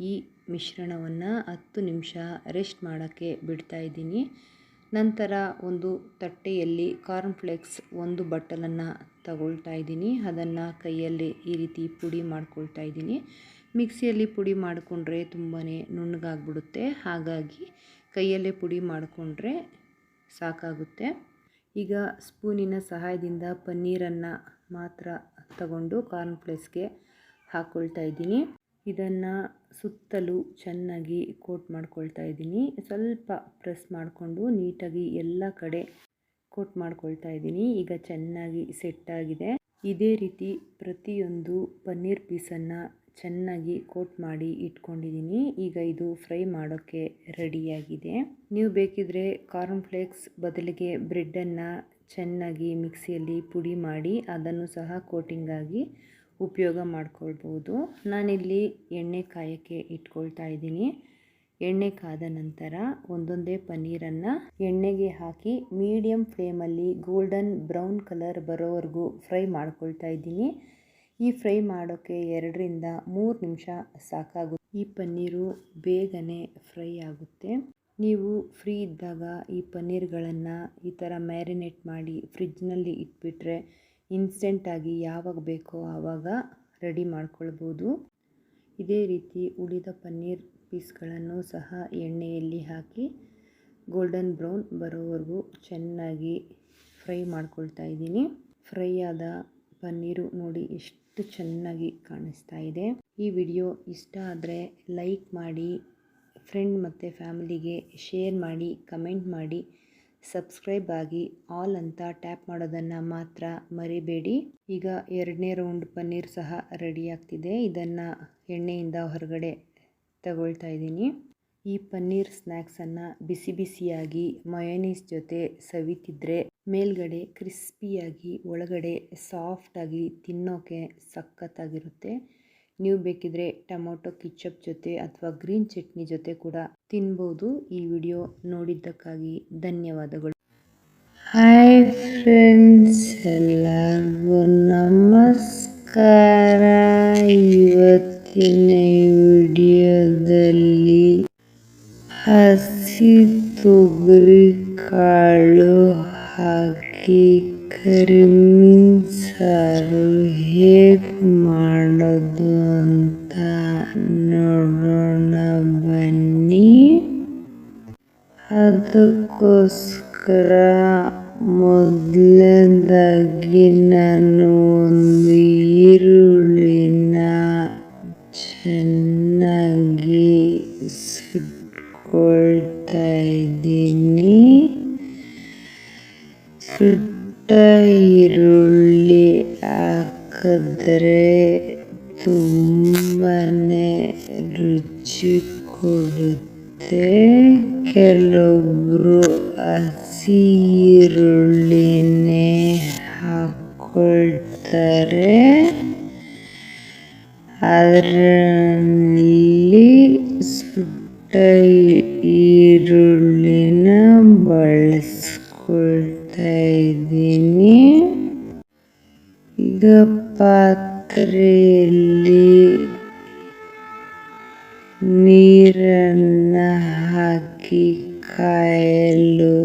ಈ ಮಿಶ್ರಣವನ್ನು 10 ನಿಮಿಷ ರೆಸ್ಟ್ ಮಾಡೋಕ್ಕೆ ಬಿಡ್ತಾ ಇದ್ದೀನಿ. ನಂತರ ಒಂದು ತಟ್ಟೆಯಲ್ಲಿ ಕಾರ್ನ್ಫ್ಲೇಕ್ಸ್ 1 ಬಟ್ಟಲನ್ನು ತಗೊಳ್ತಾ ಇದ್ದೀನಿ. ಅದನ್ನು ಕೈಯಲ್ಲಿ ಈ ರೀತಿ ಪುಡಿ ಮಾಡ್ಕೊಳ್ತಾ ಇದ್ದೀನಿ. ಮಿಕ್ಸಿಯಲ್ಲಿ ಪುಡಿ ಮಾಡಿಕೊಂಡ್ರೆ ತುಂಬಾ ನುಣ್ಣಗಾಗ್ಬಿಡುತ್ತೆ, ಹಾಗಾಗಿ ಕೈಯಲ್ಲೇ ಪುಡಿ ಮಾಡಿಕೊಂಡ್ರೆ ಸಾಕಾಗುತ್ತೆ. ಈಗ ಸ್ಪೂನಿನ ಸಹಾಯದಿಂದ ಪನ್ನೀರನ್ನು ಮಾತ್ರ ತಗೊಂಡು ಕಾರ್ನ್ಫ್ಲೇಕ್ಸ್ಗೆ ಹಾಕ್ಕೊಳ್ತಾ ಇದ್ದೀನಿ. ಇದನ್ನು ಸುತ್ತಲೂ ಚೆನ್ನಾಗಿ ಕೋಟ್ ಮಾಡ್ಕೊಳ್ತಾ ಇದ್ದೀನಿ. ಸ್ವಲ್ಪ ಪ್ರೆಸ್ ಮಾಡಿಕೊಂಡು ನೀಟಾಗಿ ಎಲ್ಲ ಕಡೆ ಕೋಟ್ ಮಾಡ್ಕೊಳ್ತಾ ಇದ್ದೀನಿ. ಈಗ ಚೆನ್ನಾಗಿ ಸೆಟ್ ಆಗಿದೆ. ಇದೇ ರೀತಿ ಪ್ರತಿಯೊಂದು ಪನ್ನೀರ್ ಪೀಸನ್ನು ಚೆನ್ನಾಗಿ ಕೋಟ್ ಮಾಡಿ ಇಟ್ಕೊಂಡಿದ್ದೀನಿ. ಈಗ ಇದು ಫ್ರೈ ಮಾಡೋಕ್ಕೆ ರೆಡಿಯಾಗಿದೆ. ನೀವು ಬೇಕಿದ್ರೆ ಕಾರ್ನ್ಫ್ಲೇಕ್ಸ್ ಬದಲಿಗೆ ಬ್ರೆಡ್ಡನ್ನು ಚೆನ್ನಾಗಿ ಮಿಕ್ಸಿಯಲ್ಲಿ ಪುಡಿ ಮಾಡಿ ಅದನ್ನು ಸಹ ಕೋಟಿಂಗ್ ಆಗಿ ಉಪಯೋಗ ಮಾಡ್ಕೊಳ್ಬೋದು. ನಾನಿಲ್ಲಿ ಎಣ್ಣೆ ಕಾಯೋಕ್ಕೆ ಇಟ್ಕೊಳ್ತಾ ಇದ್ದೀನಿ. ಎಣ್ಣೆ ಕಾದ ನಂತರ ಒಂದೊಂದೇ ಪನ್ನೀರನ್ನು ಎಣ್ಣೆಗೆ ಹಾಕಿ ಮೀಡಿಯಮ್ ಫ್ಲೇಮಲ್ಲಿ ಗೋಲ್ಡನ್ ಬ್ರೌನ್ ಕಲರ್ ಬರೋವರೆಗೂ ಫ್ರೈ ಮಾಡ್ಕೊಳ್ತಾ ಇದ್ದೀನಿ. ಈ ಫ್ರೈ ಮಾಡೋಕ್ಕೆ 2ರಿಂದ 3 ನಿಮಿಷ ಸಾಕಾಗುತ್ತೆ. ಈ ಪನ್ನೀರು ಬೇಗನೆ ಫ್ರೈ ಆಗುತ್ತೆ. ನೀವು ಫ್ರೀ ಇದ್ದಾಗ ಈ ಪನ್ನೀರ್ಗಳನ್ನು ಈ ಥರ ಮ್ಯಾರಿನೇಟ್ ಮಾಡಿ ಫ್ರಿಜ್ನಲ್ಲಿ ಇಟ್ಬಿಟ್ರೆ ಇನ್ಸ್ಟೆಂಟಾಗಿ ಯಾವಾಗ ಬೇಕೋ ಆವಾಗ ರೆಡಿ ಮಾಡ್ಕೊಳ್ಬೋದು. ಇದೇ ರೀತಿ ಉಳಿದ ಪನ್ನೀರ್ ಪೀಸ್ಗಳನ್ನು ಸಹ ಎಣ್ಣೆಯಲ್ಲಿ ಹಾಕಿ ಗೋಲ್ಡನ್ ಬ್ರೌನ್ ಬರೋವರೆಗೂ ಚೆನ್ನಾಗಿ ಫ್ರೈ ಮಾಡ್ಕೊಳ್ತಾ ಇದ್ದೀನಿ. ಫ್ರೈ ಆದ ಪನ್ನೀರು ನೋಡಿ ಎಷ್ಟು ಚೆನ್ನಾಗಿ ಕಾಣಿಸ್ತಾ ಇದೆ. ಈ ವಿಡಿಯೋ ಇಷ್ಟ ಆದರೆ ಲೈಕ್ ಮಾಡಿ, ಫ್ರೆಂಡ್ ಮತ್ತು ಫ್ಯಾಮಿಲಿಗೆ ಶೇರ್ ಮಾಡಿ, ಕಮೆಂಟ್ ಮಾಡಿ, ಸಬ್ಸ್ಕ್ರೈಬ್ ಆಗಿ ಆಲ್ ಅಂತ ಟ್ಯಾಪ್ ಮಾಡೋದನ್ನು ಮಾತ್ರ ಮರಿಬೇಡಿ. ಈಗ 2ನೇ ರೌಂಡ್ ಪನ್ನೀರ್ ಸಹ ರೆಡಿ ಆಗ್ತಿದೆ. ಇದನ್ನು ಎಣ್ಣೆಯಿಂದ ಹೊರಗಡೆ ತಗೊಳ್ತಾ ಇದ್ದೀನಿ. ಈ ಪನ್ನೀರ್ ಸ್ನ್ಯಾಕ್ಸನ್ನು ಬಿಸಿ ಬಿಸಿಯಾಗಿ ಮಯೋನೀಸ್ ಜೊತೆ ಸವಿತಿದ್ರೆ ಮೇಲ್ಗಡೆ ಕ್ರಿಸ್ಪಿಯಾಗಿ ಒಳಗಡೆ ಸಾಫ್ಟಾಗಿ ತಿನ್ನೋಕೆ ಸಖತ್ತಾಗಿರುತ್ತೆ. ನೀವು ಬೇಕಿದ್ರೆ ಟೊಮೊಟೊ ಕಿಚಪ್ ಜೊತೆ ಅಥವಾ ಗ್ರೀನ್ ಚಟ್ನಿ ಜೊತೆ ಕೂಡ ತಿನ್ಬೋದು. ಈ ವಿಡಿಯೋ ನೋಡಿದ್ದಕ್ಕಾಗಿ ಧನ್ಯವಾದಗಳು. ಹಾಯ್ ಫ್ರೆಂಡ್ಸ್, ಎಲ್ಲರಿಗೂ ನಮಸ್ಕಾರ. ಇವತ್ತಿನ ವಿಡಿಯೋದಲ್ಲಿ ಹಸಿ ತೊಗರಿ ಕಾಳು ಹಾಕಿ ಕರಿಮೀನು ಸಾರು ಹೇಗೆ ಮಾಡೋದು ಅಂತ ನೋಡೋಣ ಬನ್ನಿ. ಅದಕ್ಕೋಸ್ಕರ ಮೊದಲನೇದಾಗಿ ನಾನು ಒಂದು ಈರುಳ್ಳಿನ ಚೆನ್ನಾಗಿ ಸುಟ್ಕೊಳ್ತಾ ಇದ್ದೀನಿ. ಸುಟ್ಟ ಈರುಳ್ಳಿ ಹಾಕಿದ್ರೆ ತುಂಬನೇ ರುಚಿ ಕೊಡುತ್ತೆ. ಕೆಲವೊಬ್ಬರು ಹಸಿ ಈರುಳ್ಳಿನೇ ಹಾಕ್ಕೊಳ್ತಾರೆ. ಅದರಲ್ಲಿ ಸುಟ್ಟ ಈರುಳ್ಳಿನ ಬಳಸ್ಕೊಳ್ತಾ ಇದ್ದೀನಿ. ಈಗ ಪಾತ್ರೆಯಲ್ಲಿ ನೀರನ್ನು ಹಾಕಿ ಕಾಯಲು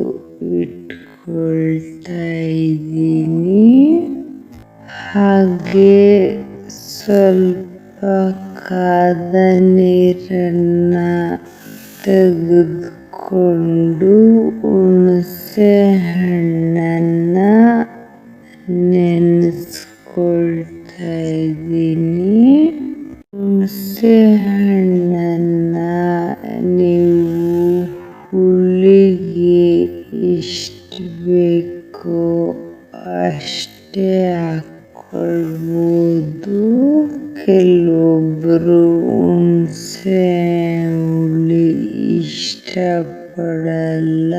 ಇಟ್ಕೊಳ್ತಾ ಇದ್ದೀನಿ. ಹಾಗೆ ಸ್ವಲ್ಪ ಕಾದ ನೀರನ್ನು ತೆಗೆದುಕೊಂಡು ಹುಣಸೆ ಹಣ್ಣನ್ನು ನೆನೆಸ್ಕೊಳ್ತಾ ಇದ್ದೀನಿ. ಹುಣಸೆ ಹಣ್ಣನ್ನು ನೀವು ಹುಳಿಗೆ ಎಷ್ಟು ಬೇಕೋ ಅಷ್ಟೇ ಹಾಕ್ಕೊಳ್ಬೋದು. ಕೆಲವೊಬ್ಬರು ಹುಣಸೆ ಹುಳಿ ಇಷ್ಟಪಡಲ್ಲ.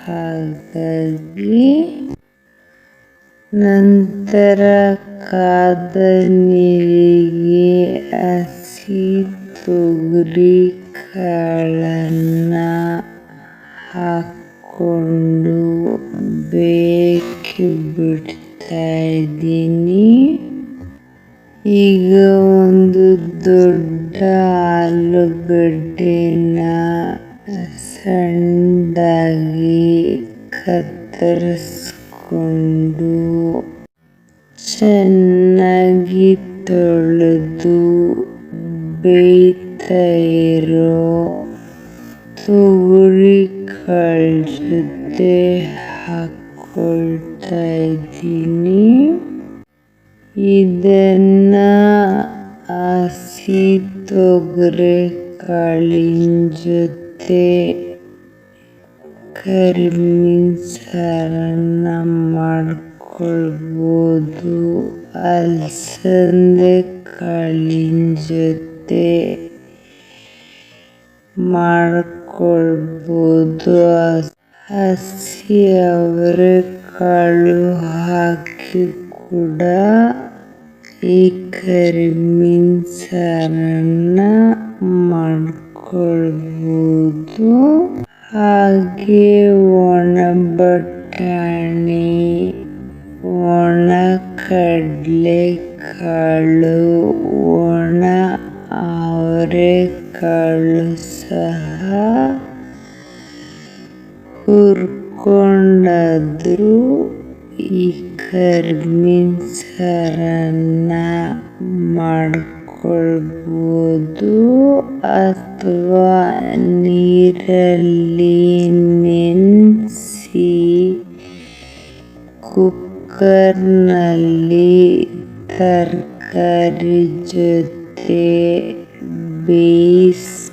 ಹಾಗಾಗಿ ನಂತರ ಕಾದ ನೀರಿಗೆ ಹಸಿ ತೊಗರಿ ಕಾಳನ್ನು ಹಾಕ್ಕೊಂಡು ಬೇಯಕ್ಕೆ ಬಿಡ್ತಾ ಇದ್ದೀನಿ. ಈಗ ಒಂದು ದೊಡ್ಡ ಆಲೂಗಡ್ಡೆನ ಸಣ್ಣದಾಗಿ ಕತ್ತರಿಸ್ಕೊಂಡು ಚೆನ್ನಾಗಿ ತೊಳೆದು ಬೇಯ್ತಾ ಇರೋ ತೊಗರಿ ಕಾಳು ಜೊತೆ ಹಾಕ್ಕೊಳ್ತಾ ಇದ್ದೀನಿ. ಇದನ್ನು ಹಸಿ ತೊಗರಿ ಕಾಳಿನ ಜೊತೆ ಕರಿಮೀನು ಸಾರನ್ನು ಮಾಡ್ಕೊಳ್ಬೋದು. ಅಲಸಂದೆ ಕಾಳಿನ ಜೊತೆ ಮಾಡ್ಕೊಳ್ಬೋದು. ಹಸಿ ಅವರೆಕಾಳು ಹಾಕಿ ಕೂಡ ಈ ಕರಿಮೀನ್ ಸಾರನ್ನ ಮಾಡ್ಕೊಳ್ಬೋದು. ಹಾಗೆ ಒಣ ಬಟಾಣಿ, ಒಣ ಕಡಲೆಕಾಳು, ಒಣ ಅವರೆಕಾಳು ಸಹ ಹುರ್ಕೊಂಡಾದ್ರೂ ಈ ಕರಿಮೀನ್ ಸಾರನ್ನ ಮಾಡ್ಕೊಳ್ಬೋದು. ಅಥವಾ ನೀರಲ್ಲಿ ನೆನೆಸಿ ಕುಕ್ಕರ್ನಲ್ಲಿ ತರಕಾರಿ ಜೊತೆ ಬೇಯಿಸ್ಬಿಟ್ಟಾದ್ರೂ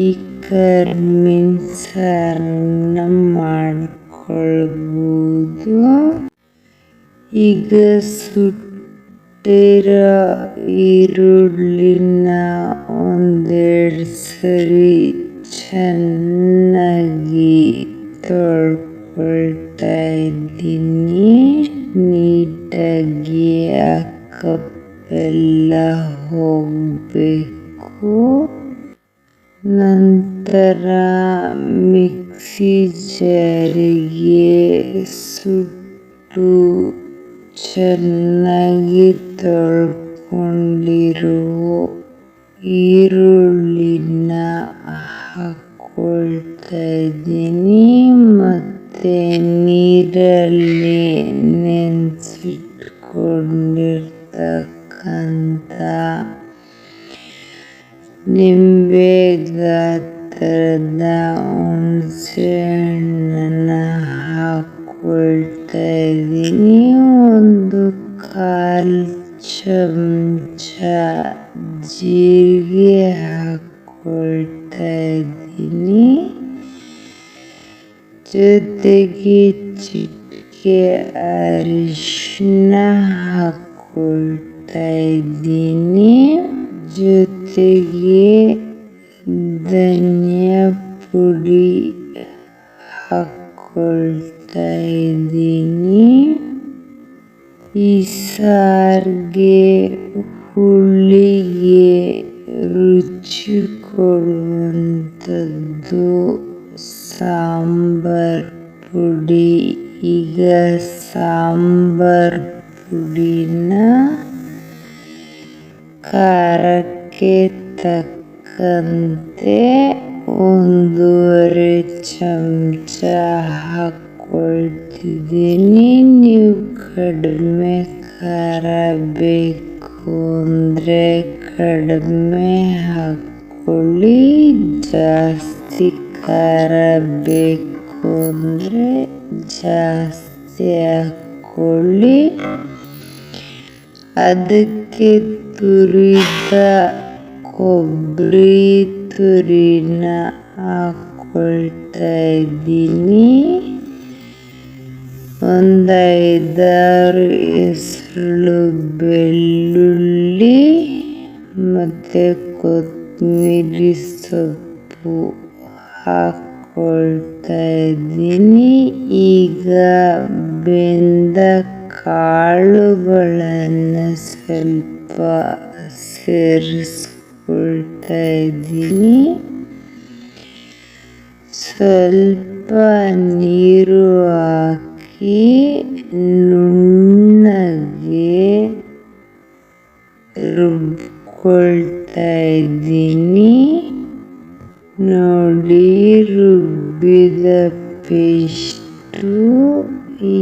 ಈ ಕರಿಮೀನ್ ಸಾರನ್ನ ಮಾಡ್ಕೊಳ್ಬೋದು. ಈಗ ಸುಟ್ಟಿರೋ ಈರುಳ್ಳಿನ ಒಂದೆರಡು ಸರಿ ಚೆನ್ನಾಗಿ ತೊಳ್ಕೊಳ್ತಾ ಇದ್ದೀನಿ. ನೀಟಾಗಿ ಕಪ್ಪೆಲ್ಲ ಹೋಗಬೇಕು. ನಂತರ ಮಿಕ್ಸಿ ಜಾರಿಗೆ ಸುಟ್ಟು ಚೆನ್ನಾಗಿ ತೊಳ್ಕೊಂಡಿರೋ ಈರುಳ್ಳಿನ ಹಾಕ್ಕೊಳ್ತಾ ಇದ್ದೀನಿ. ಮತ್ತೆ ನೀರಲ್ಲಿ ನೆನೆಸಿಟ್ಕೊಂಡಿರ್ತಕ್ಕಂಥ ನಿಂಬೆ ಗಾತ್ರದ ಹುಣಸೆ ಹಣ್ಣನ್ನ ಹಾಕ್ಕೊಳ್ತಾ ಇದ್ದೀನಿ. ಒಂದು 1/4 ಚಮಚ ಜೀರಿಗೆ ಹಾಕ್ಕೊಳ್ತಾ ಇದ್ದೀನಿ. ಜೊತೆಗೆ ಚಿಟಿಕೆ ಅರಿಶಿನ ಹಾಕ್ಕೊಳ್ತಾ ಇದ್ದೀನಿ. ಜೊತೆಗೆ ಧನಿಯಾ ಪುಡಿ ಹಾಕ್ಕೊಳ್ತಾ ಇದ್ದೀನಿ. ಈ ಸಾರಿಗೆ ಹುಳಿಗೆ ರುಚಿ ಕೊಡುವಂಥದ್ದು ಸಾಂಬಾರ್ ಪುಡಿ. ಈಗ ಸಾಂಬಾರ್ ಪುಡಿನ ಖಾರಕ್ಕೆ ತಕ್ಕಂತೆ 1.5 ಚಮಚ ಹಾಕ್ಕೊಳ್ತಿದ್ದೀನಿ. ನೀವು ಕಡಿಮೆ ಖಾರ ಬೇಕು ಅಂದರೆ ಕಡಿಮೆ ಹಾಕ್ಕೊಳ್ಳಿ. ಜಾಸ್ತಿ ಖಾರ ಬೇಕು ಅಂದರೆ ಜಾಸ್ತಿ ಹಾಕ್ಕೊಳ್ಳಿ. ಅದಕ್ಕೆ ತುರಿದ ಕೊಬ್ಬರಿ ತುರಿನ ಹಾಕ್ಕೊಳ್ತಾ ಇದ್ದೀನಿ. ಒಂದು 5-6 ಎಸಳು ಬೆಳ್ಳುಳ್ಳಿ ಮತ್ತು ಕೊತ್ತಂಬರಿ ಸೊಪ್ಪು ಹಾಕ್ಕೊಳ್ತಾ ಇದ್ದೀನಿ. ಈಗ ಬೆಂದ ಕಾಳುಗಳನ್ನು ಸ್ವಲ್ಪ ಸೇರಿಸ್ಕೊಳ್ತಾ ಇದ್ದೀನಿ. ಸ್ವಲ್ಪ ನೀರು ಹಾಕಿ ನುಣ್ಣಗೆ ರುಬ್ಕೊಳ್ತಾ ಇದ್ದೀನಿ. ನೋಡಿ, ರುಬ್ಬಿದ ಪೇಸ್ಟು ಈ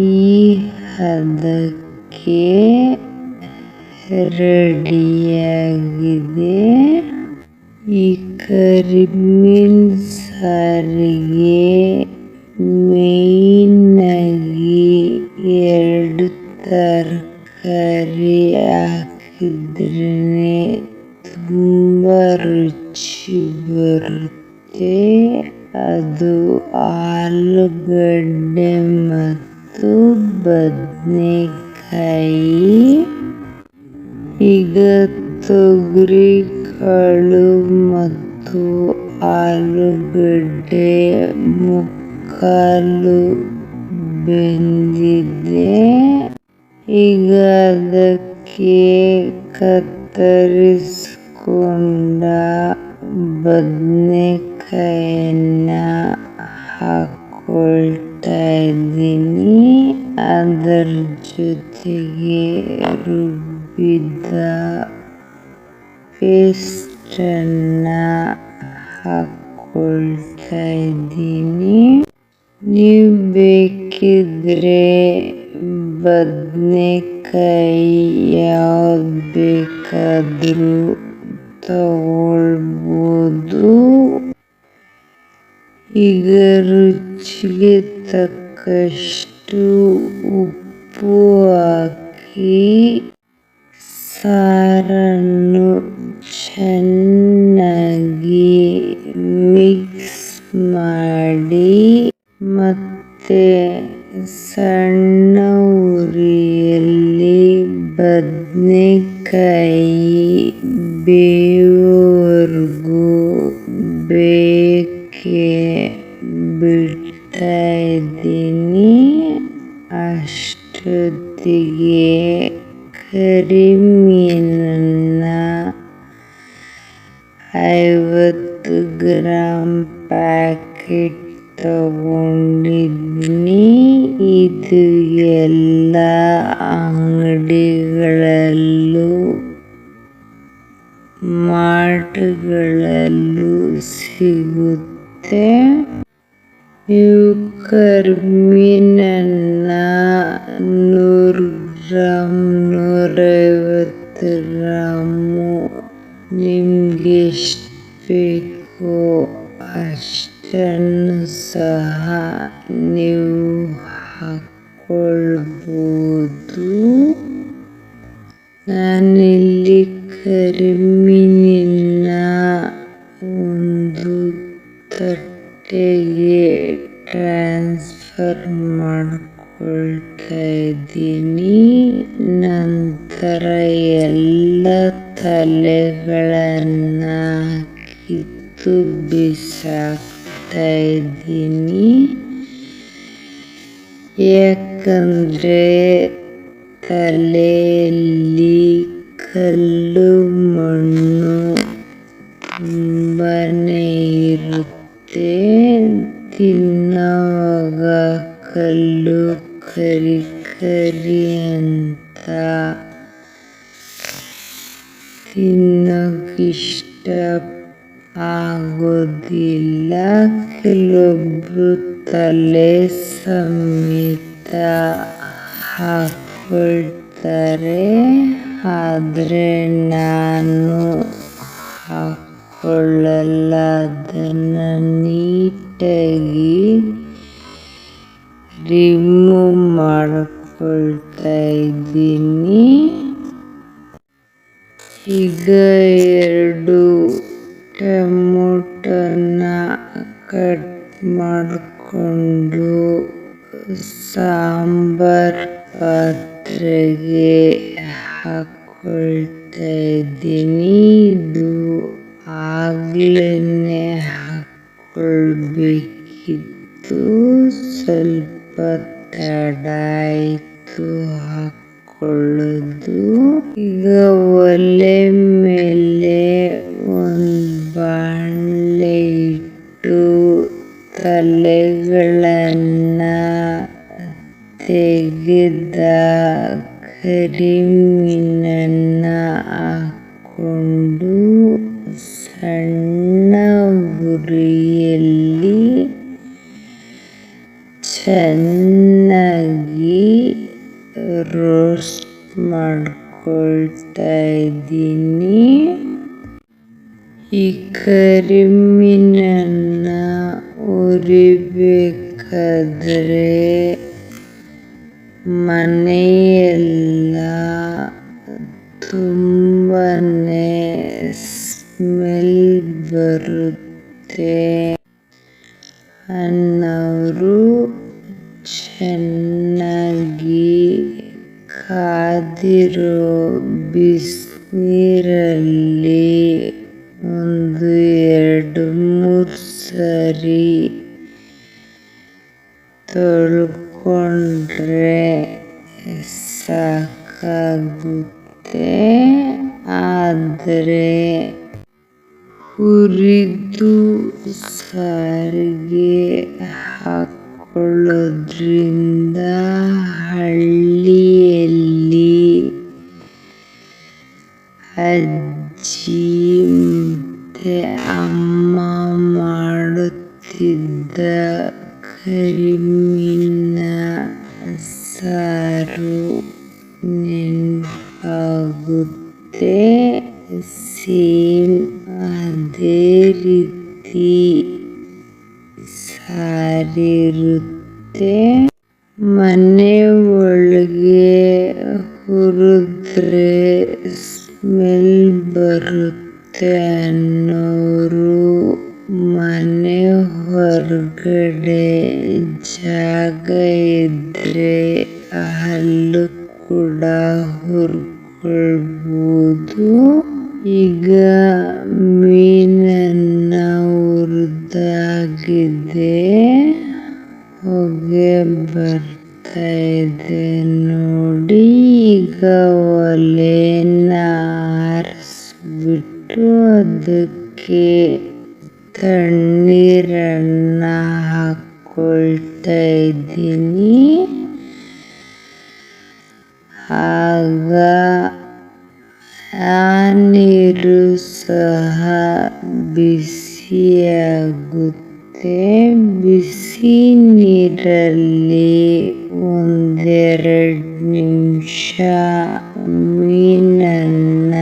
ಹದಕ್ಕೆ ರೆಡಿಯಾಗಿದೆ. ಈ ಕರಿಮೀನ್ ಸಾರಿಗೆ ಮೇಯ್ನಾಗಿ 2 ತರಕಾರಿ ಹಾಕಿದ್ರೇ ತುಂಬ ರುಚಿ ಬರುತ್ತೆ. ಅದು ಆಲೂಗಡ್ಡೆ ಮತ್ತು ಬದನೆಕಾಯಿ. ಈಗ ತೊಗರಿ ಕಾಳು ಮತ್ತು ಆಲೂಗಡ್ಡೆ ಮುಕ್ಕಾಲು ಬೆಂದಿದೆ. ಈಗ ಅದಕ್ಕೆ ಕತ್ತರಿಸಿಕೊಂಡ ಬದನೆಕಾಯಿಯನ್ನ ಹಾಕೊಳ್ತಾ ಇದ್ದೀನಿ. ಅದರ ಜೊತೆಗೆ ರುಬ್ಬಿದ ಪೇಸ್ಟನ್ನ ಹಾಕೊಳ್ತಾ ಇದ್ದೀನಿ. ನೀವು ಬೇಕಿದ್ರೆ ಬದನೆಕಾಯಿ ಯಾವ್ದು ಬೇಕಾದರೂ ತಗೊಳ್ಬೋದು. ಈಗ ರುಚಿಗೆ ತಕ್ಕಷ್ಟು ಉಪ್ಪು ಹಾಕಿ ಸಾರನ್ನು ಚೆನ್ನಾಗಿ ಮಿಕ್ಸ್ ಮಾಡಿ ಮತ್ತೆ ಸಣ್ಣ ಉರಿಯಲ್ಲಿ ಬದನೆಕಾಯಿ ಬೇಯೋವರೆಗೂ ಬೇಯಕ್ಕೆ ಬಿಡ್ತಾ ಇದ್ದೀನಿ. ಅಷ್ಟೊತ್ತಿಗೆ ಕರಿಮೀನನ್ನ 50 ಗ್ರಾಂ ಪ್ಯಾಕೆಟ್ ತಗೊಂಡಿದ್ದೀನಿ. ಇದು ಎಲ್ಲ ಅಂಗಡಿಗಳಲ್ಲೂ ಮಾರ್ಟ್ಗಳಲ್ಲೂ ಸಿಗುತ್ತೆ. ನೀವು ಕರಿಮೀನನ್ನ 100 ಗ್ರಾಂ 150 ಗ್ರಾಮು ನಿಮ್ಗೆ ಎಷ್ಟು ಬೇಕೋ ಅಷ್ಟನ್ನು ಸಹ ನೀವು ಹಾಕ್ಕೊಳ್ಬೋದು. ನಾನಿಲ್ಲಿ ಕರಿಮೀನನ್ನ ಒಂದು ತಟ್ಟೆಗೆ ಟ್ರಾನ್ಸ್ಫರ್ ಮಾಡ್ಕೊಳ್ತಾ ಇದ್ದೀನಿ. ನಂತರ ಎಲ್ಲ ತಲೆಗಳನ್ನ ಕಿತ್ತು ಬಿಸಾಕ್ತಾ ಇದ್ದೀನಿ. ಯಾಕಂದ್ರೆ ತಲೆಯಲ್ಲಿ ಕಲ್ಲು ಮಣ್ಣು ತುಂಬಾನೇ ಇರುತ್ತೆ. ತಿನ್ನೋವಾಗ ಕಲ್ಲು ಕರಿ ಕರಿ ಅಂತ ತಿನ್ನೋಕ್ಕಿಷ್ಟ ಆಗೋದಿಲ್ಲ. ಕೆಲವೊಬ್ರು ತಲೆ ಸಮೇತ ಹಾಕ್ಕೊಳ್ತಾರೆ. ಆದರೆ ನಾನು ಹಾಕ್ಕೊಳ್ಳಲ್ಲ. ಅದನ್ನು ನೀಟಾಗಿ ರಿಮೂವ್ ಮಾಡ್ಕೊಳ್ತಾ ಇದ್ದೀನಿ. ಈಗ 2 ಟೊಮೊಟೊನ ಕಟ್ ಮಾಡಿಕೊಂಡು ಸಾಂಬಾರ್ ಪಾತ್ರೆಗೆ ಹಾಕ್ಕೊಳ್ತಾ ಇದ್ದೀನಿ. ಇದು ಆಗ್ಲೇ ಹಾಕ್ಕೊಳ್ಬೇಕಿತ್ತು, ಸ್ವಲ್ಪ ತಡ ಆಯಿತು ಹಾಕ್ಕೊಳ್ಳೋದು. ಈಗ ಒಲೆ ಮೇಲೆ ಒಂದು ಬಾಣಲೆ ಇಟ್ಟು ತಲೆಗಳನ್ನ ತೆಗೆದ ಕರಿಮೀನನ್ನ ಹಾಕ್ಕೊಂಡು ಸಣ್ಣ ಉರಿಯಲ್ಲಿ ಚೆನ್ನಾಗಿ ರೋಸ್ಟ್ ಮಾಡ್ಕೊಳ್ತಾ ಇದ್ದೀನಿ. ಈ ಕರಿಮೀನನ್ನ ಹುರಿಬೇಕಾದ್ರೆ ಮನೆಯೆಲ್ಲ ತುಂಬಾನೇ ಸ್ಮೆಲ್ ಬರುತ್ತೆ ಅನ್ನೋರು ಚೆನ್ನಾಗಿ ಕಾದಿರೋ ಬಿಸಿನೀರಲ್ಲಿ 1-2-3 ಸರಿ ತೊಳ್ಕೊಂಡ್ರೆ ಸಾಕಾಗುತ್ತೆ. ಆದರೆ ಹುರಿದು ಸಾರಿಗೆ ಹಾಕೊಳ್ಳೋದ್ರಿಂದ ಹಳ್ಳಿಯಲ್ಲಿ ಅಜ್ಜಿ ಮತ್ತೆ ಅಮ್ಮ ಮಾಡುತ್ತಿದ್ದ ಕರಿಮೀನ ಸಾರು ನೆನಪಾಗುತ್ತೆ. ಸೇಮ್ ಅದೇ ರೀತಿ ಸಾರಿರುತ್ತೆ. ಮನೆ ಒಳಗೆ ಹುರಿದ್ರೆ ಸ್ಮೆಲ್ ಬರುತ್ತೆ ಅನ್ನೋರು ಮನೆ ಹೊರಗಡೆ ಜಾಗ ಇದ್ರೆ ಅಲ್ಲೂ ಕೂಡ ಹುರ್ಕೊಳ್ಬೋದು. ಈಗ ಮೀನನ್ನ ಹುರಿದಾಗಿದೆ, ಹೊಗೆ ಬರ್ತಾ ಇದೆ ನೋಡಿ. ಈಗ ಒಲೆನ ಆರಿಸ್ಬಿಟ್ಟು ಅದಕ್ಕೆ ತಣ್ಣೀರನ್ನ ಹಾಕ್ಕೊಳ್ತಾ ಇದ್ದೀನಿ. ಆಗ ಆ ನೀರು ಸಹ ಬಿಸಿಯಾಗುತ್ತೆ. ಬಿಸಿ ನೀರಲ್ಲಿ 1-2 ನಿಮಿಷ ಮೀನನ್ನ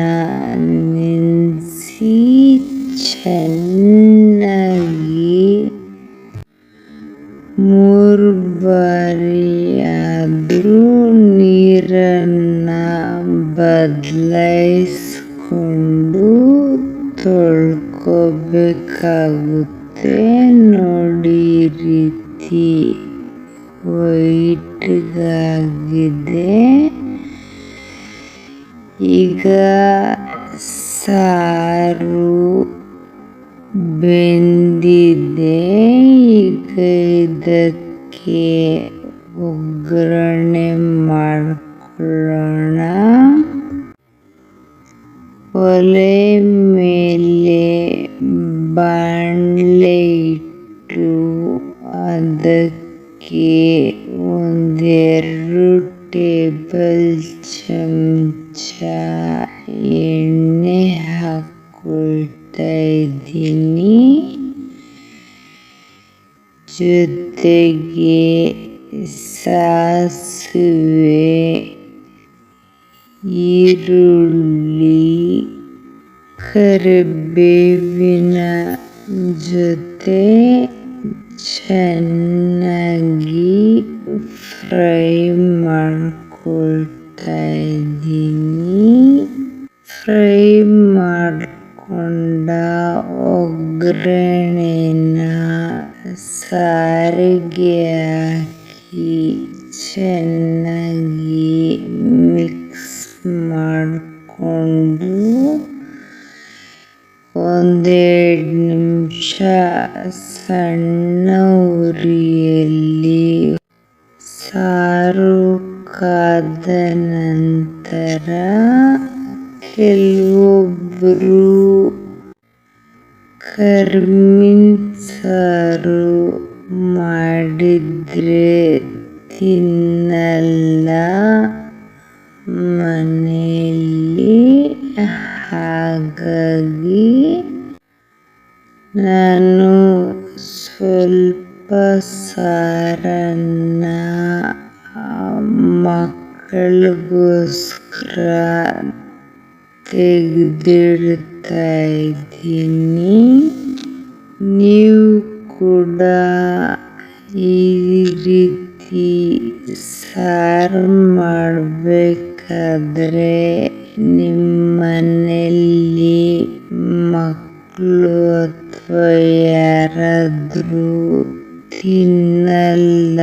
ನೆನೆಸಿ ಚೆನ್ನಾಗಿ 3 ಬಾರಿಯಾದರೂ ನೀರನ್ನ ಬದಲಾಯಿಸ್ಕೊಂಡು ತೊಳ್ಕೊಬೇಕಾಗುತ್ತೆ. ನೋಡಿ, ಈ ರೀತಿ ವೈಟ್ಗಾಗಿದೆ. ಈಗ ಸಾರು ಬೆಂದಿದೆ. ಈಗ ಇದಕ್ಕೆ ಒಗ್ಗರಣೆ ಮಾಡ್ಕೊಳ್ಳೋಣ. ಒಲೆ ಮೇಲೆ ಬಾಣಲೆ ಇಟ್ಟು ಅದಕ್ಕೆ 1-2 ಟೇಬಲ್ ಚಮಚ ಎಣ್ಣೆ ಹಾಕ್ಕೊಳ್ತಾ ಇದ್ದೀನಿ. ಜೊತೆಗೆ ಸಾಸಿವೆ, ಈರುಳ್ಳಿ, ಕರಿಬೇವಿನ ಜೊತೆ ಚೆನ್ನಾಗಿ ಫ್ರೈ ಮಾಡ್ಕೊಳ್ತಾ ಇದ್ದೀನಿ. ಫ್ರೈ ಮಾಡ್ಕೊಂಡ ಒಗ್ಗರಣೆನ ಸಾರಿಗೆ ಹಾಕಿ ಚೆನ್ನಾಗಿ ಮಿಕ್ಸ್ ಮಾಡಿಕೊಂಡು 1-2 ನಿಮಿಷ ಸಣ್ಣ ಉರಿಯಲ್ಲಿ ಸಾರು ಕಾದ ನಂತರ ಕೆಲವೊಬ್ಬರು ಕರಿಮೀನ್ ಸಾರು ಮಾಡಿದ್ರೆ ತಿನ್ನಲ್ಲ ಮನೆಯಲ್ಲಿ. ಹಾಗಾಗಿ ನಾನು ಸ್ವಲ್ಪ ಸಾರನ್ನ ಮಕ್ಕಳಿಗೋಸ್ಕರ ತೆಗೆದಿಡ್ತಾ ಇದ್ದೀನಿ. ನೀವು ಕೂಡ ಈ ರೀತಿ ಸಾರು ಮಾಡಬೇಕಾದ್ರೆ ನಿಮ್ಮ ಮನೆಯಲ್ಲಿ ಮಕ್ಕಳು ಅಥವಾ ಯಾರಾದರೂ ತಿನ್ನಲ್ಲ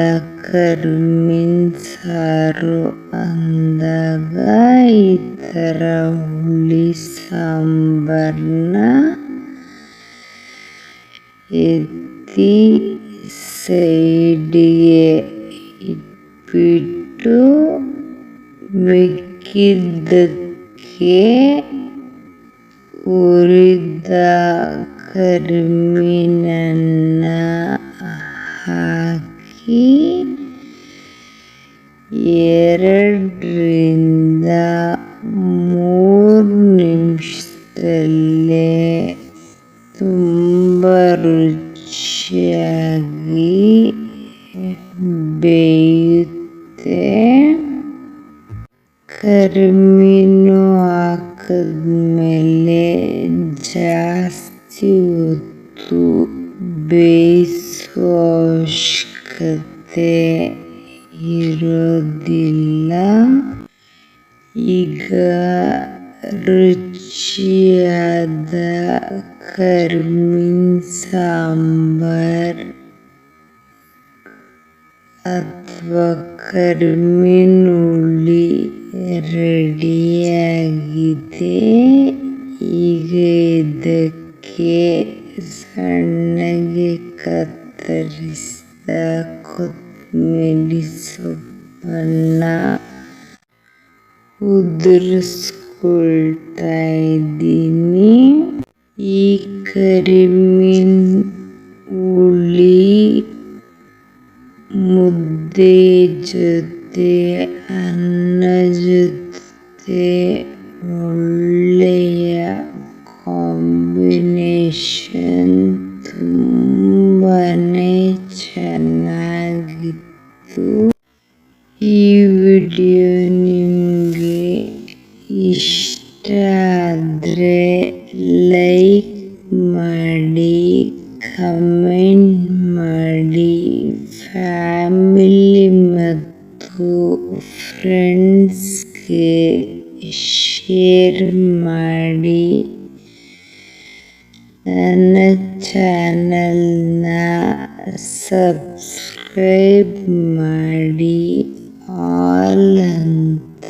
ಕರಿಮೀನ್ ಸಾರು ಅಂದಾಗ ಈ ಥರ ಹುಳಿ ಸಾಂಬಾರನ್ನ ಎತ್ತಿ ಸೈಡಿಗೆ ಇಟ್ಬಿಟ್ಟು ಮಿಕ್ಕಿದ್ದಕ್ಕೆ ಹುರಿದ ಕರಿಮೀನನ್ನ ಹಾಕಿ 2-3 ನಿಮಿಷದಲ್ಲೇ ತುಂಬ ರುಚಿಯಾಗಿ ಬೇಯುತ್ತೆ. ಕರಿಮೀನು ಹಾಕಿದ್ಮೇಲೆ ಜಾಸ್ತಿ ಹೊತ್ತು ಬೇಯಿಸೋ ಅವಶ್ಯಕತೆ ಇರೋದಿಲ್ಲ. ಈಗ ರುಚಿಯಾದ ಕರಿಮೀನು ಸಾಂಬಾರ್ ಅಥವಾ ಕರಿಮೀನು ಹುಳಿ ರೆಡಿಯಾಗಿದೆ. ಈಗ ಇದಕ್ಕೆ ಸಣ್ಣಗೆ ಕತ್ತರಿಸಿದ ಕೊತ್ತಂಬರಿ ಸೊಪ್ಪನ್ನು ಉದುರಿಸ್ಕೊಳ್ತಾ ಇದ್ದೀನಿ. ಈ ಕರಿಮೀನು ಹುಳಿ ಮುದ್ದೆ ಜೊತೆ, ಅನ್ನ ಜೊತೆ ಒಳ್ಳೆಯ ಕಾಂಬಿನೇಷನ್. ತುಂಬಾನೇ ಚೆನ್ನಾಗಿತ್ತು. ಈ ವಿಡಿಯೋ ನಿಮಗೆ ಇಷ್ಟ ಆದರೆ ಲೈಕ್ ಮಾಡಿ, ಕಮೆಂಟ್ ಮಾಡಿ, ಫ್ಯಾಮಿಲಿ ಮತ್ತು ಫ್ರೆಂಡ್ಸ್ಗೆ ಶೇರ್ ಮಾಡಿ. ನನ್ನ ಚಾನಲ್ನ ಸಬ್ಸ್ಕ್ರೈಬ್ ಮಾಡಿ. ಆಲ್ ಅಂತ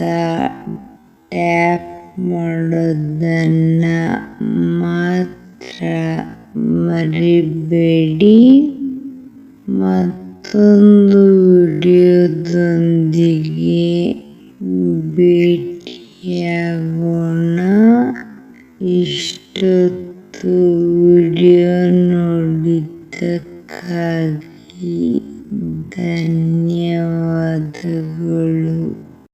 ಟ್ಯಾಪ್ ಮಾಡೋದನ್ನು ಮಾತ್ರ ಮರಿಬೇಡಿ. ಮತ್ತೊಂದು ವಿಡಿಯೋದೊಂದಿಗೆ ಭೇಟಿಯಾಗೋಣ. ಇಷ್ಟೊತ್ತು ವಿಡಿಯೋ ನೋಡಿದ್ದಕ್ಕಾಗಿ ಧನ್ಯವಾದಗಳು.